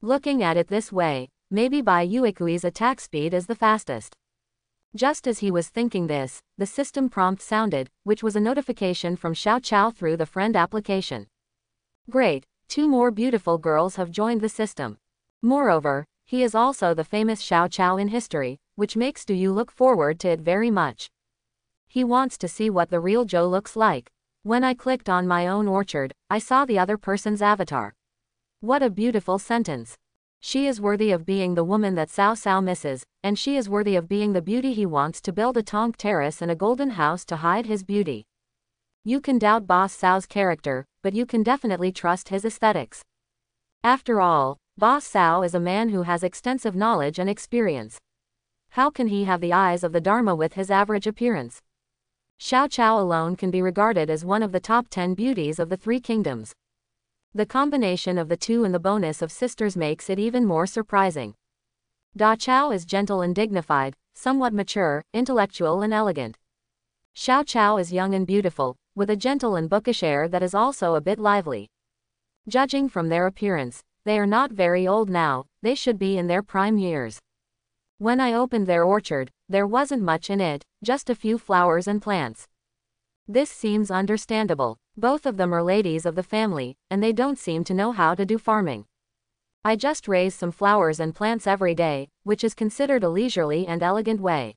Looking at it this way, maybe Bai Yuikui's attack speed is the fastest. Just as he was thinking this, the system prompt sounded, which was a notification from Xiao Chao through the friend application. Great, 2 more beautiful girls have joined the system. Moreover, he is also the famous Xiao Chao in history, which makes Do You look forward to it very much. He wants to see what the real Joe looks like. When I clicked on my own orchard, I saw the other person's avatar. What a beautiful sentence. She is worthy of being the woman that Cao Cao misses, and she is worthy of being the beauty he wants to build a tonk terrace and a golden house to hide his beauty. You can doubt Boss Cao's character, but you can definitely trust his aesthetics. After all, Boss Cao is a man who has extensive knowledge and experience. How can he have the eyes of the Dharma with his average appearance? Xiao Chao alone can be regarded as one of the top 10 beauties of the 3 kingdoms. The combination of the 2 and the bonus of sisters makes it even more surprising. Da Chao is gentle and dignified, somewhat mature, intellectual and elegant. Xiao Chao is young and beautiful, with a gentle and bookish air that is also a bit lively. Judging from their appearance, they are not very old now, they should be in their prime years. When I opened their orchard, there wasn't much in it, just a few flowers and plants. This seems understandable. Both of them are ladies of the family, and they don't seem to know how to do farming. I just raise some flowers and plants every day, which is considered a leisurely and elegant way.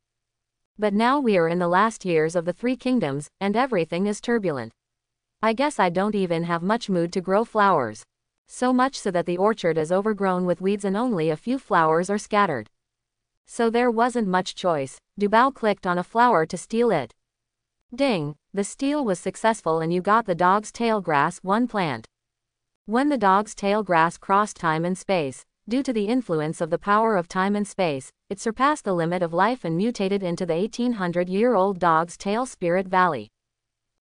But now we are in the last years of the 3 kingdoms, and everything is turbulent. I guess I don't even have much mood to grow flowers. So much so that the orchard is overgrown with weeds and only a few flowers are scattered. So there wasn't much choice. Dubao clicked on a flower to steal it. Ding, the steal was successful and you got the dog's tail grass 1 plant. When the dog's tail grass crossed time and space, due to the influence of the power of time and space, it surpassed the limit of life and mutated into the 1800-year-old dog's tail Spirit Valley.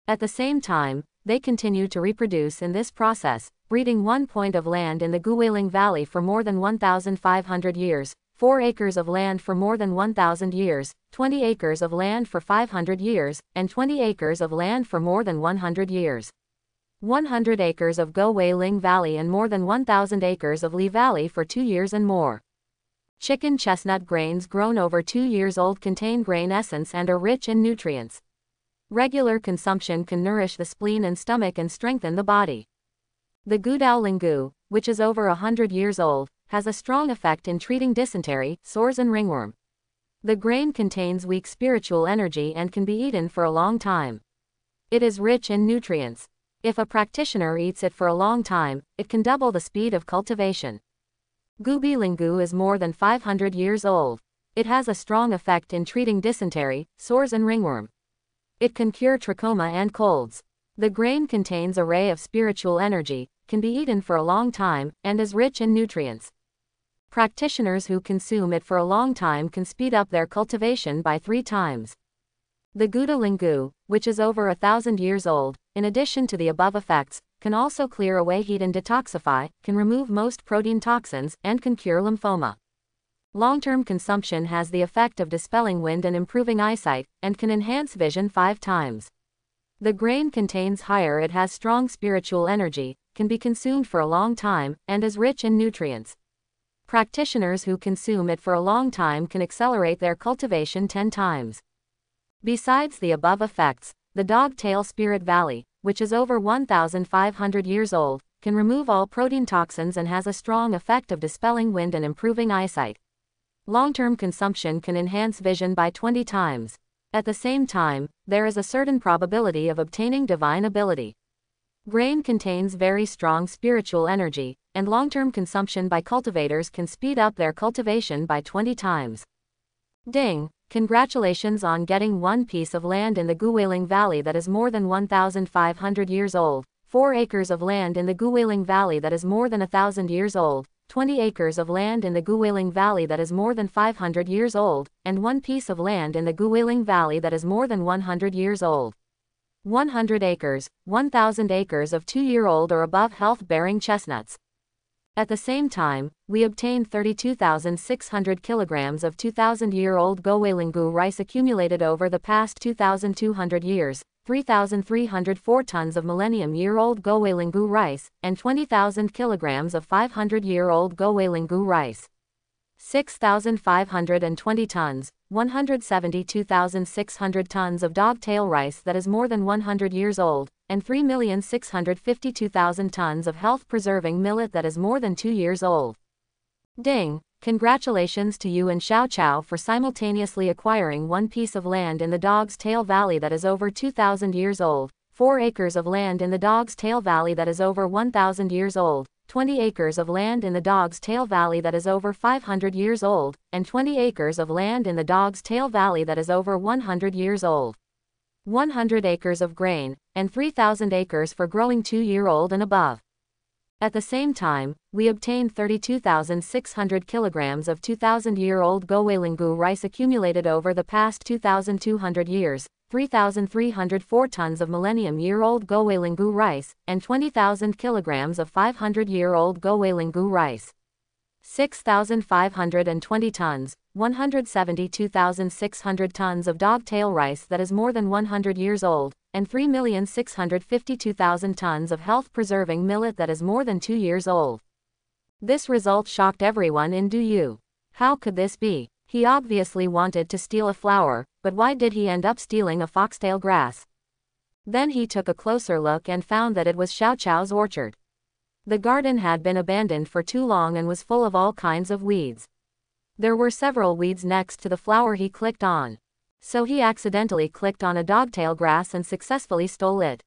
At the same time, they continued to reproduce in this process, breeding 1 point of land in the Guiling Valley for more than 1,500 years, 4 acres of land for more than 1,000 years, 20 acres of land for 500 years, and 20 acres of land for more than 100 years. 100 acres of Guiling Valley and more than 1,000 acres of Li Valley for 2 years and more. Chicken chestnut grains grown over 2 years old contain grain essence and are rich in nutrients. Regular consumption can nourish the spleen and stomach and strengthen the body. The Gudao Lingu, which is over 100 years old, has a strong effect in treating dysentery, sores and ringworm. The grain contains weak spiritual energy and can be eaten for a long time. It is rich in nutrients. If a practitioner eats it for a long time, it can double the speed of cultivation. Gubi Lingu is more than 500 years old. It has a strong effect in treating dysentery, sores and ringworm. It can cure trachoma and colds. The grain contains a ray of spiritual energy, can be eaten for a long time, and is rich in nutrients. Practitioners who consume it for a long time can speed up their cultivation by 3 times. The Gouda Lingu, which is over 1,000 years old, in addition to the above effects, can also clear away heat and detoxify, can remove most protein toxins, and can cure lymphoma. Long-term consumption has the effect of dispelling wind and improving eyesight, and can enhance vision 5 times. The grain contains higher, it has strong spiritual energy, can be consumed for a long time, and is rich in nutrients. Practitioners who consume it for a long time can accelerate their cultivation 10 times. Besides the above effects, the Dog-tail Spirit Valley, which is over 1,500 years old, can remove all protein toxins and has a strong effect of dispelling wind and improving eyesight. Long-term consumption can enhance vision by 20 times. At the same time, there is a certain probability of obtaining divine ability. Grain contains very strong spiritual energy, and long-term consumption by cultivators can speed up their cultivation by 20 times. Ding! Congratulations on getting 1 piece of land in the Guiling Valley that is more than 1,500 years old, 4 acres of land in the Guiling Valley that is more than 1,000 years old, 20 acres of land in the Guiling Valley that is more than 500 years old, and 1 piece of land in the Guiling Valley that is more than 100 years old. 100 acres, 1,000 acres of 2-year-old or above health-bearing chestnuts. At the same time, we obtained 32,600 kilograms of 2,000-year-old Gowelingu rice accumulated over the past 2,200 years, 3,304 tons of millennium-year-old Gowelingu rice, and 20,000 kilograms of 500-year-old Gowelingu rice. 6,520 tons, 172,600 tons of dogtail rice that is more than 100 years old, and 3,652,000 tons of health-preserving millet that is more than 2 years old. Ding! Congratulations to you and Xiao Chao for simultaneously acquiring one piece of land in the Dog's Tail Valley that is over 2,000 years old, 4 acres of land in the Dog's Tail Valley that is over 1,000 years old, 20 acres of land in the Dog's Tail Valley that is over 500 years old, and 20 acres of land in the Dog's Tail Valley that is over 100 years old. 100 acres of grain, and 3,000 acres for growing 2-year-old and above. At the same time, we obtained 32,600 kilograms of 2,000-year-old Gowelingu rice accumulated over the past 2,200 years, 3,304 tons of millennium-year-old Gowelingu rice, and 20,000 kilograms of 500-year-old Gowelingu rice. 6,520 tons, 172,600 tons of dogtail rice that is more than 100 years old, and 3,652,000 tons of health-preserving millet that is more than 2 years old. This result shocked everyone in Du. How could this be? He obviously wanted to steal a flower, but why did he end up stealing a foxtail grass? Then he took a closer look and found that it was Xiao Chao's orchard. The garden had been abandoned for too long and was full of all kinds of weeds. There were several weeds next to the flower he clicked on. So he accidentally clicked on a dogtail grass and successfully stole it.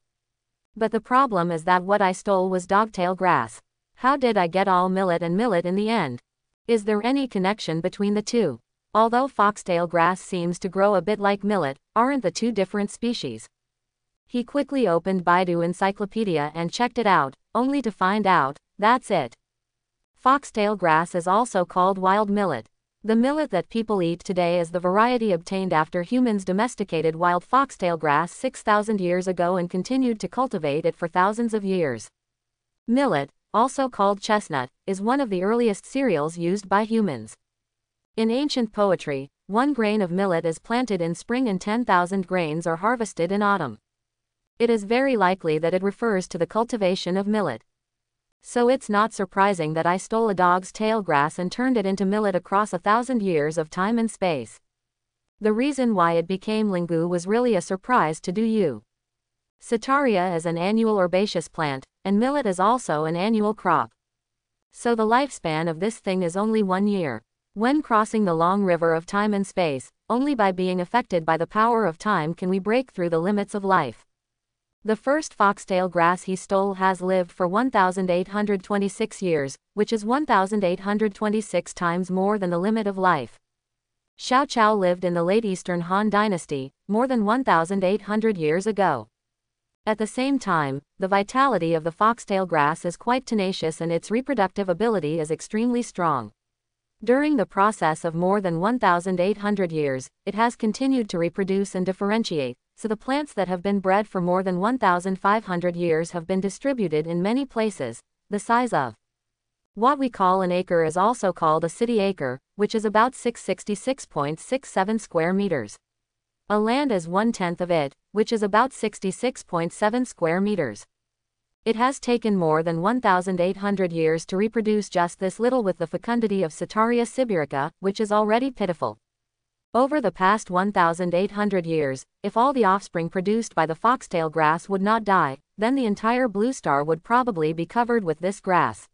But the problem is that what I stole was dogtail grass. How did I get all millet and millet in the end? Is there any connection between the two? Although foxtail grass seems to grow a bit like millet, aren't the two different species? He quickly opened Baidu Encyclopedia and checked it out, only to find out, that's it. Foxtail grass is also called wild millet. The millet that people eat today is the variety obtained after humans domesticated wild foxtail grass 6,000 years ago and continued to cultivate it for thousands of years. Millet, also called chestnut, is one of the earliest cereals used by humans. In ancient poetry, 1 grain of millet is planted in spring and 10,000 grains are harvested in autumn. It is very likely that it refers to the cultivation of millet. So it's not surprising that I stole a dog's tail grass and turned it into millet across 1,000 years of time and space. The reason why it became lingu was really a surprise to Du. Setaria is an annual herbaceous plant, and millet is also an annual crop. So the lifespan of this thing is only 1 year. When crossing the long river of time and space, only by being affected by the power of time can we break through the limits of life. The first foxtail grass he stole has lived for 1,826 years, which is 1,826 times more than the limit of life. Xiao Chao lived in the late Eastern Han Dynasty, more than 1,800 years ago. At the same time, the vitality of the foxtail grass is quite tenacious and its reproductive ability is extremely strong. During the process of more than 1,800 years, it has continued to reproduce and differentiate, so the plants that have been bred for more than 1,500 years have been distributed in many places. The size of what we call an acre is also called a city acre, which is about 666.67 square meters. A land is 1/10 of it, which is about 66.7 square meters. It has taken more than 1,800 years to reproduce just this little with the fecundity of Setaria sibirica, which is already pitiful. Over the past 1,800 years, if all the offspring produced by the foxtail grass would not die, then the entire blue star would probably be covered with this grass.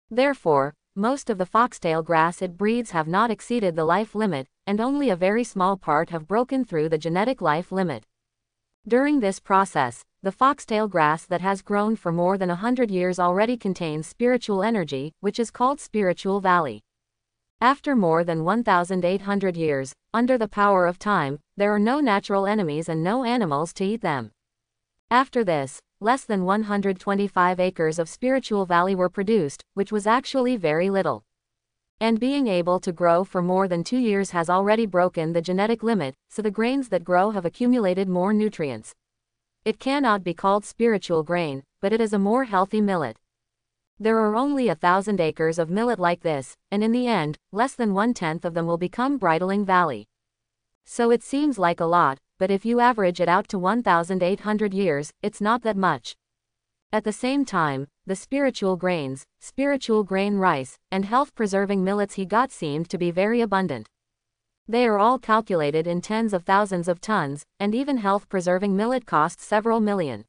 Therefore, most of the foxtail grass it breeds have not exceeded the life limit, and only a very small part have broken through the genetic life limit. During this process, the foxtail grass that has grown for more than 100 years already contains spiritual energy, which is called spiritual valley. After more than 1,800 years, under the power of time, there are no natural enemies and no animals to eat them. After this, less than 125 acres of spiritual valley were produced, which was actually very little. And being able to grow for more than 2 years has already broken the genetic limit, so the grains that grow have accumulated more nutrients. It cannot be called spiritual grain, but it is a more healthy millet. There are only 1,000 acres of millet like this, and in the end, less than 1/10 of them will become bridling valley. So it seems like a lot, but if you average it out to 1,800 years, it's not that much. At the same time, the spiritual grains, spiritual grain rice, and health-preserving millets he got seemed to be very abundant. They are all calculated in tens of thousands of tons, and even health-preserving millet costs several million.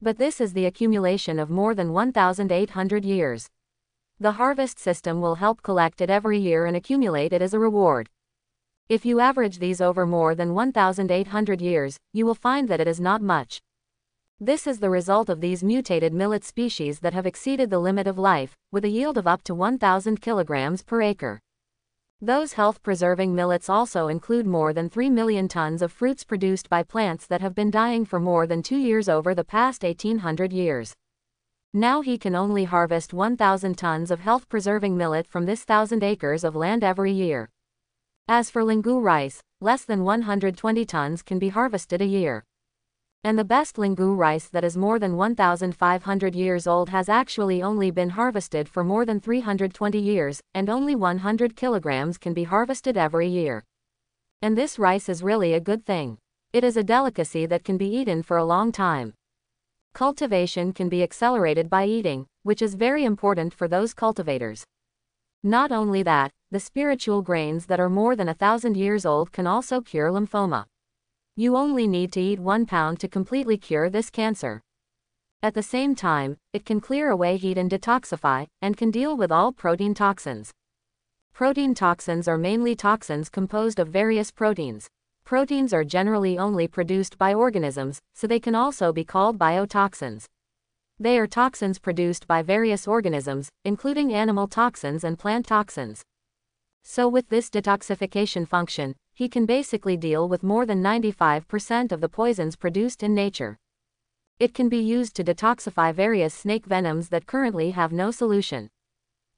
But this is the accumulation of more than 1,800 years. The harvest system will help collect it every year and accumulate it as a reward. If you average these over more than 1,800 years, you will find that it is not much. This is the result of these mutated millet species that have exceeded the limit of life, with a yield of up to 1,000 kilograms per acre. Those health-preserving millets also include more than 3 million tons of fruits produced by plants that have been dying for more than 2 years over the past 1,800 years. Now he can only harvest 1,000 tons of health-preserving millet from this 1,000 acres of land every year. As for lingu rice, less than 120 tons can be harvested a year. And the best lingu rice that is more than 1,500 years old has actually only been harvested for more than 320 years, and only 100 kilograms can be harvested every year. And this rice is really a good thing. It is a delicacy that can be eaten for a long time. Cultivation can be accelerated by eating, which is very important for those cultivators. Not only that, the spiritual grains that are more than 1,000 years old can also cure lymphoma. You only need to eat 1 pound to completely cure this cancer. At the same time, it can clear away heat and detoxify, and can deal with all protein toxins. Protein toxins are mainly toxins composed of various proteins. Proteins are generally only produced by organisms, so they can also be called biotoxins. They are toxins produced by various organisms, including animal toxins and plant toxins. So with this detoxification function, he can basically deal with more than 95% of the poisons produced in nature. It can be used to detoxify various snake venoms that currently have no solution.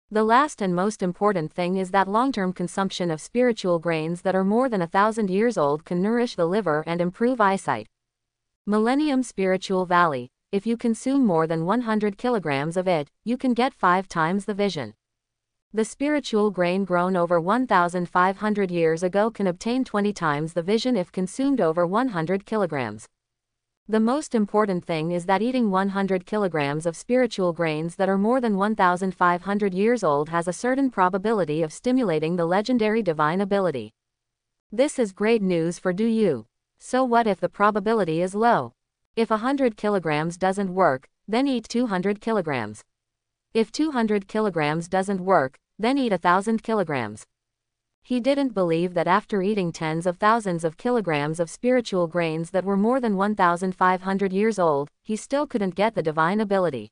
The last and most important thing is that long-term consumption of spiritual grains that are more than 1,000 years old can nourish the liver and improve eyesight. Millennium Spiritual Valley. If you consume more than 100 kilograms of it, you can get 5 times the vision. The spiritual grain grown over 1,500 years ago can obtain 20 times the vision if consumed over 100 kilograms. The most important thing is that eating 100 kilograms of spiritual grains that are more than 1,500 years old has a certain probability of stimulating the legendary divine ability. This is great news for you. So what if the probability is low? If 100 kilograms doesn't work, then eat 200 kilograms. If 200 kilograms doesn't work, then eat 1,000 kilograms. He didn't believe that after eating tens of thousands of kilograms of spiritual grains that were more than 1,500 years old, he still couldn't get the divine ability.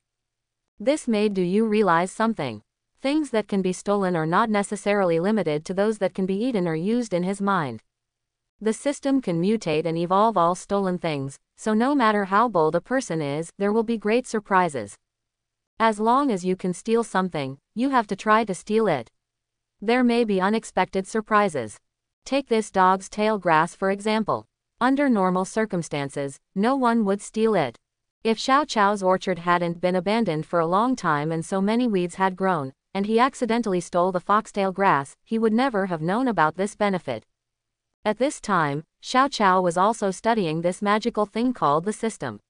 This made you realize something. Things that can be stolen are not necessarily limited to those that can be eaten or used in his mind. The system can mutate and evolve all stolen things, so no matter how bold a person is, there will be great surprises. As long as you can steal something, you have to try to steal it. There may be unexpected surprises. Take this dog's tail grass for example. Under normal circumstances, no one would steal it. If Xiao Chao's orchard hadn't been abandoned for a long time and so many weeds had grown, and he accidentally stole the foxtail grass, he would never have known about this benefit. At this time, Xiao Chao was also studying this magical thing called the system.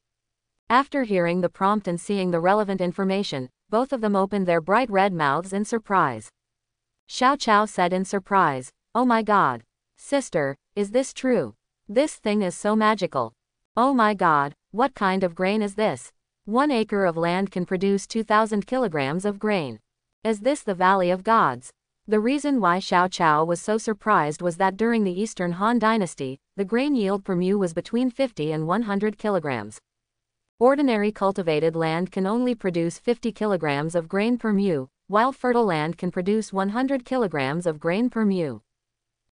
After hearing the prompt and seeing the relevant information, both of them opened their bright red mouths in surprise. Xiao Chao said in surprise, "Oh my God. Sister, is this true? This thing is so magical. Oh my God, what kind of grain is this? 1 acre of land can produce 2,000 kilograms of grain. Is this the Valley of Gods?" The reason why Xiao Chao was so surprised was that during the Eastern Han Dynasty, the grain yield per mu was between 50 and 100 kilograms. Ordinary cultivated land can only produce 50 kilograms of grain per mu, while fertile land can produce 100 kilograms of grain per mu.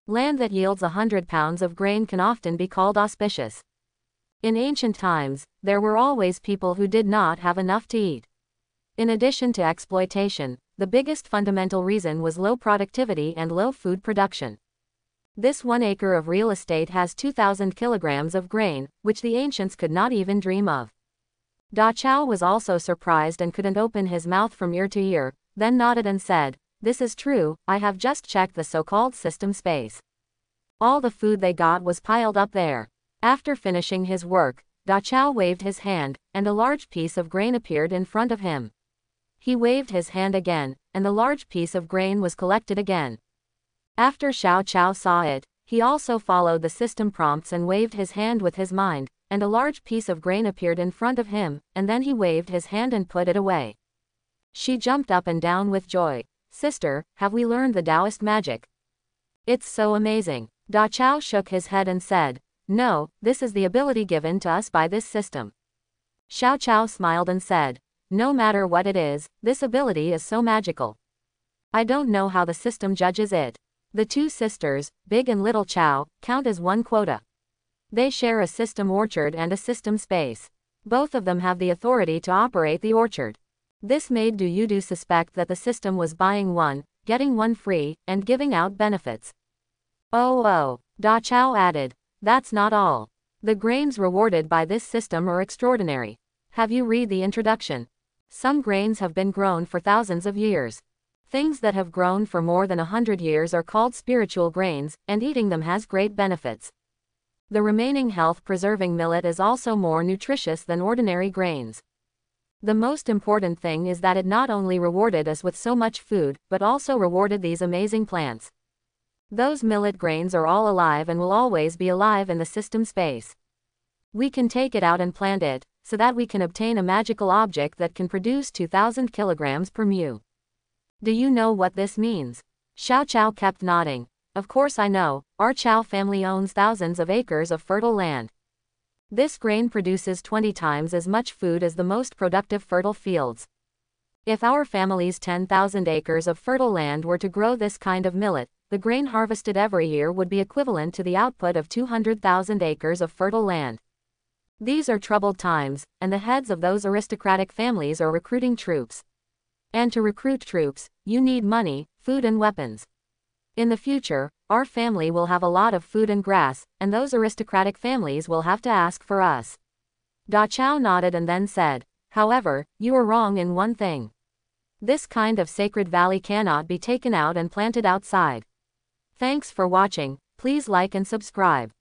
Land that yields 100 pounds of grain can often be called auspicious. In ancient times, there were always people who did not have enough to eat. In addition to exploitation, the biggest fundamental reason was low productivity and low food production. This 1 acre of real estate has 2,000 kilograms of grain, which the ancients could not even dream of. Da Chao was also surprised and couldn't open his mouth from ear to ear, then nodded and said, "This is true, I have just checked the so-called system space. All the food they got was piled up there. After finishing his work, Da Chao waved his hand, and a large piece of grain appeared in front of him. He waved his hand again, and the large piece of grain was collected again. After Xiao Chao saw it, he also followed the system prompts and waved his hand with his mind, and a large piece of grain appeared in front of him, and then he waved his hand and put it away. She jumped up and down with joy. Sister, have we learned the Taoist magic? It's so amazing. Da Chao shook his head and said, no, this is the ability given to us by this system. Xiao Chao smiled and said, no matter what it is, this ability is so magical. I don't know how the system judges it. The two sisters, Big and Little Chao, count as one quota. They share a system orchard and a system space. Both of them have the authority to operate the orchard. This made Du Yudu suspect that the system was buying one, getting one free, and giving out benefits. Oh, Da Chao added. That's not all. The grains rewarded by this system are extraordinary. Have you read the introduction? Some grains have been grown for thousands of years. Things that have grown for more than 100 years are called spiritual grains, and eating them has great benefits. The remaining health-preserving millet is also more nutritious than ordinary grains. The most important thing is that it not only rewarded us with so much food, but also rewarded these amazing plants. Those millet grains are all alive and will always be alive in the system space. We can take it out and plant it, so that we can obtain a magical object that can produce 2,000 kilograms per mu. Do you know what this means? Xiao Chao kept nodding. Of course I know, our Chao family owns thousands of acres of fertile land. This grain produces 20 times as much food as the most productive fertile fields. If our family's 10,000 acres of fertile land were to grow this kind of millet, the grain harvested every year would be equivalent to the output of 200,000 acres of fertile land. These are troubled times, and the heads of those aristocratic families are recruiting troops. And to recruit troops, you need money, food and weapons. In the future, our family will have a lot of food and grass, and those aristocratic families will have to ask for us. Da Chao nodded and then said, however, you are wrong in one thing. This kind of sacred valley cannot be taken out and planted outside. Thanks for watching, please like and subscribe.